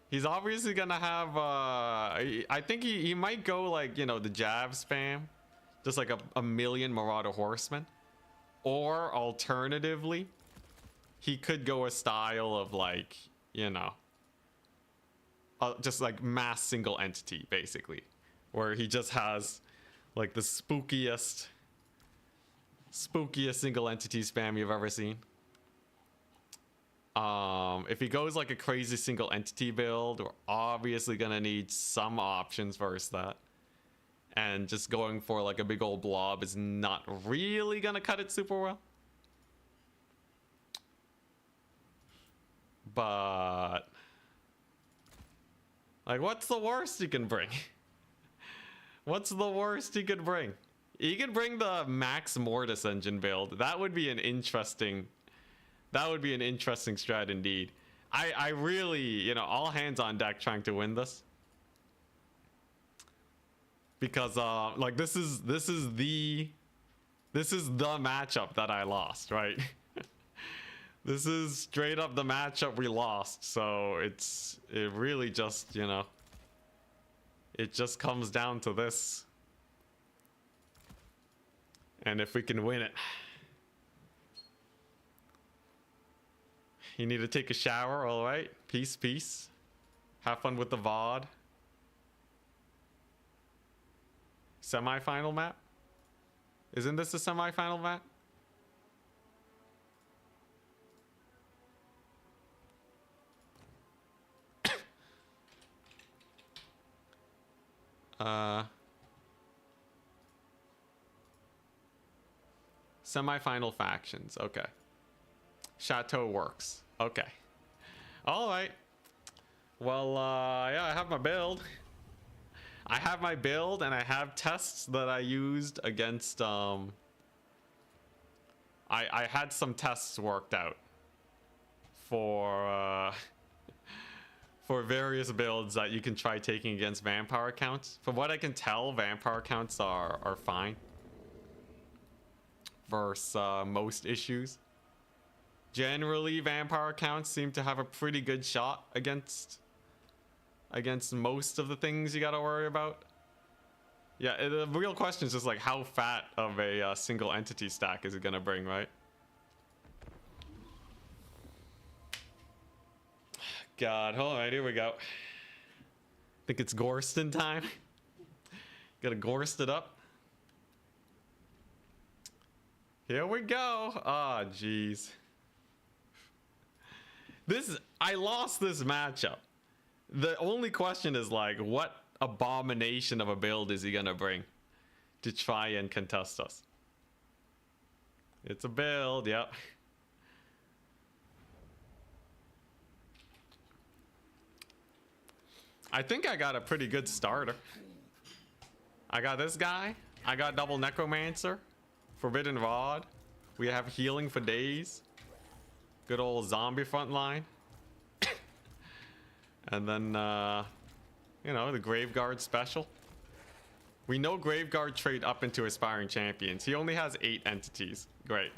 He's obviously gonna have I think he might go like, you know, the jab spam, just like a million Marauder Horsemen, or alternatively he could go a style of like, you know, just like mass single entity, basically, where he just has like the spookiest single entity spam you've ever seen. If he goes like a crazy single entity build, we're obviously gonna need some options versus that. And just going for like a big old blob is not really gonna cut it super well. But like, what's the worst he can bring? What's the worst he could bring? He could bring the Max Mortis engine build. That would be an interesting strat indeed. I really, you know, all hands on deck trying to win this. Because like this is the matchup that I lost, right? This is straight up the matchup we lost. So it really just, you know, it just comes down to this. And if we can win it. You need to take a shower, all right? Peace, peace. Have fun with the VOD. Semi-final map? Isn't this a semi-final map? Semi-final factions, okay. Chateau works, okay. All right. Well, yeah, I have my build. I have my build, and I have tests that I used against, I had some tests worked out for various builds that you can try taking against vampire accounts. From what I can tell, vampire accounts are fine versus most issues. Generally, vampire accounts seem to have a pretty good shot against most of the things you gotta worry about. Yeah, the real question is just like how fat of a single entity stack is it gonna bring, right? God, all right, here we go. Think it's Gorston time. Gotta Gorst it up. Here we go. Ah, oh, jeez. I lost this matchup. The only question is like, what abomination of a build is he gonna bring to try and contest us? It's a build, yep. I think I got a pretty good starter. I got this guy. I got double Necromancer. Forbidden Rod. We have healing for days. Good old zombie front line. And then, you know, the Graveguard special. We know Graveguard trade up into Aspiring Champions. He only has 8 entities. Great.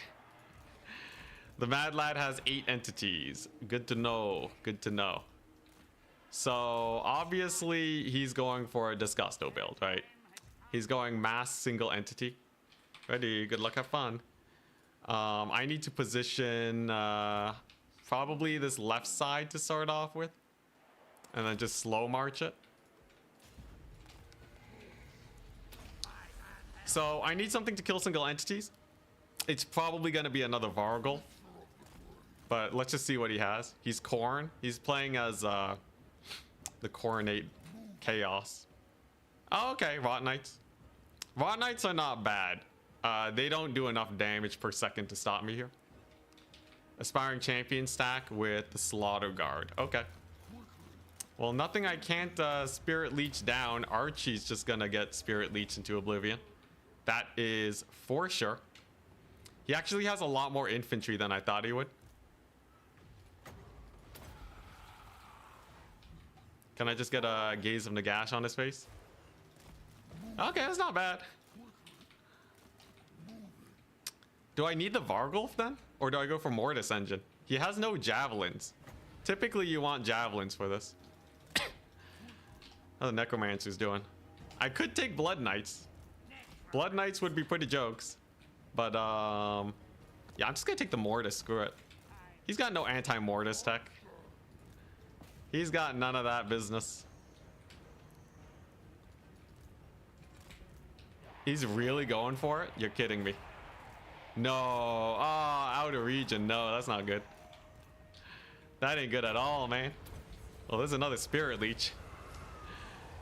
The Mad Lad has 8 entities. Good to know. Good to know. So, obviously, he's going for a Disgusto build, right? He's going mass single entity. Ready, good luck, have fun. I need to position probably this left side to start off with. And then just slow march it. So, I need something to kill single entities. It's probably going to be another Vargul. But let's just see what he has. He's Khorne. He's playing as the Coronate Chaos. Oh, okay, Rot Knights. Rot Knights are not bad. They don't do enough damage per second to stop me here. Aspiring Champion stack with the Slaughter Guard. Okay. Well, nothing I can't Spirit Leech down. Archie's just gonna get Spirit Leech into Oblivion. That is for sure. He actually has a lot more infantry than I thought he would. Can I just get a Gaze of Nagash on his face? Okay, that's not bad. Do I need the Vargulf then? Or do I go for Mortis Engine? He has no Javelins. Typically you want Javelins for this. How the Necromancer's doing. I could take Blood Knights. Blood Knights would be pretty jokes. But, yeah, I'm just gonna take the Mortis, screw it. He's got no anti-Mortis tech. He's got none of that business. He's really going for it? You're kidding me. No. Oh, out of region. No, that's not good. That ain't good at all, man. Well, there's another Spirit Leech.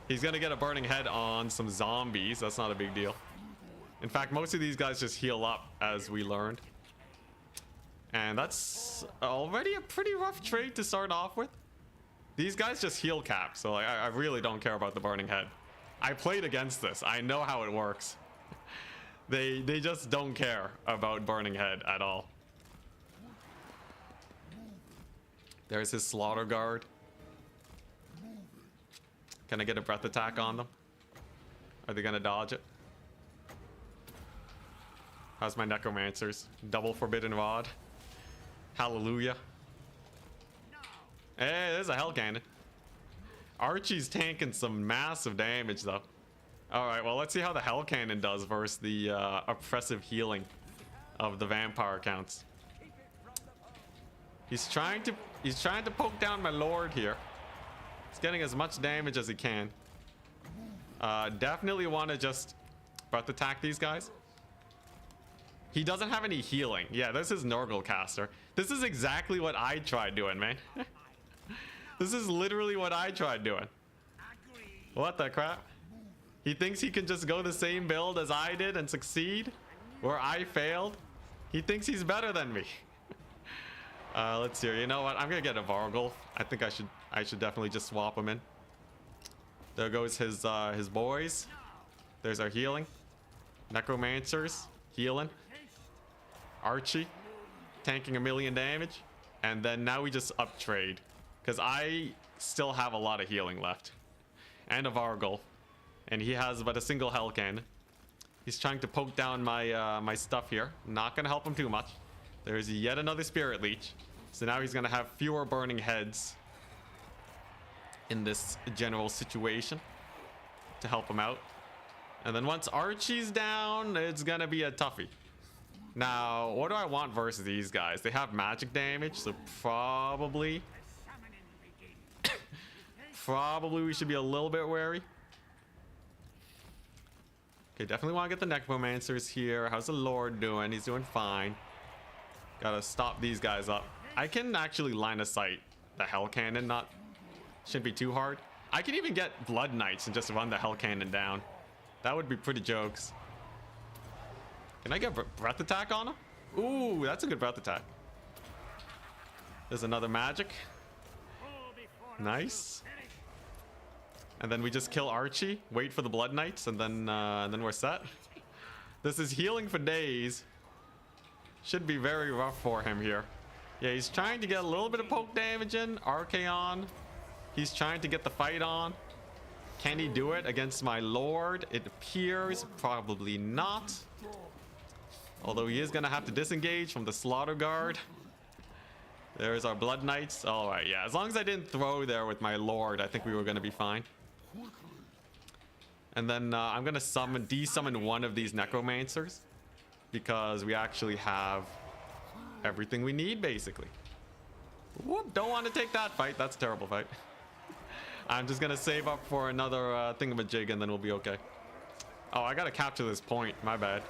He's gonna get a Burning Head on some zombies. That's not a big deal. In fact, most of these guys just heal up, as we learned. And that's already a pretty rough trade to start off with. These guys just heal cap, so like, I really don't care about the Burning Head. I played against this. I know how it works. They just don't care about Burning Head at all. There's his Slaughter Guard. Can I get a breath attack on them? Are they gonna dodge it? How's my Necromancers? Double Forbidden Rod. Hallelujah. Hey, there's a Hell Cannon. Archie's tanking some massive damage though. Alright, well let's see how the Hell Cannon does versus the oppressive healing of the vampire counts. He's trying to poke down my lord here. He's getting as much damage as he can. Definitely want to just breath attack these guys. He doesn't have any healing. Yeah, this is Nurgle caster. This is exactly what I tried doing, man. This is literally what I tried doing. What the crap? He thinks he can just go the same build as I did and succeed, where I failed. He thinks he's better than me. Let's see here. You know what? I'm gonna get a Vargulf. I think I should definitely just swap him in. There goes his boys. There's our healing. Necromancers healing. Archie tanking 1,000,000 damage, and then now we just up trade because I still have a lot of healing left and a Vargulf, and he has but a single Hell Cannon. He's trying to poke down my my stuff here. Not gonna help him too much. There's yet another Spirit Leech, so now he's gonna have fewer burning heads in this general situation to help him out. And then once Archie's down, it's gonna be a toughie. Now, what do I want versus these guys? They have magic damage, so probably we should be a little bit wary. Okay, definitely want to get the necromancers here. How's the Lord doing? He's doing fine. Gotta stop these guys up. I can actually line of sight the hell cannon. Shouldn't be too hard. I can even get blood knights and just run the hell cannon down. That would be pretty jokes. Can I get breath attack on him? Ooh, that's a good breath attack. There's another magic. Nice. And then we just kill Archie, wait for the blood knights, and then we're set. This is healing for days. Should be very rough for him here. Yeah, he's trying to get a little bit of poke damage in. Archaon. He's trying to get the fight on. Can he do it against my Lord? It appears probably not. Although he is going to have to disengage from the Slaughter Guard. There's our Blood Knights. Alright, yeah. As long as I didn't throw there with my Lord, I think we were going to be fine. And then I'm going to desummon one of these Necromancers. Because we actually have everything we need, basically. Whoop, don't want to take that fight. That's a terrible fight. I'm just going to save up for another thingamajig and then we'll be okay. Oh, I got to capture this point. My bad.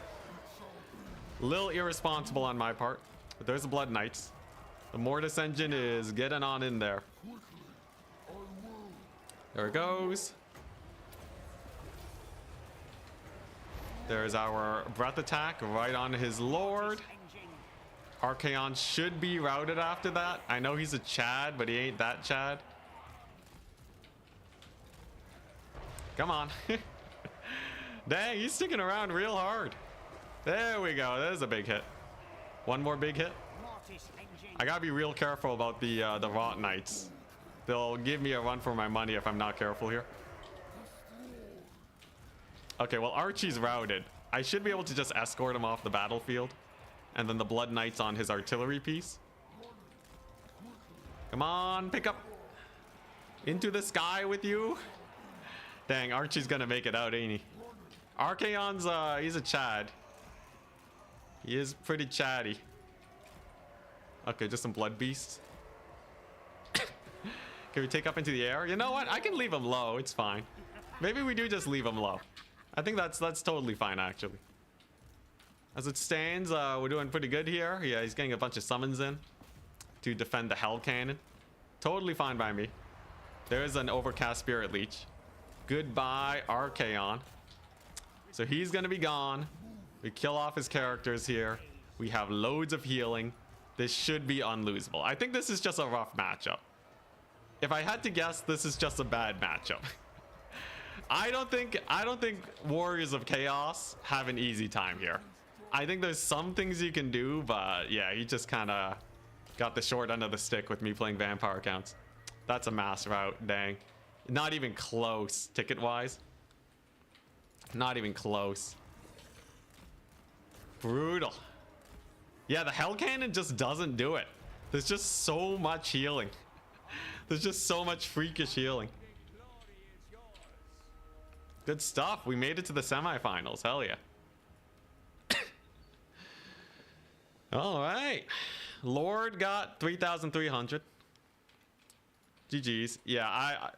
Little irresponsible on my part. But there's the Blood Knights. The Mortis engine is getting on in there. There it goes. There's our breath attack right on his Lord. Archaon should be routed after that. I know he's a Chad, but he ain't that Chad. Come on. Dang, he's sticking around real hard. There we go. There's a big hit. One more big hit. I gotta be real careful about the Rot Knights. They'll give me a run for my money if I'm not careful here. Okay, well, Archie's routed. I should be able to just escort him off the battlefield. And then the Blood Knights on his artillery piece. Come on, pick up. Into the sky with you. Dang, Archie's gonna make it out, ain't he? Archaon's, he's a Chad. He is pretty chatty. Okay, just some blood beasts. Can we take up into the air? You know what? I can leave him low. It's fine. Maybe we do just leave him low. I think that's totally fine, actually. As it stands, we're doing pretty good here. Yeah, he's getting a bunch of summons in to defend the Hell Cannon. Totally fine by me. There's an Overcast Spirit Leech. Goodbye, Archaon. So he's gonna be gone. We kill off his characters here. We have loads of healing. This should be unlosable. I think this is just a rough matchup. If I had to guess, this is just a bad matchup. I don't think Warriors of Chaos have an easy time here. I think there's some things you can do, but yeah, he just kind of got the short end of the stick with me playing vampire accounts. That's a mass route, dang. Not even close, ticket-wise. Not even close. Brutal. Yeah, the Hell Cannon just doesn't do it. There's just so much healing. There's just so much freakish healing. Good stuff. We made it to the semifinals. Hell yeah. All right. Lord got 3,300. GG's. Yeah, I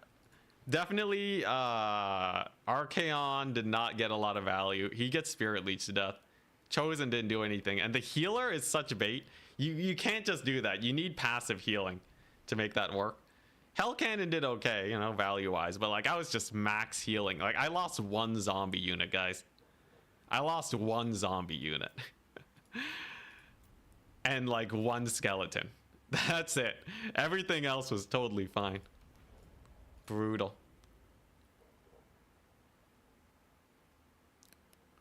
definitely Archaon did not get a lot of value. He gets Spirit Leech to death. Chosen didn't do anything. And the healer is such bait. You can't just do that. You need passive healing to make that work. Hell Cannon did okay, you know, value-wise. But, like, I was just max healing. Like, I lost one zombie unit, guys. I lost one zombie unit. And, like, one skeleton. That's it. Everything else was totally fine. Brutal.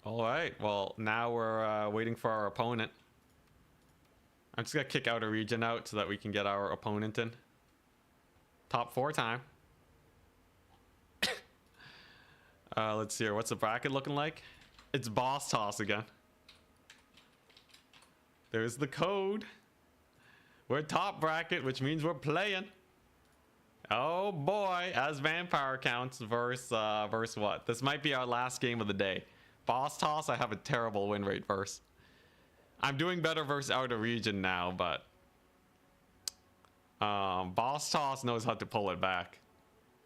All right. Well, now we're waiting for our opponent. I'm just going to kick out a region out so that we can get our opponent in. Top 4 time. Let's see here. What's the bracket looking like? It's boss toss again. There's the code. We're top bracket, which means we're playing. Oh boy, as vampire counts versus what? This might be our last game of the day. Boss toss, I have a terrible win rate versus. I'm doing better versus outer region now, but boss toss knows how to pull it back.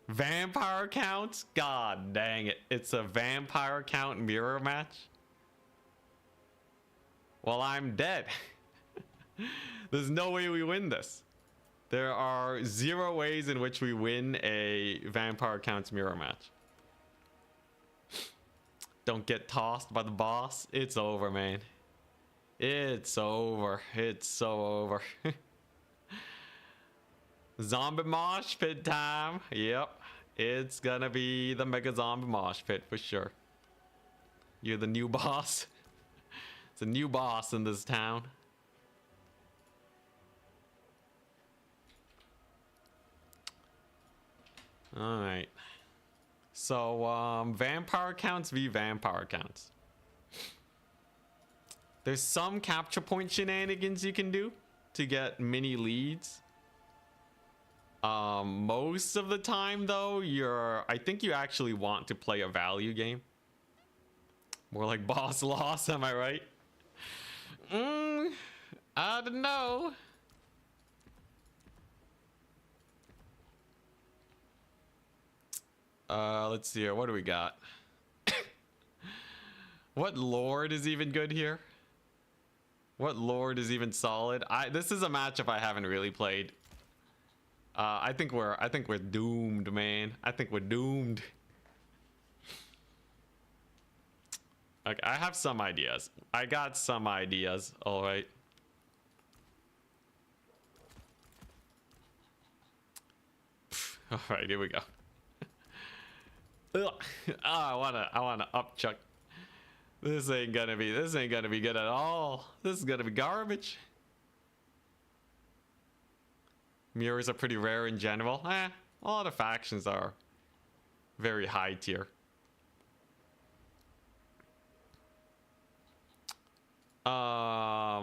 Vampire counts? God dang it. It's a vampire count mirror match? Well, I'm dead. There's no way we win this. There are 0 ways in which we win a vampire counts mirror match. Don't get tossed by the boss. It's over, man. It's over. It's so over. Zombie mosh pit time. Yep. It's gonna be the mega zombie mosh pit for sure. You're the new boss. It's a new boss in this town. Alright. So, vampire counts v vampire counts. There's some capture point shenanigans you can do to get mini leads. Most of the time, though, I think you actually want to play a value game. More like boss loss, am I right? I don't know. Let's see here. What do we got? What lord is even good here? What lord is even solid? This is a matchup I haven't really played. I think we're doomed, man. I think we're doomed. Okay, I have some ideas. I got some ideas. All right. All right, here we go. Ugh. Oh, I wanna upchuck. This ain't gonna be good at all. This is gonna be garbage. Mirrors are pretty rare in general. A lot of factions are very high tier.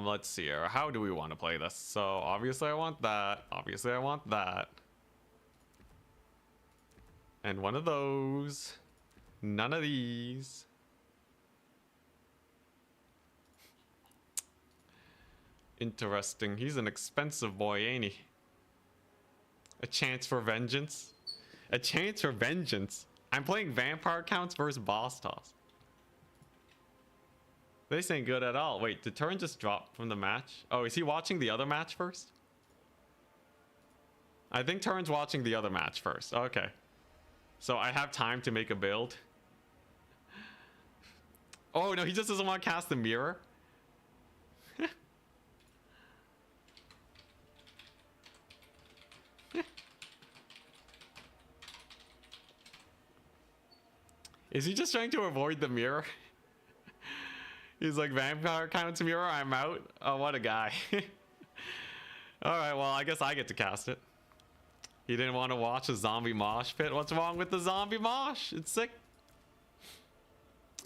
Let's see here. How do we want to play this? So obviously I want that. Obviously I want that. And one of those. None of these. Interesting. He's an expensive boy, ain't he? A chance for vengeance. A chance for vengeance. I'm playing vampire counts versus boss toss. This ain't good at all. Wait, did Turin just drop from the match? Oh, is he watching the other match first? I think Turin's watching the other match first. Okay. So I have time to make a build. Oh, no, he just doesn't want to cast the mirror. Is he just trying to avoid the mirror? He's like, vampire counts mirror, I'm out. Oh, what a guy. Alright, well, I guess I get to cast it. He didn't want to watch a zombie mosh pit. What's wrong with the zombie mosh? It's sick.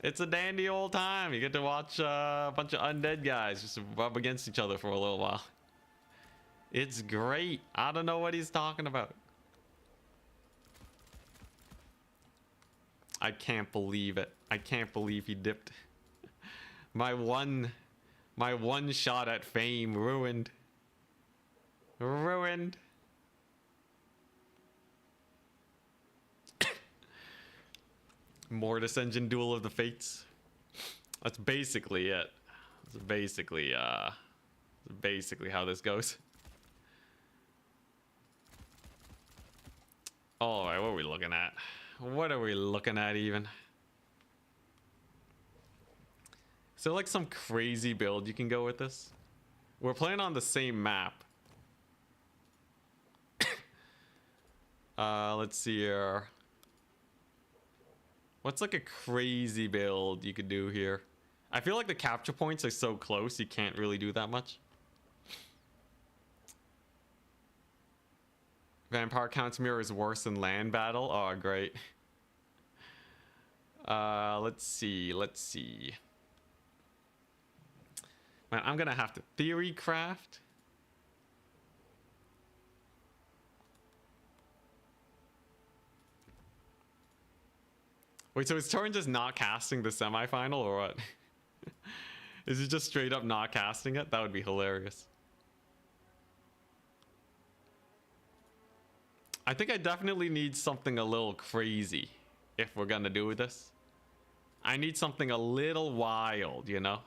It's a dandy old time. You get to watch a bunch of undead guys just rub against each other for a little while. It's great. I don't know what he's talking about. I can't believe it. I can't believe he dipped. My one shot at fame ruined. Ruined. Mortis Engine Duel of the Fates. That's basically it. That's basically how this goes. Alright, what are we looking at? What are we looking at even? Is there like some crazy build you can go with this? We're playing on the same map. Let's see here. What's like a crazy build you could do here? I feel like the capture points are so close you can't really do that much. Vampire counts mirror is worse than land battle. Oh, great. Let's see. Man, I'm gonna have to theory craft. Wait, so is Turin just not casting the semifinal or what? Is he just straight up not casting it? That would be hilarious. I think I definitely need something a little crazy if we're gonna do this. I need something a little wild, you know?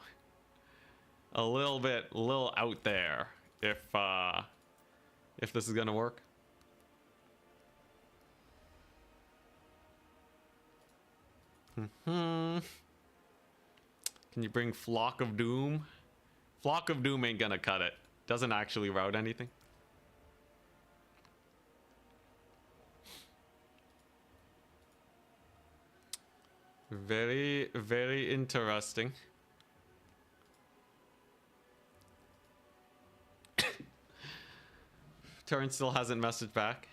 A little out there if this is gonna work. Can you bring Flock of Doom? Flock of Doom ain't gonna cut it. Doesn't actually route anything. Very, very interesting. Turin still hasn't messaged back.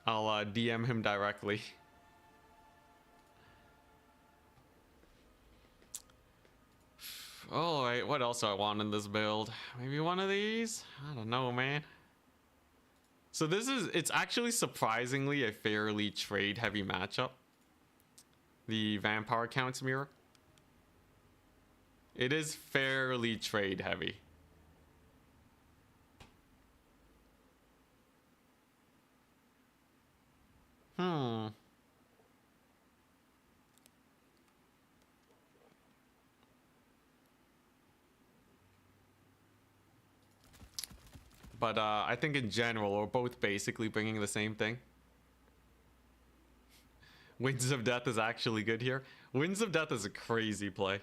I'll DM him directly. Alright, what else do I want in this build? Maybe one of these? I don't know, man. So it's actually surprisingly a fairly trade-heavy matchup. The Vampire Count's Mirror. It is fairly trade-heavy. But I think in general, we're both basically bringing the same thing. Winds of Death is actually good here. Winds of Death is a crazy play.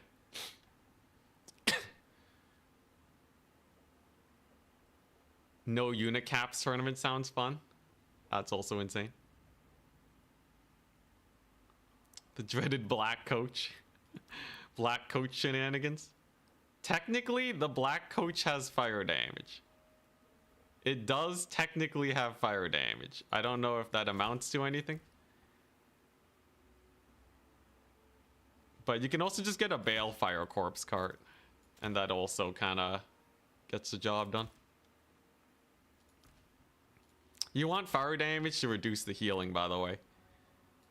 No unit caps tournament sounds fun. That's also insane. The dreaded black coach. Black coach shenanigans. Technically, the black coach has fire damage. It does technically have fire damage. I don't know if that amounts to anything. But you can also just get a Balefire Corpse card. And that also kind of gets the job done. You want fire damage to reduce the healing, by the way.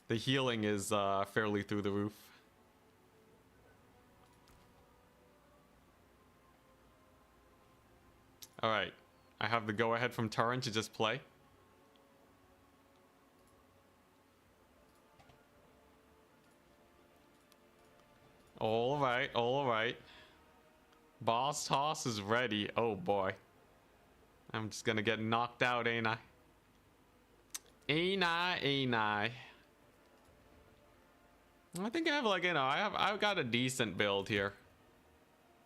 The healing is fairly through the roof. Alright. I have the go-ahead from Turin to just play. Alright, alright. Boss toss is ready. Oh boy. I'm just gonna get knocked out, ain't I? Ain't I, ain't I? I think I have like, you know, I've got a decent build here.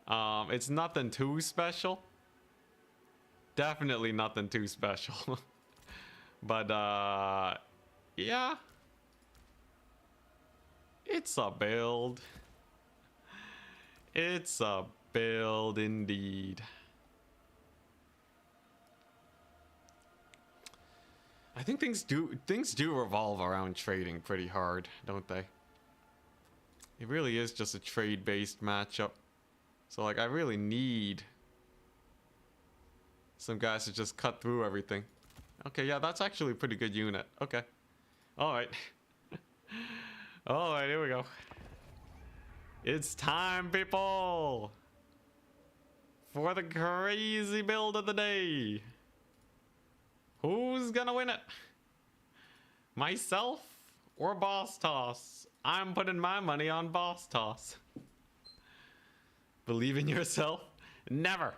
It's nothing too special. Definitely nothing too special. But yeah. It's a build. It's a build indeed. I think things do revolve around trading pretty hard, don't they? It really is just a trade-based matchup. So like I really need some guys to just cut through everything. Okay, yeah, that's actually a pretty good unit. Okay. Alright. Alright, here we go. It's time, people! For the crazy build of the day. Who's gonna win it? Myself or Boss Toss? I'm putting my money on Boss Toss. Believe in yourself? Never.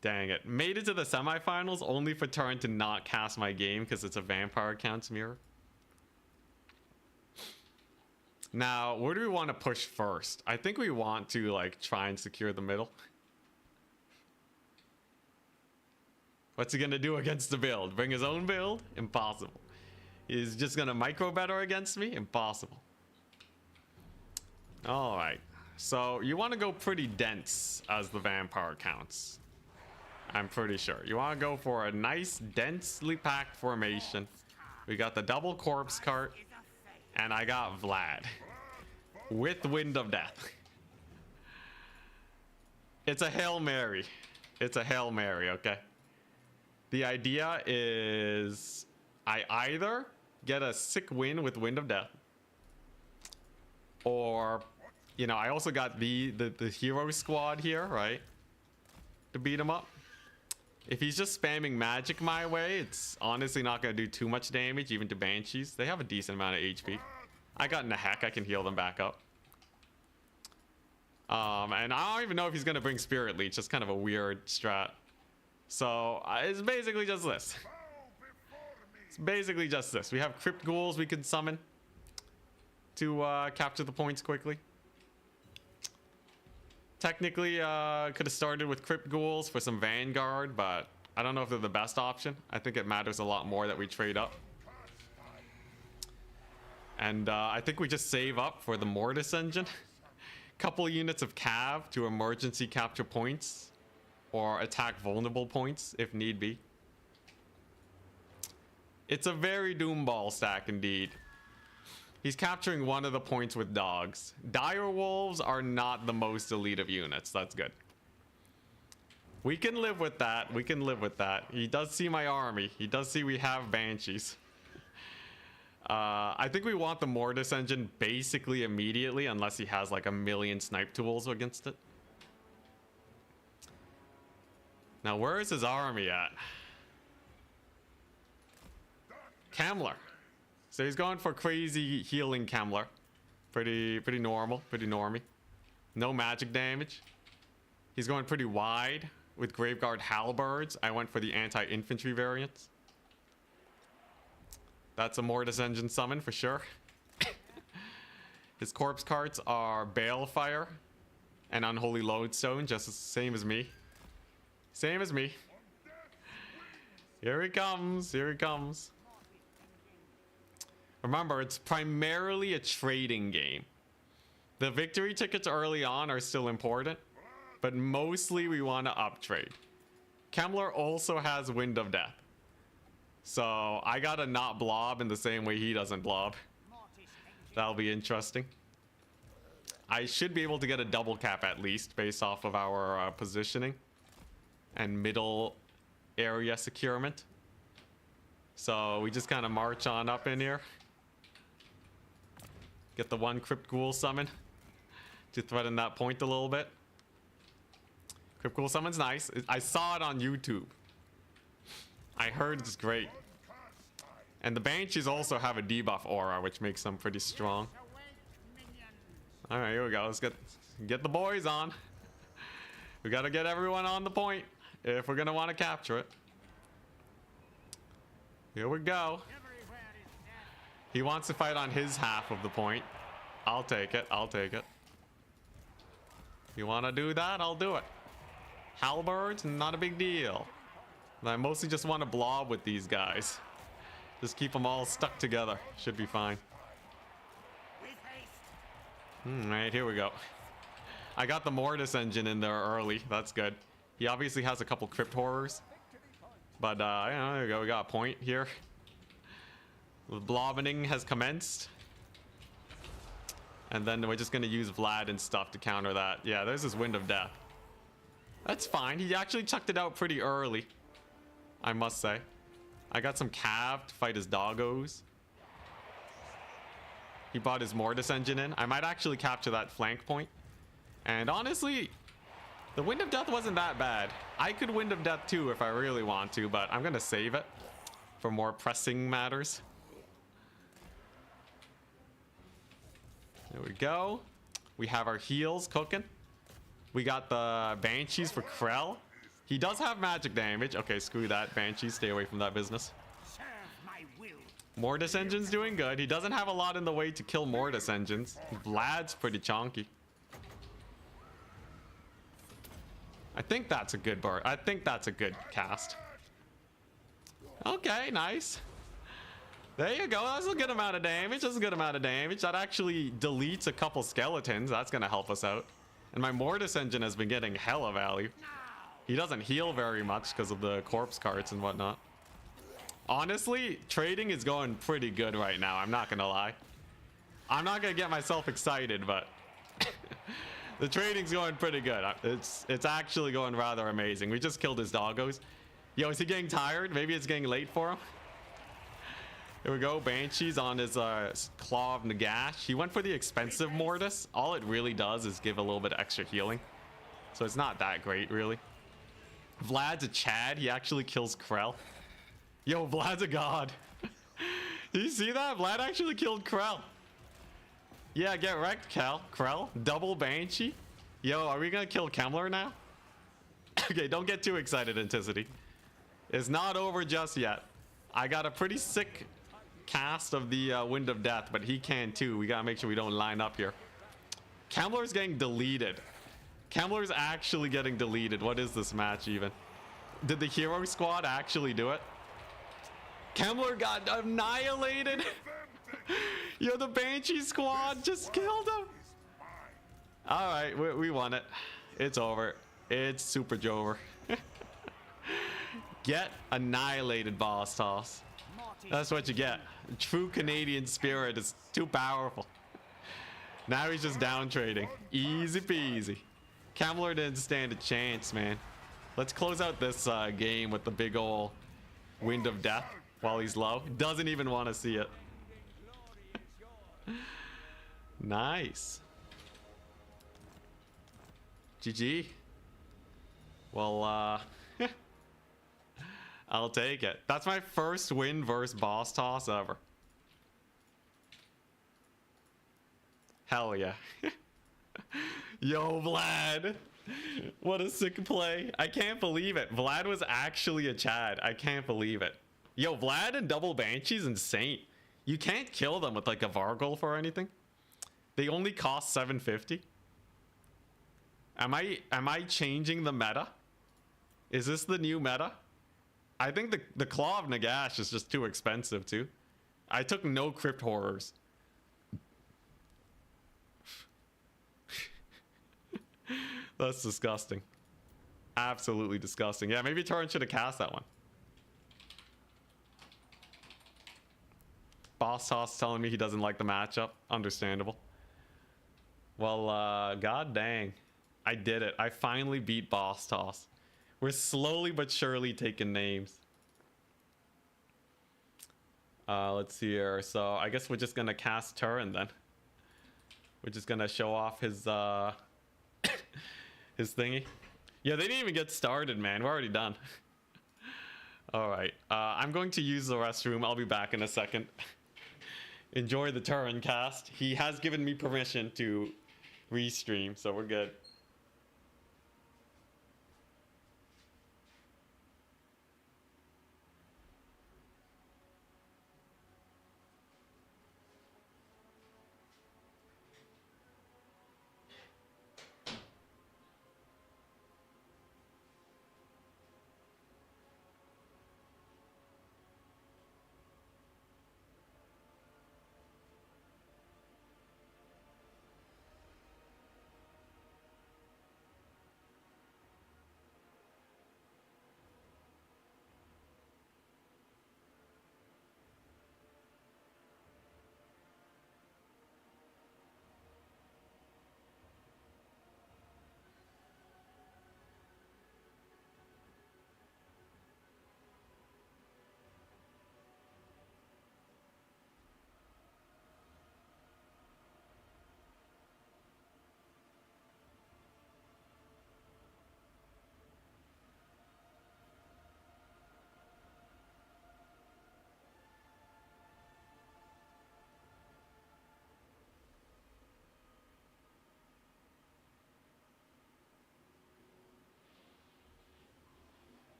Dang it. Made it to the semifinals only for Turin to not cast my game because it's a Vampire Count's Mirror. Now, where do we want to push first? I think we want to like try and secure the middle. What's he gonna do against the build? Bring his own build? Impossible. He's just gonna micro better against me? Impossible. Alright. So you want to go pretty dense as the Vampire Counts. I'm pretty sure. You want to go for a nice densely packed formation. We got the double corpse cart. And I got Vlad. With Wind of Death. It's a Hail Mary. It's a Hail Mary, okay? The idea is I either get a sick win with Wind of Death, or, you know, I also got the hero squad here, right? To beat him up. If he's just spamming magic my way, it's honestly not going to do too much damage, even to Banshees. They have a decent amount of HP. I got in the heck. I can heal them back up. And I don't even know if he's going to bring Spirit Leech. It's kind of a weird strat. So, it's basically just this. It's basically just this. We have Crypt Ghouls we can summon to capture the points quickly. Technically, could have started with Crypt Ghouls for some Vanguard, but I don't know if they're the best option. I think it matters a lot more that we trade up. And I think we just save up for the Mortis engine. Couple units of Cav to emergency capture points or attack vulnerable points if need be. It's a very Doomball stack indeed. He's capturing one of the points with dogs. Dire Wolves are not the most elite of units. That's good. We can live with that. We can live with that. He does see my army. He does see we have Banshees. I think we want the Mortis engine basically immediately, unless he has like a million snipe tools against it. Now, where is his army at? Kemmler. So he's going for crazy healing Kemmler. Pretty normal, pretty normie. No magic damage. He's going pretty wide with Graveguard Halberds. I went for the anti-infantry variants. That's a Mortis engine summon for sure. His corpse carts are Balefire and Unholy Lodestone, just the same as me. Same as me. Here he comes, here he comes. Remember, it's primarily a trading game. The victory tickets early on are still important, but mostly we want to uptrade. Kemmler also has Wind of Death. So I gotta not blob in the same way he doesn't blob. That'll be interesting. I should be able to get a double cap at least based off of our positioning and middle area securement. So we just kind of march on up in here. Get the one Crypt Ghoul summon to threaten that point a little bit. Crypt Ghoul summon's nice. I saw it on YouTube. I heard it's great. And the Banshees also have a debuff aura, which makes them pretty strong. Alright, here we go. Let's get the boys on. We gotta get everyone on the point if we're gonna want to capture it. Here we go. He wants to fight on his half of the point. I'll take it. I'll take it. You want to do that? I'll do it. Halberds, not a big deal. And I mostly just want to blob with these guys. Just keep them all stuck together. Should be fine. Right, here we go. I got the Mortis engine in there early. That's good. He obviously has a couple Crypt Horrors. But, you know, there we go. We got a point here. The blobbening has commenced. And then we're just going to use Vlad and stuff to counter that. Yeah, there's this Wind of Death. That's fine. He actually chucked it out pretty early, I must say. I got some Cav to fight his doggos. He brought his Mortis engine in. I might actually capture that flank point. And honestly, the Wind of Death wasn't that bad. I could Wind of Death too if I really want to, but I'm going to save it for more pressing matters. There we go. We have our heals cooking. We got the Banshees for Krell. He does have magic damage. Okay, screw that. Banshees, stay away from that business. Mortis engine's doing good. He doesn't have a lot in the way to kill Mortis engines. Vlad's pretty chonky. I think that's a good bird. I think that's a good cast. Okay, nice. There you go. That's a good amount of damage. That's a good amount of damage. That actually deletes a couple skeletons. That's going to help us out. And my Mortis engine has been getting hella value. He doesn't heal very much because of the corpse carts and whatnot. Honestly, trading is going pretty good right now. I'm not going to lie. I'm not going to get myself excited, but The trading's going pretty good. It's actually going rather amazing. We just killed his doggos. Yo, is he getting tired? Maybe it's getting late for him. Here we go. Banshee's on his Claw of Nagash. He went for the expensive Mortis. All it really does is give a little bit of extra healing. So it's not that great, really. Vlad's a Chad. He actually kills Krell. Yo, Vlad's a god. Did you see that? Vlad actually killed Krell. Yeah, get wrecked, Krell. Double Banshee. Yo, are we gonna kill Kemmler now? Okay, don't get too excited, Enticity. It's not over just yet. I got a pretty sick cast of the Wind of Death, but he can too. We gotta make sure we don't line up here. Kemmler's getting deleted. Kemmler's actually getting deleted. What is this match even? Did the hero squad actually do it? Kemmler got annihilated. Yo, the Banshee squad just killed him. All right, we won it. It's over. It's super Jover. Get annihilated, boss toss. That's what you get. True Canadian spirit is too powerful. Now he's just down trading. Easy peasy. Kemmler didn't stand a chance, man. Let's close out this game with the big ol' Wind of Death while he's low. Doesn't even want to see it. Nice. GG. Well, I'll take it. That's my first win versus boss toss ever. Hell yeah. Yo, Vlad. What a sick play. I can't believe it. Vlad was actually a Chad. I can't believe it. Yo, Vlad and double Banshee's insane. You can't kill them with like a Vargulf or anything. They only cost 750. Am I changing the meta? Is this the new meta? I think the Claw of Nagash is just too expensive too. I took no Crypt Horrors. That's disgusting. Absolutely disgusting. Yeah, maybe Turin should have cast that one. Boss Toss telling me he doesn't like the matchup. Understandable. Well, god dang. I did it. I finally beat Boss Toss. We're slowly but surely taking names. Let's see here. So I guess we're just gonna cast Turin then. We're just gonna show off his his thingy. Yeah, they didn't even get started, man. We're already done. All right. I'm going to use the restroom. I'll be back in a second. Enjoy the Turin cast. He has given me permission to restream, so we're good.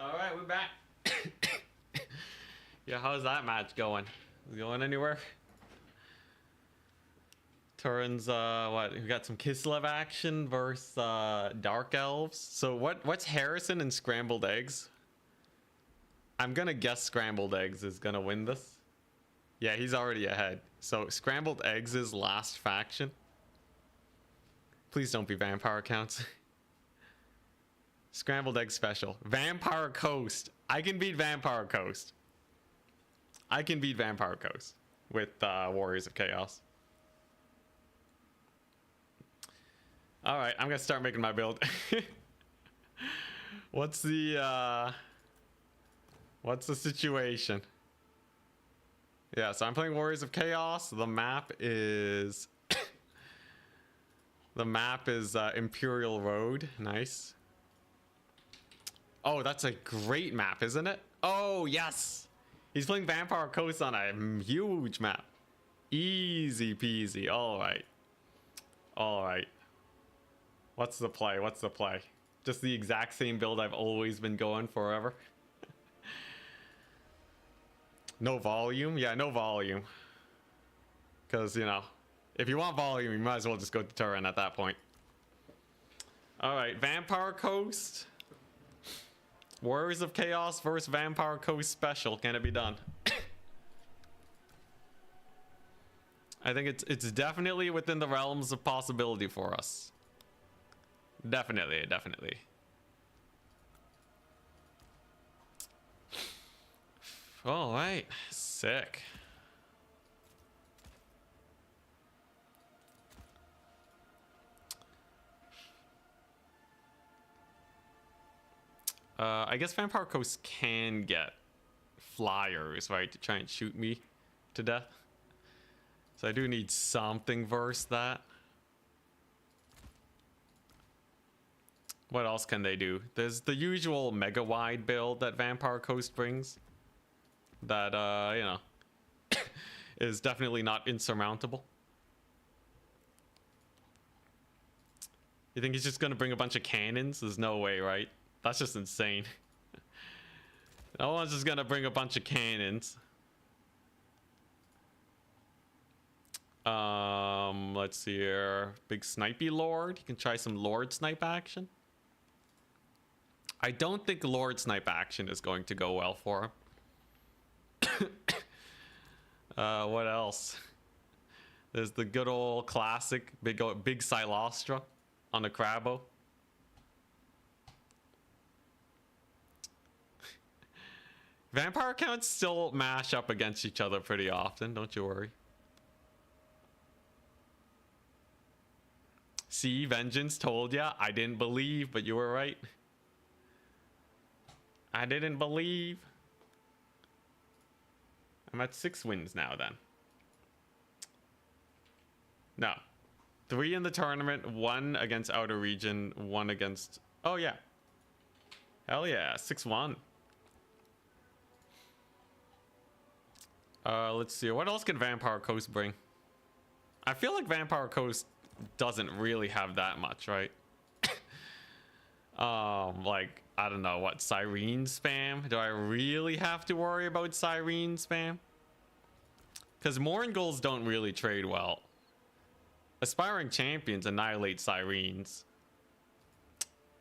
All right, we're back. Yeah, how's that match going? Is it going anywhere? Turin's what? We got some Kislev action versus Dark Elves. So what's Harrison and Scrambled Eggs? I'm gonna guess Scrambled Eggs is gonna win this. Yeah, he's already ahead. So Scrambled Eggs is last faction. Please don't be vampire counts. Scrambled Egg special. Vampire Coast. I can beat Vampire Coast. I can beat Vampire Coast with Warriors of Chaos. Alright, I'm gonna start making my build. What's the situation? Yeah, so I'm playing Warriors of Chaos. The map is Imperial Road. Nice. Oh, that's a great map, isn't it? Oh, yes. He's playing Vampire Coast on a huge map. Easy peasy. All right. All right. What's the play? What's the play? Just the exact same build I've always been going forever. No volume? Yeah, no volume. Because, you know, if you want volume, you might as well just go to Turin at that point. Alright, Vampire Coast. Warriors of Chaos versus Vampire Coast special. Can it be done? I think it's definitely within the realms of possibility for us. Definitely, definitely. All right, sick. I guess Vampire Coast can get flyers, right, to try and shoot me to death. So I do need something versus that. What else can they do? There's the usual mega wide build that Vampire Coast brings. That, you know, is definitely not insurmountable. You think he's just gonna bring a bunch of cannons? There's no way, right? That's just insane. No one's just gonna bring a bunch of cannons. Let's see here. Big snipey lord. You can try some lord snipe action. I don't think lord snipe action is going to go well for him. What else? There's the good old classic big Silostra on the Crabbo. Vampire counts still mash up against each other pretty often, don't you worry. See, Vengeance told ya. I didn't believe, but you were right. I didn't believe. I'm at 6 wins now then. No. 3 in the tournament, 1 against Outer Region, 1 against... Oh yeah. Hell yeah, 6-1. Let's see. What else can Vampire Coast bring? I feel like Vampire Coast doesn't really have that much, right? Like, I don't know, what, Siren spam? Do I really have to worry about Siren spam? Because Moringulls don't really trade well. Aspiring Champions annihilate Sirens.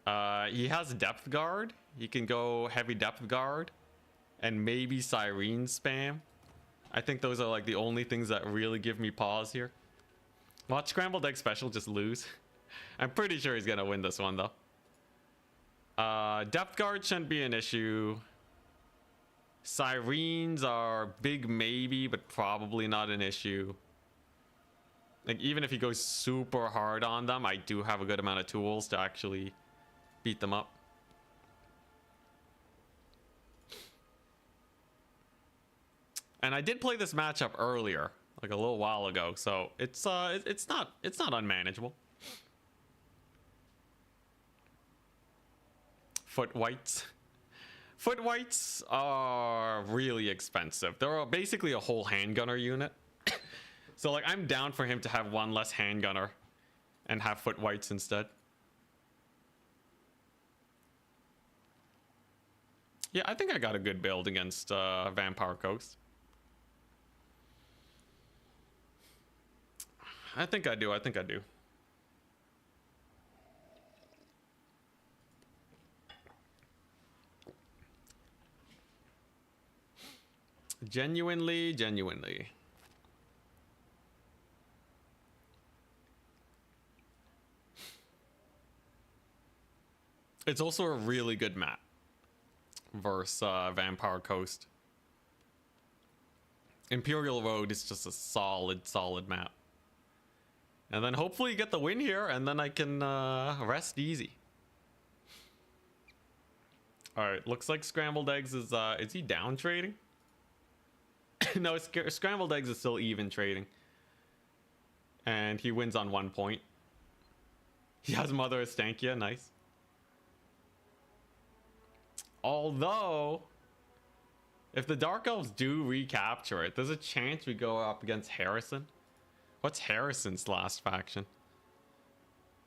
He has Depth Guard. He can go heavy Depth Guard. And maybe Siren spam. I think those are like the only things that really give me pause here. Watch Scrambled Egg Special just lose. I'm pretty sure he's gonna win this one though. Depth Guard shouldn't be an issue. Sirens are big maybe, but probably not an issue. Like, even if he goes super hard on them, I do have a good amount of tools to actually beat them up. And I did play this matchup earlier, like a little while ago, so it's not unmanageable. Foot whites. Foot whites are really expensive. They're basically a whole handgunner unit. So like, I'm down for him to have 1 less handgunner and have foot whites instead. Yeah, I think I got a good build against Vampire Coast. I think I do. Genuinely, genuinely. It's also a really good map versus Vampire Coast. Imperial Road is just a solid map. And then hopefully get the win here, and then I can rest easy. Alright, looks like Scrambled Eggs is he down trading? No, Scrambled Eggs is still even trading. And he wins on 1 point. He has Mother Estankia, nice. Although, if the Dark Elves do recapture it, there's a chance we go up against Harrison. What's Harrison's last faction?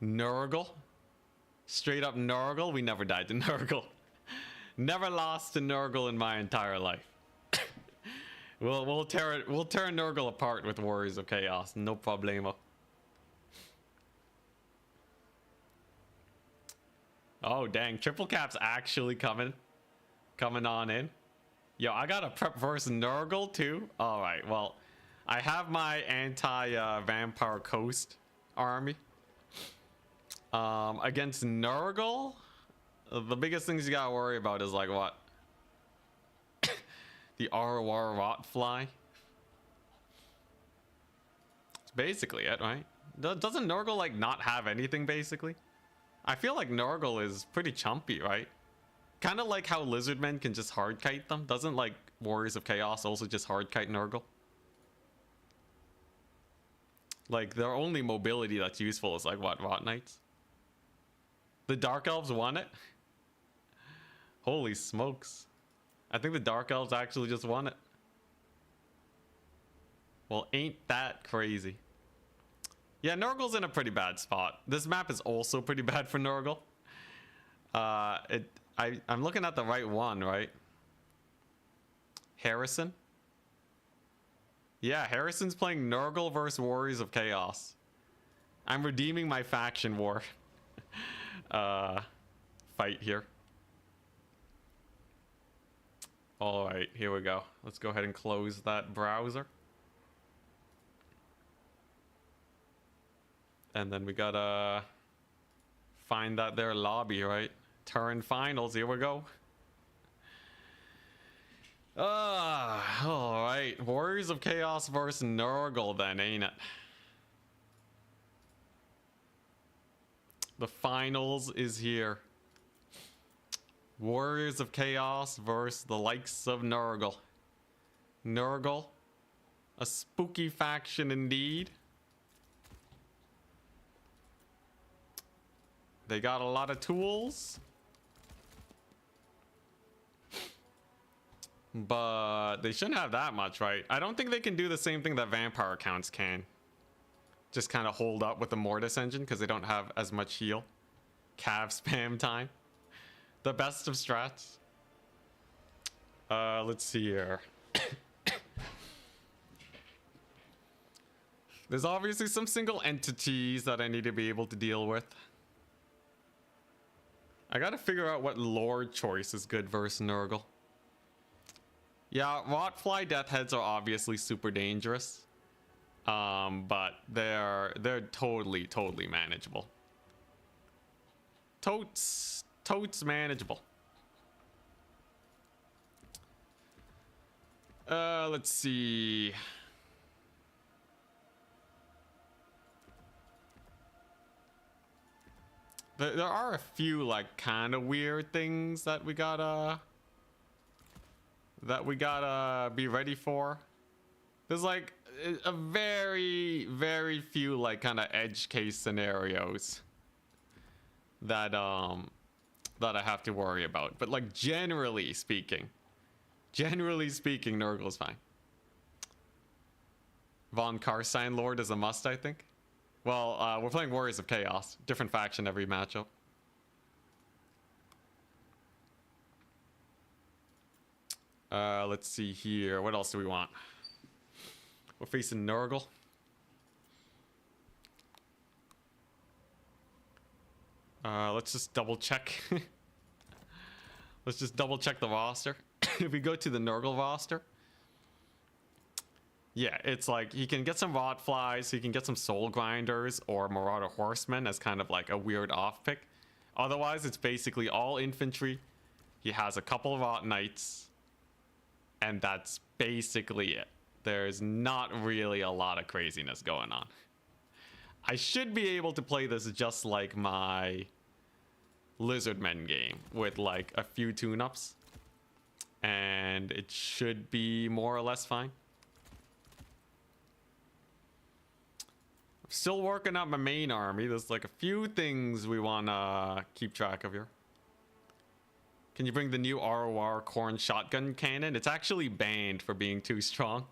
Nurgle? Straight up Nurgle? We never died to Nurgle. Never lost to Nurgle in my entire life. we'll tear Nurgle apart with Warriors of Chaos, no problemo. Oh dang, triple cap's actually coming on in. Yo, I got a prep versus Nurgle too. All right, well, I have my anti-Vampire Coast army. Against Nurgle, the biggest things you gotta worry about is like what? The Arwar Rotfly. It's basically it, right? Doesn't Nurgle like not have anything basically? I feel like Nurgle is pretty chumpy, right? Kind of like how Lizardmen can just hard kite them. Doesn't like Warriors of Chaos also just hard kite Nurgle? Like their only mobility that's useful is like what, Rot Knights? The Dark Elves won it? Holy smokes. I think the Dark Elves actually just won it. Well, ain't that crazy. Yeah, Nurgle's in a pretty bad spot. This map is also pretty bad for Nurgle. I'm looking at the right one, right? Harrison? Yeah, Harrison's playing Nurgle versus Warriors of Chaos. I'm redeeming my faction war fight here. All right, here we go. Let's go ahead and close that browser. And then we gotta find that their lobby, right? Turin finals, here we go. All right. Warriors of Chaos versus Nurgle then, ain't it? The finals is here. Warriors of Chaos versus the likes of Nurgle. Nurgle, a spooky faction indeed. They got a lot of tools. But they shouldn't have that much, right? I don't think they can do the same thing that Vampire accounts can. Just kind of hold up with the Mortis engine because they don't have as much heal. Cav spam time. The best of strats. Let's see here. There's obviously some single entities that I need to be able to deal with. I gotta figure out what Lord choice is good versus Nurgle. Yeah, Rotfly Death Heads are obviously super dangerous. But they're totally manageable. Totes manageable. Let's see. There are a few like kind of weird things that we gotta be ready for. There's like a very few like kind of edge case scenarios that I have to worry about. But like generally speaking, Nurgle's fine. Von Karstein Lord is a must, I think. Well, we're playing Warriors of Chaos. Different faction every matchup. Let's see here. What else do we want? We're facing Nurgle. Let's just double check. Let's just double check the roster. If we go to the Nurgle roster, Yeah, it's like he can get some rot flies, he can get some soul grinders or marauder horsemen as kind of like a weird off pick. Otherwise, it's basically all infantry. He has a couple of rot knights, and that's basically it. There's not really a lot of craziness going on. I should be able to play this just like my Lizardmen game with like a few tune-ups, and it should be more or less fine. I'm still working out my main army. There's like a few things we want to keep track of here. Can you bring the new ROR corn shotgun cannon? It's actually banned for being too strong.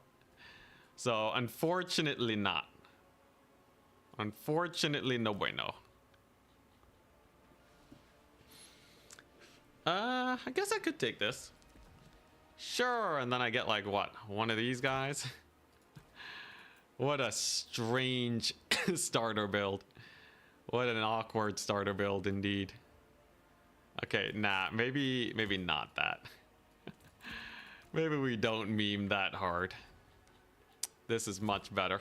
So unfortunately not. Unfortunately no bueno. I guess I could take this. Sure, and then I get like what? One of these guys? What a strange starter build. What an awkward starter build indeed. Okay, nah, maybe not that. Maybe we don't meme that hard. This is much better.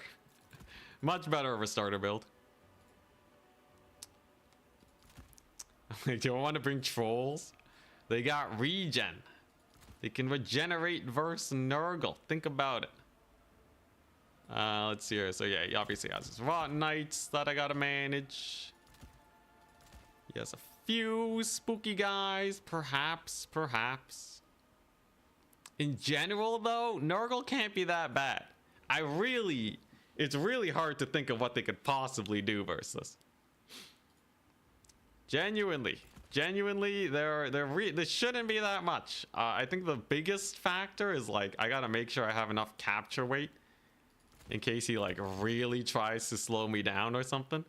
Much better of a starter build. Like, do I want to bring trolls? They got regen. They can regenerate versus Nurgle. Think about it. Let's see here. So yeah, he obviously has his Rot Knights that I gotta manage. He has a few spooky guys, perhaps. In general, though, Nurgle can't be that bad. It's really hard to think of what they could possibly do versus. Genuinely, there shouldn't be that much. I think the biggest factor is like I gotta make sure I have enough capture weight in case he like really tries to slow me down or something.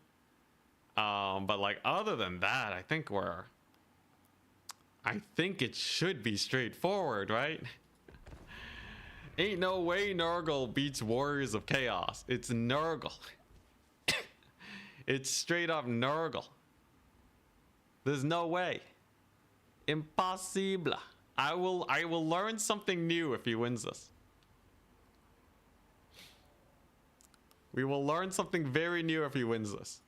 But like other than that, I think it should be straightforward, right? Ain't no way Nurgle beats Warriors of Chaos. It's Nurgle. It's straight up Nurgle. There's no way. Impossible. I will learn something new if he wins this. We will learn something very new if he wins this.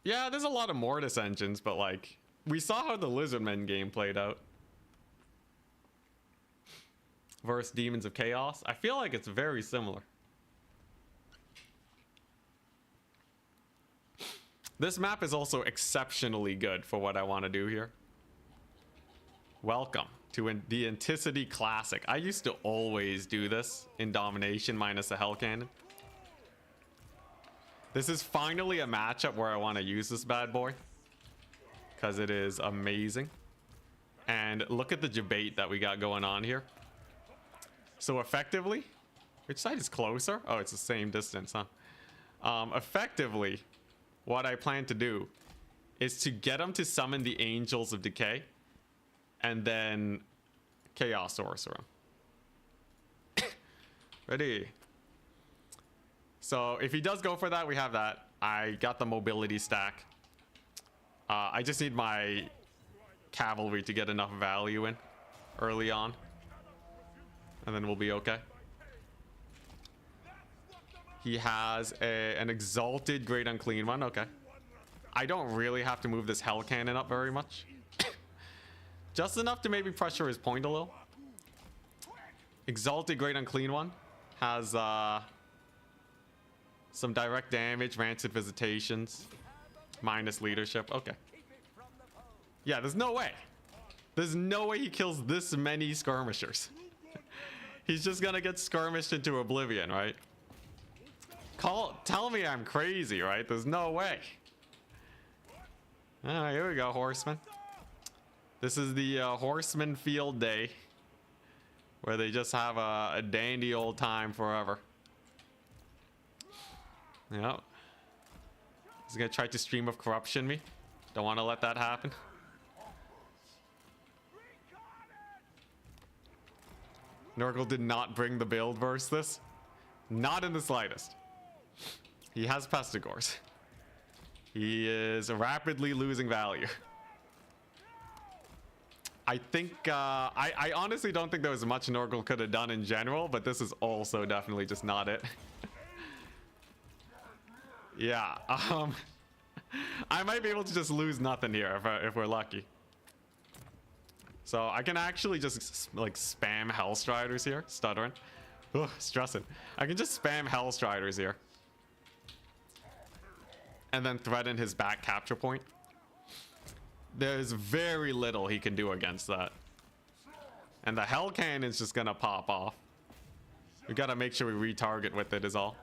Yeah, there's a lot of Mortis engines, but like, we saw how the Lizardmen game played out. Versus Demons of Chaos. I feel like it's very similar. This map is also exceptionally good for what I want to do here. Welcome to the Enticity Classic. I used to always do this in Domination minus the Hell Cannon. This is finally a matchup where I want to use this bad boy, because it is amazing. And look at the debate that we got going on here. So effectively, which side is closer? Oh, it's the same distance, huh? Effectively, what I plan to do is to get him to summon the Angels of Decay and then Chaos Sorcerer him. Ready. So if he does go for that, we have that. I got the mobility stack. I just need my cavalry to get enough value in early on, and then we'll be okay. He has an exalted great unclean one. Okay. I don't really have to move this hell cannon up very much. Just enough to maybe pressure his point a little. Exalted great unclean one has some direct damage, rancid visitations, minus leadership. Okay. Yeah, there's no way. There's no way he kills this many skirmishers. He's just gonna get skirmished into oblivion, right? Tell me I'm crazy, right? There's no way. All right, here we go, horsemen. This is the horseman field day, where they just have a dandy old time forever. Yep. He's gonna try to stream of corruption me. Don't want to let that happen. Nurgle did not bring the build versus this. Not in the slightest. He has Pestigors. He is rapidly losing value. I think, I honestly don't think there was much Norgal could have done in general, but this is also definitely just not it. Yeah, I might be able to just lose nothing here if we're lucky. So I can actually just like spam Hellstriders here, stuttering. Ugh, stressing. I can just spam Hellstriders here. And then threaten his back capture point. There's very little he can do against that. And the Hell Cannon's just gonna pop off. We gotta make sure we retarget with it is all.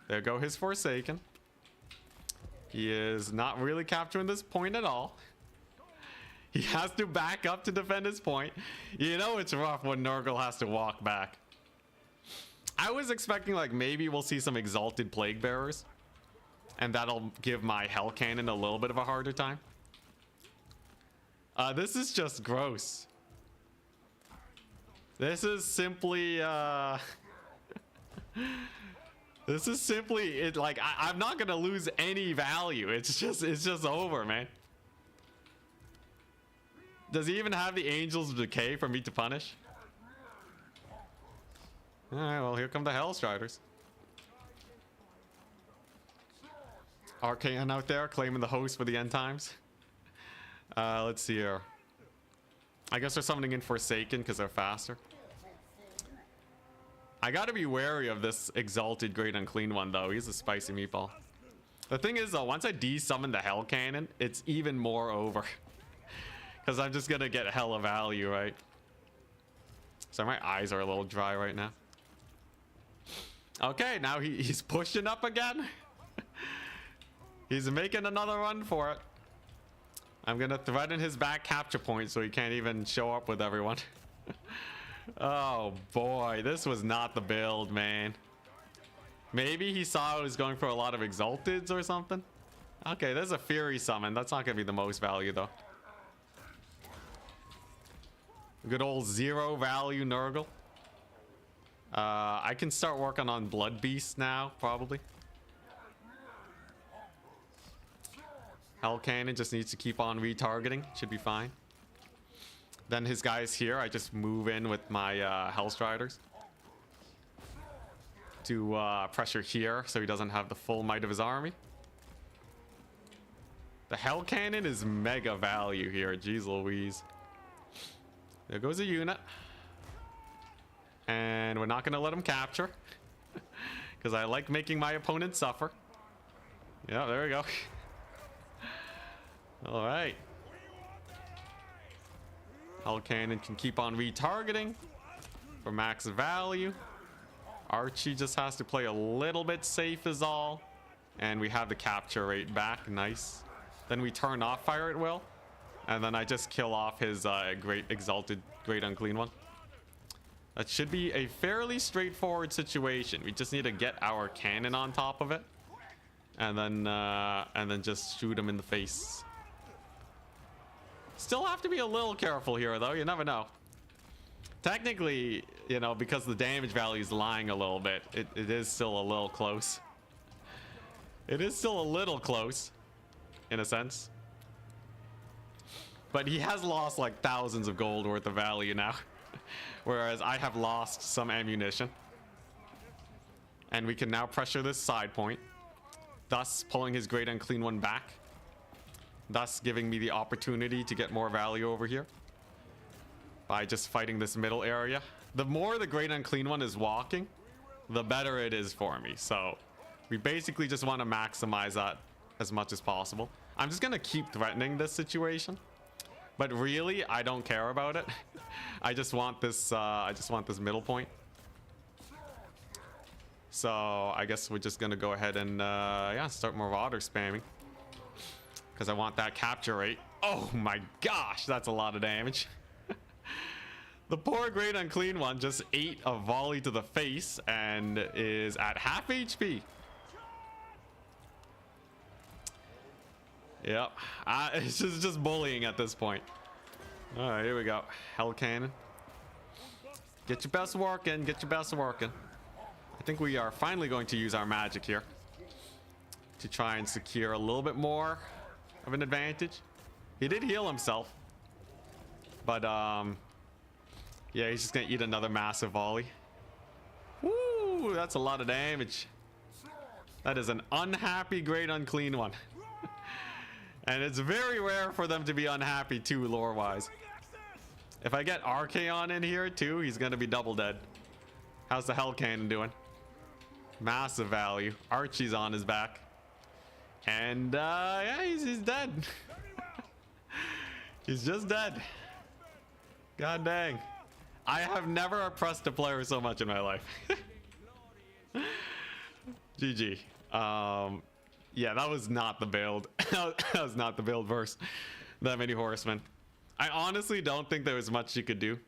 There go his Forsaken. He is not really capturing this point at all. He has to back up to defend his point. You know it's rough when Nurgle has to walk back. I was expecting like maybe we'll see some Exalted Plague Bearers. And that'll give my Hell Cannon a little bit of a harder time. This is just gross. This is simply this is simply it. Like I'm not gonna lose any value. It's just over, man. Does he even have the Angels of Decay for me to punish? All right, well here come the Hellstriders. Arcane out there claiming the host for the end times. Let's see here. I guess they're summoning in Forsaken because they're faster. I gotta be wary of this Exalted Great Unclean One though. He's a spicy meatball. The thing is though, once I de-summon the Hell Cannon, it's even more over. Because I'm just gonna get hella value, right? So my eyes are a little dry right now. Okay, now he's pushing up again. He's making another run for it. I'm gonna threaten his back capture point so he can't even show up with everyone. Oh boy, this was not the build, man. Maybe he saw I was going for a lot of Exalteds or something. Okay, there's a Fury summon. That's not gonna be the most value though. Good old 0 value Nurgle. I can start working on Blood Beast now, probably. Hell Cannon just needs to keep on retargeting. Should be fine. Then his guys here, I just move in with my Hellstriders to pressure here so he doesn't have the full might of his army. The Hell Cannon is mega value here. Jeez Louise. There goes a unit. And we're not going to let him capture. Because I like making my opponent suffer. Yeah, there we go. All right. Hell Cannon can keep on retargeting for max value. Archie just has to play a little bit safe is all. And we have the capture rate back. Nice. Then we turn off Fire at Will. And then I just kill off his Great Exalted Great Unclean One. That should be a fairly straightforward situation. We just need to get our cannon on top of it. And then just shoot him in the face. Still have to be a little careful here, though. You never know. Technically, you know, because the damage value is lying a little bit, it is still a little close. It is still a little close, in a sense. But he has lost like thousands of gold worth of value now. Whereas I have lost some ammunition. And we can now pressure this side point. Thus pulling his Great Unclean One back. Thus giving me the opportunity to get more value over here. By just fighting this middle area. The more the Great Unclean One is walking, the better it is for me. So we basically just want to maximize that as much as possible. I'm just going to keep threatening this situation. But really, I don't care about it. I just want this middle point. So I guess we're just gonna go ahead and yeah, start Marauder spamming. Because I want that capture rate. Oh my gosh, that's a lot of damage. The poor Great Unclean One just ate a volley to the face and is at half HP. Yep, it's just bullying at this point. All right, here we go. Hell Cannon. Get your best work in. Get your best work in. I think we are finally going to use our magic here to try and secure a little bit more of an advantage. He did heal himself, But yeah, he's just gonna eat another massive volley. Woo, that's a lot of damage. That is an unhappy, great, unclean one. And it's very rare for them to be unhappy too, lore-wise. If I get Archaon in here too, he's gonna be double dead. How's the Hell Cannon doing? Massive value. Archie's on his back. And yeah, he's dead. He's just dead. God dang. I have never oppressed a player so much in my life. GG. Yeah, that was not the build. That was not the build verse. That many horsemen. I honestly don't think there was much you could do.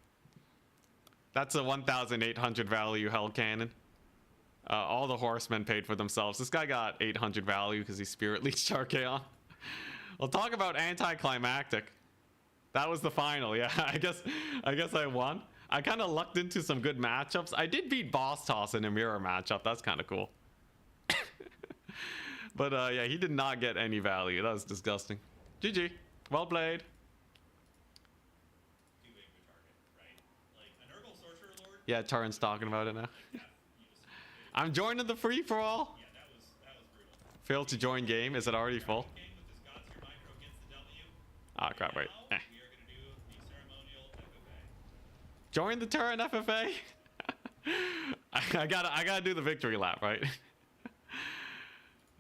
That's a 1,800 value Hell Cannon. All the horsemen paid for themselves. This guy got 800 value because he Spirit Leeched Archaon. We'll talk about anticlimactic. That was the final. Yeah, I guess I won. I kind of lucked into some good matchups. I did beat Boss Toss in a mirror matchup. That's kind of cool. But yeah, he did not get any value. That was disgusting. GG. Well played. Yeah, Turin's talking about it now. I'm joining the free for all. Yeah, that was brutal. Failed to join game. Is it already full? Game with this God's Your Micro against the W. Ah, crap, wait. Now, we are going to do the ceremonial FFA. Join the Turin FFA. I gotta do the victory lap, right?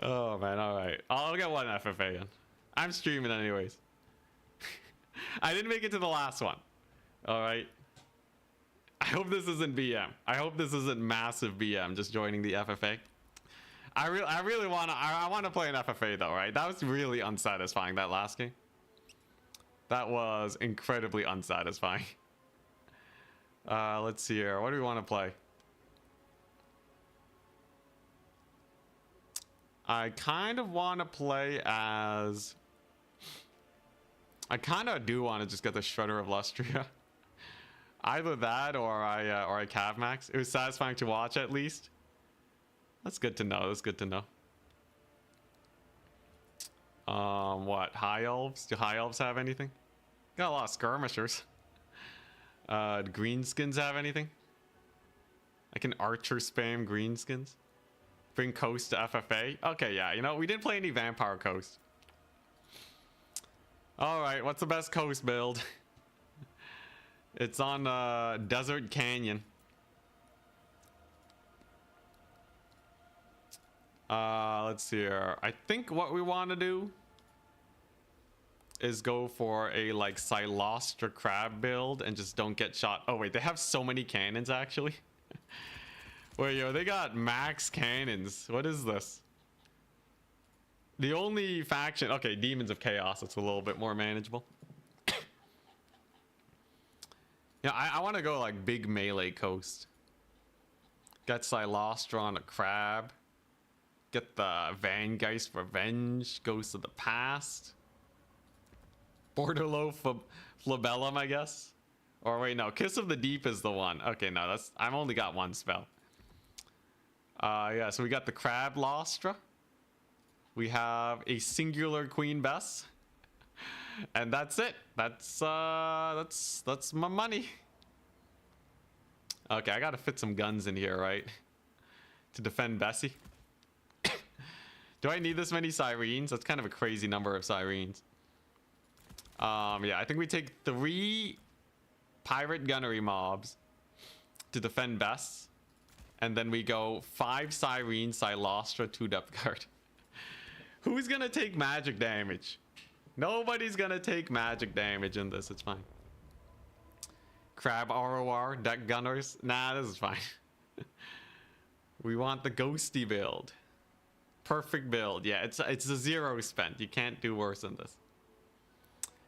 Oh man, all right. I'll get one FFA in. I'm streaming anyways. I didn't make it to the last one. All right. I hope this isn't BM. I hope this isn't massive BM just joining the FFA. I really want to play an FFA though, right? That was really unsatisfying, that last game. That was incredibly unsatisfying. Let's see here. What do we want to play? I kind of want to play as... I kind of do want to just get the Shredder of Lustria. Either that or I Cav Max. It was satisfying to watch at least. That's good to know. That's good to know. What? High Elves? Do High Elves have anything? Got a lot of skirmishers. Do Greenskins have anything? I can Archer spam Greenskins. Bring Coast to FFA. Okay, yeah. You know, we didn't play any Vampire Coast. Alright, what's the best Coast build? It's on Desert Canyon. Let's see here. I think what we want to do is go for a like Silostra crab build and just don't get shot. Oh wait, they have so many cannons actually. Wait, yo, they got max cannons. What is this? The only faction... Okay, Demons of Chaos. It's a little bit more manageable. Yeah, I want to go like big melee coast. Got Silostra on a crab. Get the Vangeist Revenge. Ghost of the Past. Borderlow Flabellum, I guess. Or wait, no. Kiss of the Deep is the one. Okay, no, that's... I've only got one spell. Yeah, so we got the Crab Lostra. We have a singular Queen Bess. And that's it. That's my money. Okay, I gotta fit some guns in here, right? To defend Bessie. Do I need this many Sirens? That's kind of a crazy number of Sirens. Yeah, I think we take 3 Pirate Gunnery mobs to defend Bess. And then we go 5 Sirens, Silostra, 2 Depth Guard. Who's gonna take magic damage? Nobody's gonna take magic damage in this. It's fine. Crab ROR, deck gunners. Nah, this is fine. We want the ghosty build. Perfect build. Yeah, it's a 0 spent. You can't do worse than this.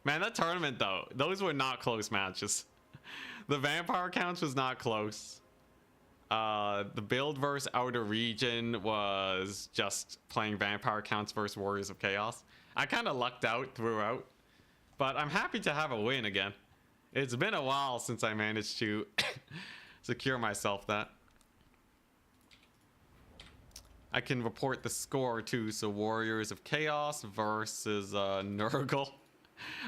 Man, that tournament though, those were not close matches. The vampire counts was not close. The build versus Outer Region was just playing vampire counts versus Warriors of Chaos. I kind of lucked out throughout, but I'm happy to have a win again. It's been a while since I managed to secure myself that. I can report the score too. So Warriors of Chaos versus Nurgle.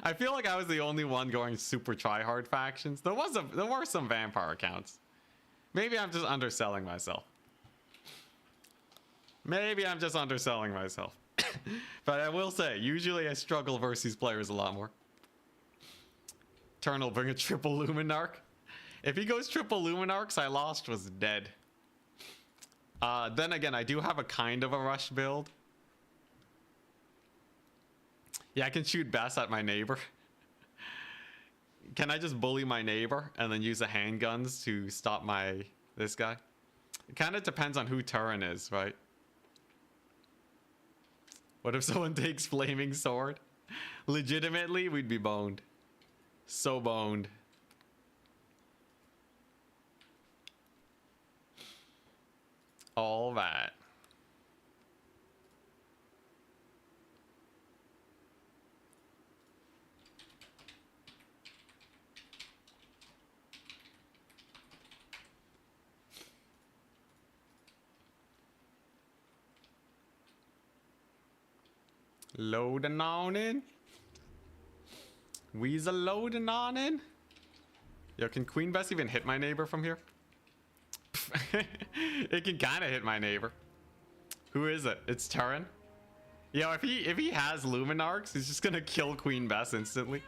I feel like I was the only one going super try-hard factions. There were some vampire accounts. Maybe I'm just underselling myself. Maybe I'm just underselling myself. But I will say, usually I struggle versus players a lot more. Turn will bring a triple Luminarch. If he goes triple Luminarchs, I lost was dead. Then again, I do have a kind of a rush build. Yeah, I can shoot best at my neighbor. Can I just bully my neighbor and then use the handguns to stop this guy? It kind of depends on who Turin is, right? What if someone takes flaming sword? Legitimately, we'd be boned. So boned. All that. Loading on in. We's a loading on in. Yo, can Queen Bess even hit my neighbor from here? It can kind of hit my neighbor. Who is it? It's Turin. Yo, if he has Luminarchs, he's just gonna kill Queen Bess instantly.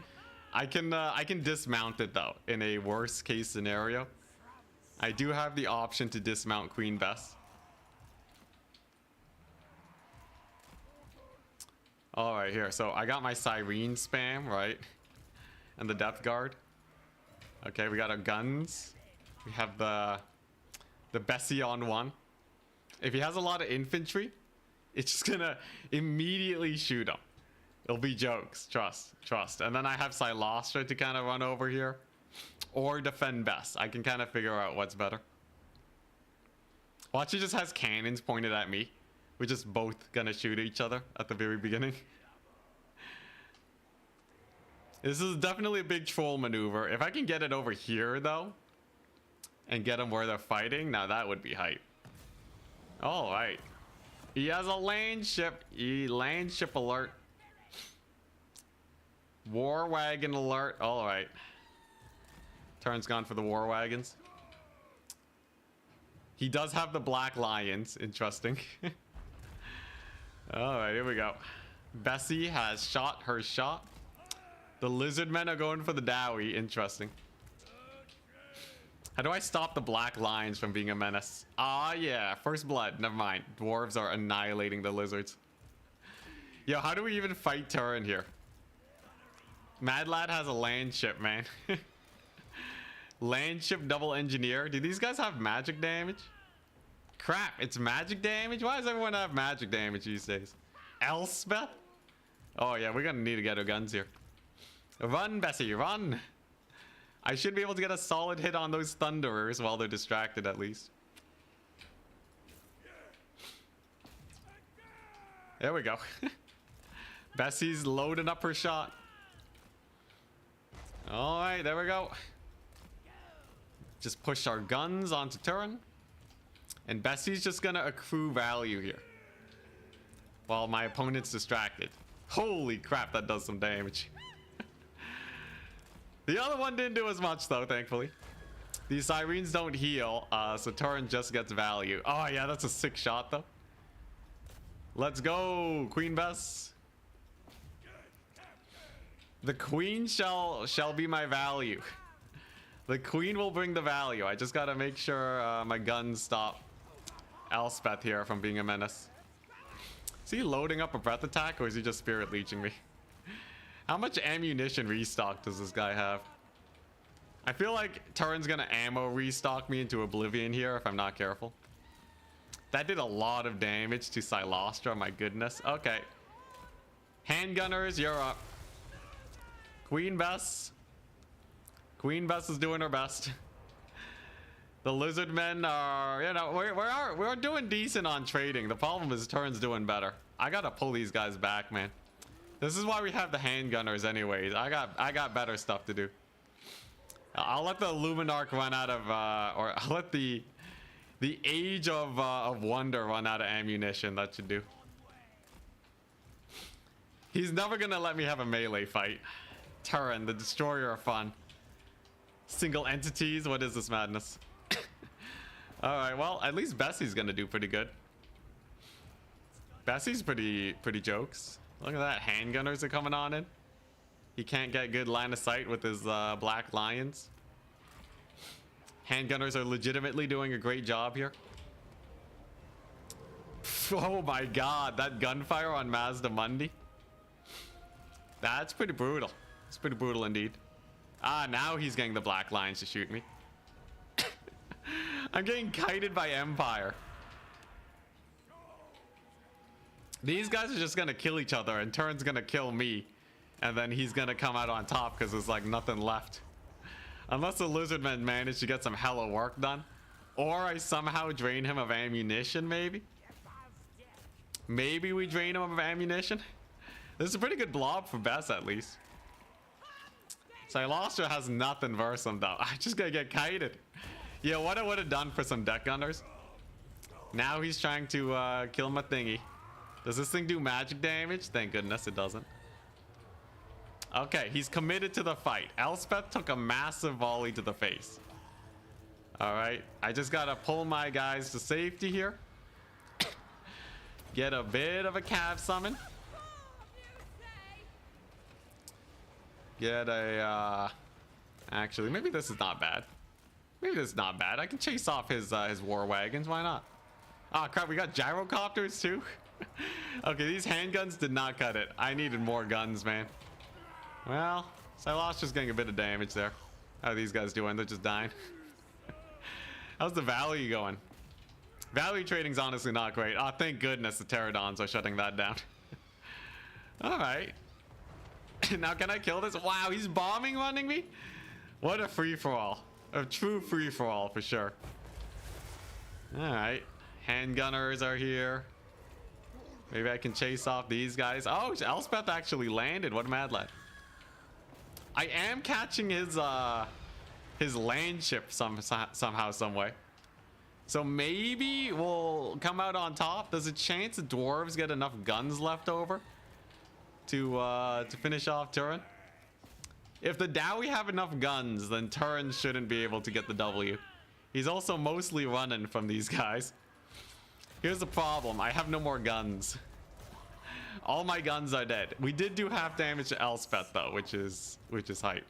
I can dismount it though in a worst case scenario. I do have the option to dismount Queen Bess. All right, here. So I got my Siren spam, right? And the Depth Guard. Okay, we got our guns. We have the Bessie on one. If he has a lot of infantry, it's just gonna immediately shoot him. It'll be jokes. Trust. And then I have Silastra to kind of run over here. Or defend Bess. I can kind of figure out what's better. Watch, he just has cannons pointed at me. We're just both gonna shoot each other at the very beginning. This is definitely a big troll maneuver. If I can get it over here, though, and get them where they're fighting, now that would be hype. All right. He has a land ship. Land ship alert. War wagon alert. All right. Turn's gone for the war wagons. He does have the black lions. Interesting. All right, here we go. Bessie has shot her shot. The lizard men are going for the Dowie. Interesting. How do I stop the black lions from being a menace? Ah, yeah. First blood. Never mind. Dwarves are annihilating the lizards. Yo, how do we even fight Turin here? Mad Lad has a land ship, man. Land ship double engineer. Do these guys have magic damage? Crap, it's magic damage? Why does everyone have magic damage these days? Elspeth? Oh yeah, we're gonna need to get our guns here. Run, Bessie, run! I should be able to get a solid hit on those thunderers while they're distracted at least. There we go. Bessie's loading up her shot. Alright, there we go. Just push our guns onto Turin. And Bessie's just gonna accrue value here. While my opponent's distracted. Holy crap, that does some damage. The other one didn't do as much though, thankfully. These sirens don't heal, so Turin just gets value. Oh yeah, that's a sick shot though. Let's go, Queen Bess. The queen shall be my value. The queen will bring the value. I just gotta make sure my guns stop Elspeth here from being a menace. Is he loading up a breath attack or is he just spirit leeching me? How much ammunition restock does this guy have? I feel like Turin's gonna ammo restock me into oblivion here if I'm not careful. That did a lot of damage to Silastra, my goodness. Okay. Handgunners, you're up. Queen Bess. Queen Bess is doing her best. The lizard men are, you know, we're doing decent on trading. The problem is Turin's doing better. I gotta pull these guys back, man. This is why we have the handgunners anyways. I got better stuff to do. I'll let the Luminarch run out of, or I'll let the Age of Wonder run out of ammunition. That should do. He's never gonna let me have a melee fight. Turin, the destroyer of fun. Single entities, what is this madness? Alright, well, at least Bessie's gonna do pretty good. Bessie's pretty jokes. Look at that, handgunners are coming on in. He can't get good line of sight with his black lions. Handgunners are legitimately doing a great job here. Oh my god, that gunfire on Mazda Mundi. That's pretty brutal. It's pretty brutal indeed. Ah, now he's getting the black lions to shoot me. I'm getting kited by Empire. These guys are just gonna kill each other, and Turin's gonna kill me. And then he's gonna come out on top because there's like nothing left. Unless the Lizardmen manage to get some hella work done. Or I somehow drain him of ammunition, maybe? Maybe we drain him of ammunition? This is a pretty good blob for Bess, at least. Silostra has nothing versus him, though. I'm just gonna get kited. Yeah, what I would have done for some deck gunners. Now he's trying to kill my thingy. Does this thing do magic damage? Thank goodness it doesn't. Okay, he's committed to the fight. Elspeth took a massive volley to the face. Alright, I just gotta pull my guys to safety here. Get a bit of a cav summon. Get a, actually, maybe this is not bad. Maybe this is not bad. I can chase off his war wagons. Why not? Oh, crap. We got gyrocopters, too. Okay, these handguns did not cut it. I needed more guns, man. Well, Silostra's getting a bit of damage there. How are these guys doing? They're just dying. How's the value going? Value trading's honestly not great. Oh, thank goodness the Pterodons are shutting that down. All right. Now can I kill this? Wow, he's bombing running me? What a free-for-all. A true free-for-all for sure. Alright. Handgunners are here. Maybe I can chase off these guys. Oh, Elspeth actually landed. What a mad lad. I am catching his land ship somehow, some way. So maybe we'll come out on top. There's a chance the dwarves get enough guns left over to finish off Turin. If the Dowie have enough guns, then Turin shouldn't be able to get the W. He's also mostly running from these guys. Here's the problem. I have no more guns. All my guns are dead. We did do half damage to Elspeth though, which is hype.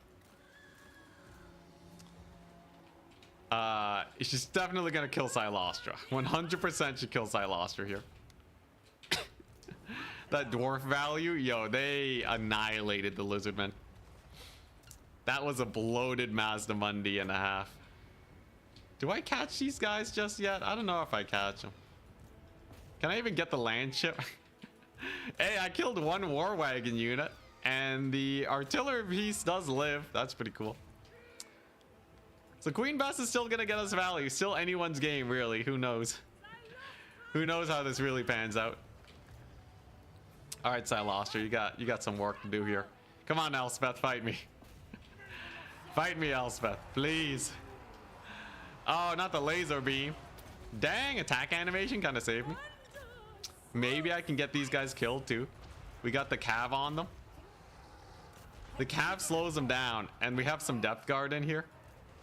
She's definitely gonna kill Silostra. 100% should kill Silostra here. That dwarf value, yo, they annihilated the Lizardmen. That was a bloated Mazda Mundi and a half. Do I catch these guys just yet? I don't know if I catch them. Can I even get the land ship? Hey, I killed one war wagon unit, and the artillery piece does live. That's pretty cool. So Queen Bess is still gonna get us value. Still anyone's game, really. Who knows? Who knows how this really pans out? All right, Silostra, you got some work to do here. Come on, Elspeth, fight me. Fight me, Elspeth, please. Oh, not the laser beam. Dang, attack animation kind of saved me. Maybe I can get these guys killed too. We got the cav on them. The cav slows them down, and we have some depth guard in here.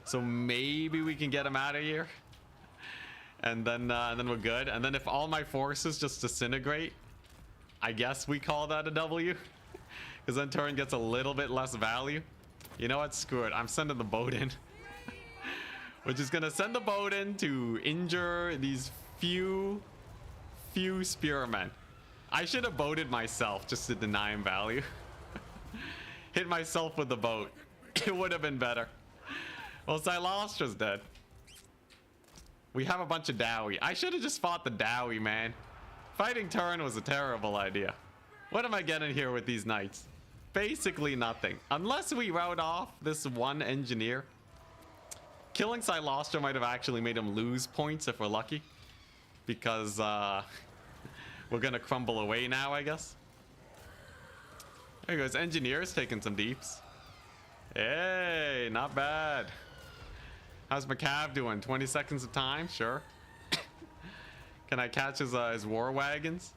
So maybe we can get them out of here. And then we're good. And then if all my forces just disintegrate, I guess we call that a W. Because then Turin gets a little bit less value. You know what? Screw it. I'm sending the boat in. We're just gonna send the boat in to injure these few spearmen. I should have boated myself just to deny him value. Hit myself with the boat. It would have been better. Well, Silostra's dead. We have a bunch of Dowie. I should have just fought the Dowie, man. Fighting Turin was a terrible idea. What am I getting here with these knights? Basically nothing. Unless we route off this one engineer. Killing Silostra might have actually made him lose points if we're lucky. Because we're gonna crumble away now, I guess. There goes engineers taking some deeps. Hey, not bad. How's McCav doing? 20 seconds of time? Sure. Can I catch his war wagons?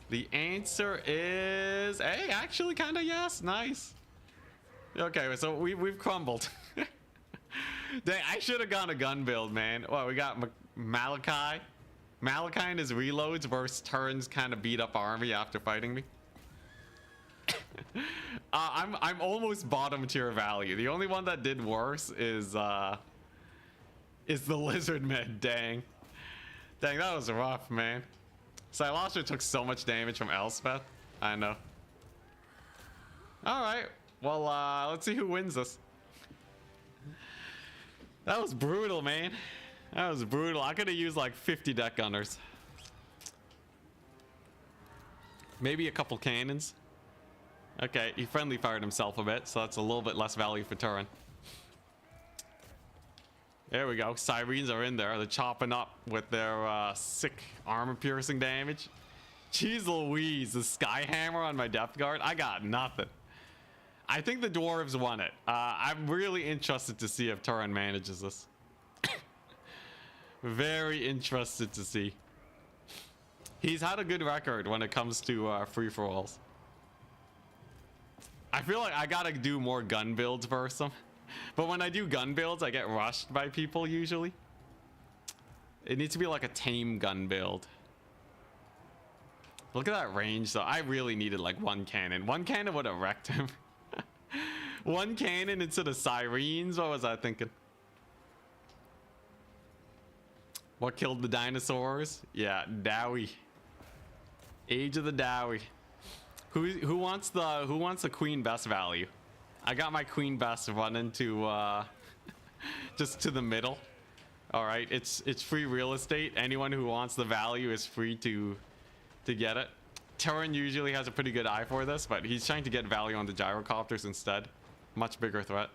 The answer is A. Actually, kind of yes. Nice. Okay, so we've crumbled. Dang, I should have gone a gun build, man. Well, we got Malachi. Malachi and his reloads versus Turin's kind of beat up army after fighting me. I'm almost bottom tier value. The only one that did worse is the lizard man. Dang, that was rough, man. Silastra took so much damage from Elspeth. I know. All right, well, let's see who wins this. That was brutal, man. That was brutal. I could have used like 50 deck gunners. Maybe a couple cannons. Okay, he friendly fired himself a bit, so that's a little bit less value for Turin. There we go. Sirens are in there. They're chopping up with their sick armor-piercing damage. Jeez Louise, the Sky Hammer on my Depth Guard. I got nothing. I think the dwarves won it. I'm really interested to see if Turin manages this. Very interested to see. He's had a good record when it comes to free-for-alls. I feel like I gotta do more gun builds versus him. But when I do gun builds, I get rushed by people usually. It needs to be like a tame gun build. Look at that range though. I really needed like one cannon. One cannon would have wrecked him. One cannon instead of sirens. What was I thinking? What killed the dinosaurs? Yeah, Dowie. Age of the Dowie. Who wants the Queen Best value? I got my Queen Best running to just to the middle. All right, it's free real estate. Anyone who wants the value is free to get it. Turin usually has a pretty good eye for this, but he's trying to get value on the gyrocopters instead. Much bigger threat.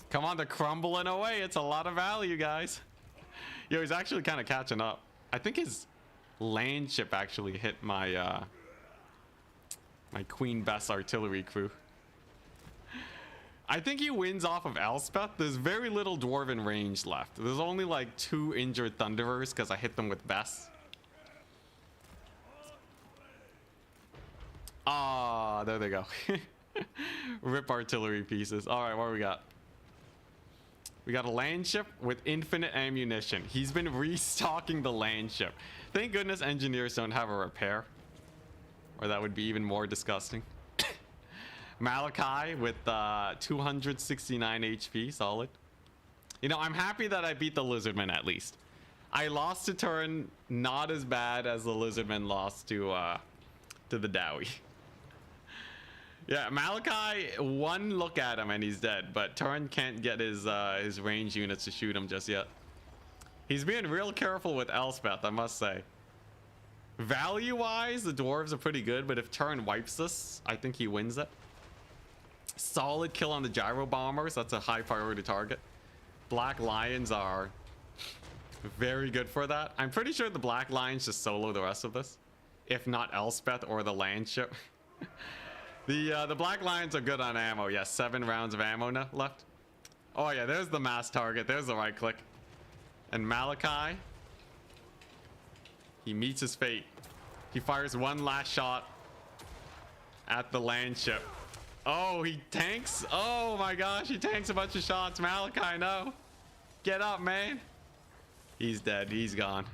Come on, they're crumbling away. It's a lot of value, guys. Yo, he's actually kind of catching up. I think his land ship actually hit my my Queen Best artillery crew. I think he wins off of Elspeth. There's very little dwarven range left. There's only like 2 injured Thunderers because I hit them with Best. Ah, there they go. Rip artillery pieces. All right, what do we got? We got a land ship with infinite ammunition. He's been restocking the land ship. Thank goodness engineers don't have a repair, or that would be even more disgusting. Malachi with 269 HP, solid. You know, I'm happy that I beat the Lizardman at least. I lost to Turin, not as bad as the Lizardman lost to the Dowie. Yeah, Malachi, one look at him and he's dead, but Turin can't get his range units to shoot him just yet. He's being real careful with Elspeth, I must say. Value-wise, the dwarves are pretty good, but if Turin wipes this, I think he wins it. Solid kill on the gyro bombers. That's a high priority target. Black lions are very good for that. I'm pretty sure the black lions just solo the rest of this, if not Elspeth or the land ship. The black lions are good on ammo. Yes, 7 rounds of ammo left. Oh yeah, there's the mass target. There's the right click. And Malachi, he meets his fate. He fires one last shot at the land ship. Oh, he tanks. Oh my gosh, he tanks a bunch of shots. Malachi, no. Get up, man. He's dead. He's gone.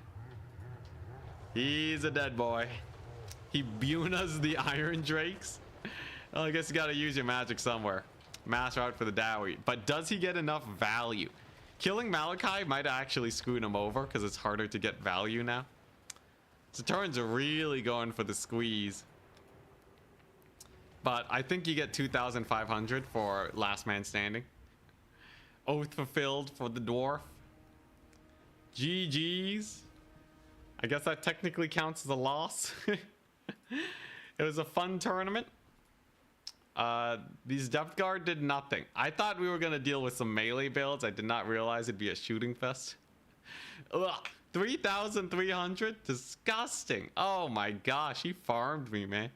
He's a dead boy. He Bunas the Iron Drakes. Well, I guess you got to use your magic somewhere. Mass route for the Dowie. But does he get enough value? Killing Malachi might actually screw him over because it's harder to get value now. So Turin's really going for the squeeze. But I think you get 2,500 for last man standing. Oath fulfilled for the dwarf. GG's. I guess that technically counts as a loss. It was a fun tournament. These Depth Guard did nothing. I thought we were going to deal with some melee builds. I did not realize it'd be a shooting fest. Ugh, 3,300? Disgusting. Oh my gosh, he farmed me, man.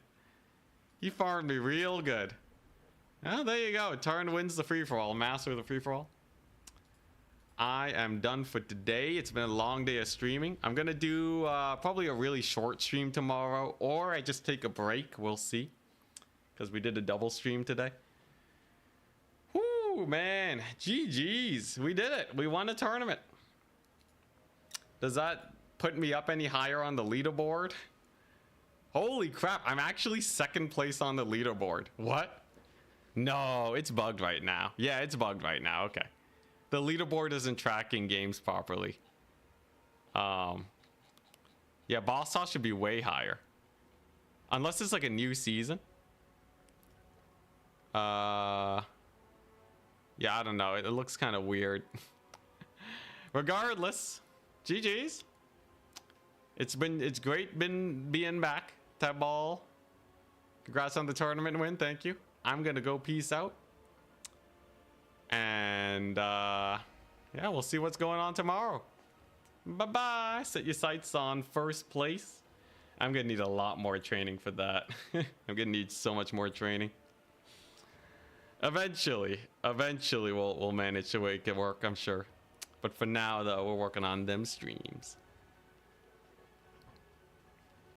He farmed me real good. Oh, there you go. Turin wins the free-for-all. Master of the free-for-all. I am done for today. It's been a long day of streaming. I'm gonna do probably a really short stream tomorrow, or I just take a break. We'll see, because we did a double stream today. Whoo, man. GG's. We did it. We won a tournament. Does that put me up any higher on the leaderboard? Holy crap. I'm actually second place on the leaderboard. What? No, it's bugged right now. Yeah, it's bugged right now. Okay. The leaderboard isn't tracking games properly. Yeah, boss toss should be way higher. Unless it's like a new season. Yeah, I don't know. It looks kind of weird. Regardless, GG's. It's great being back. Tab ball. Congrats on the tournament win. Thank you. I'm gonna go peace out. And yeah, we'll see what's going on tomorrow. Bye-bye. Set your sights on first place. I'm gonna need a lot more training for that. I'm gonna need so much more training. Eventually we'll manage to make it work, I'm sure. But for now, though, we're working on them streams.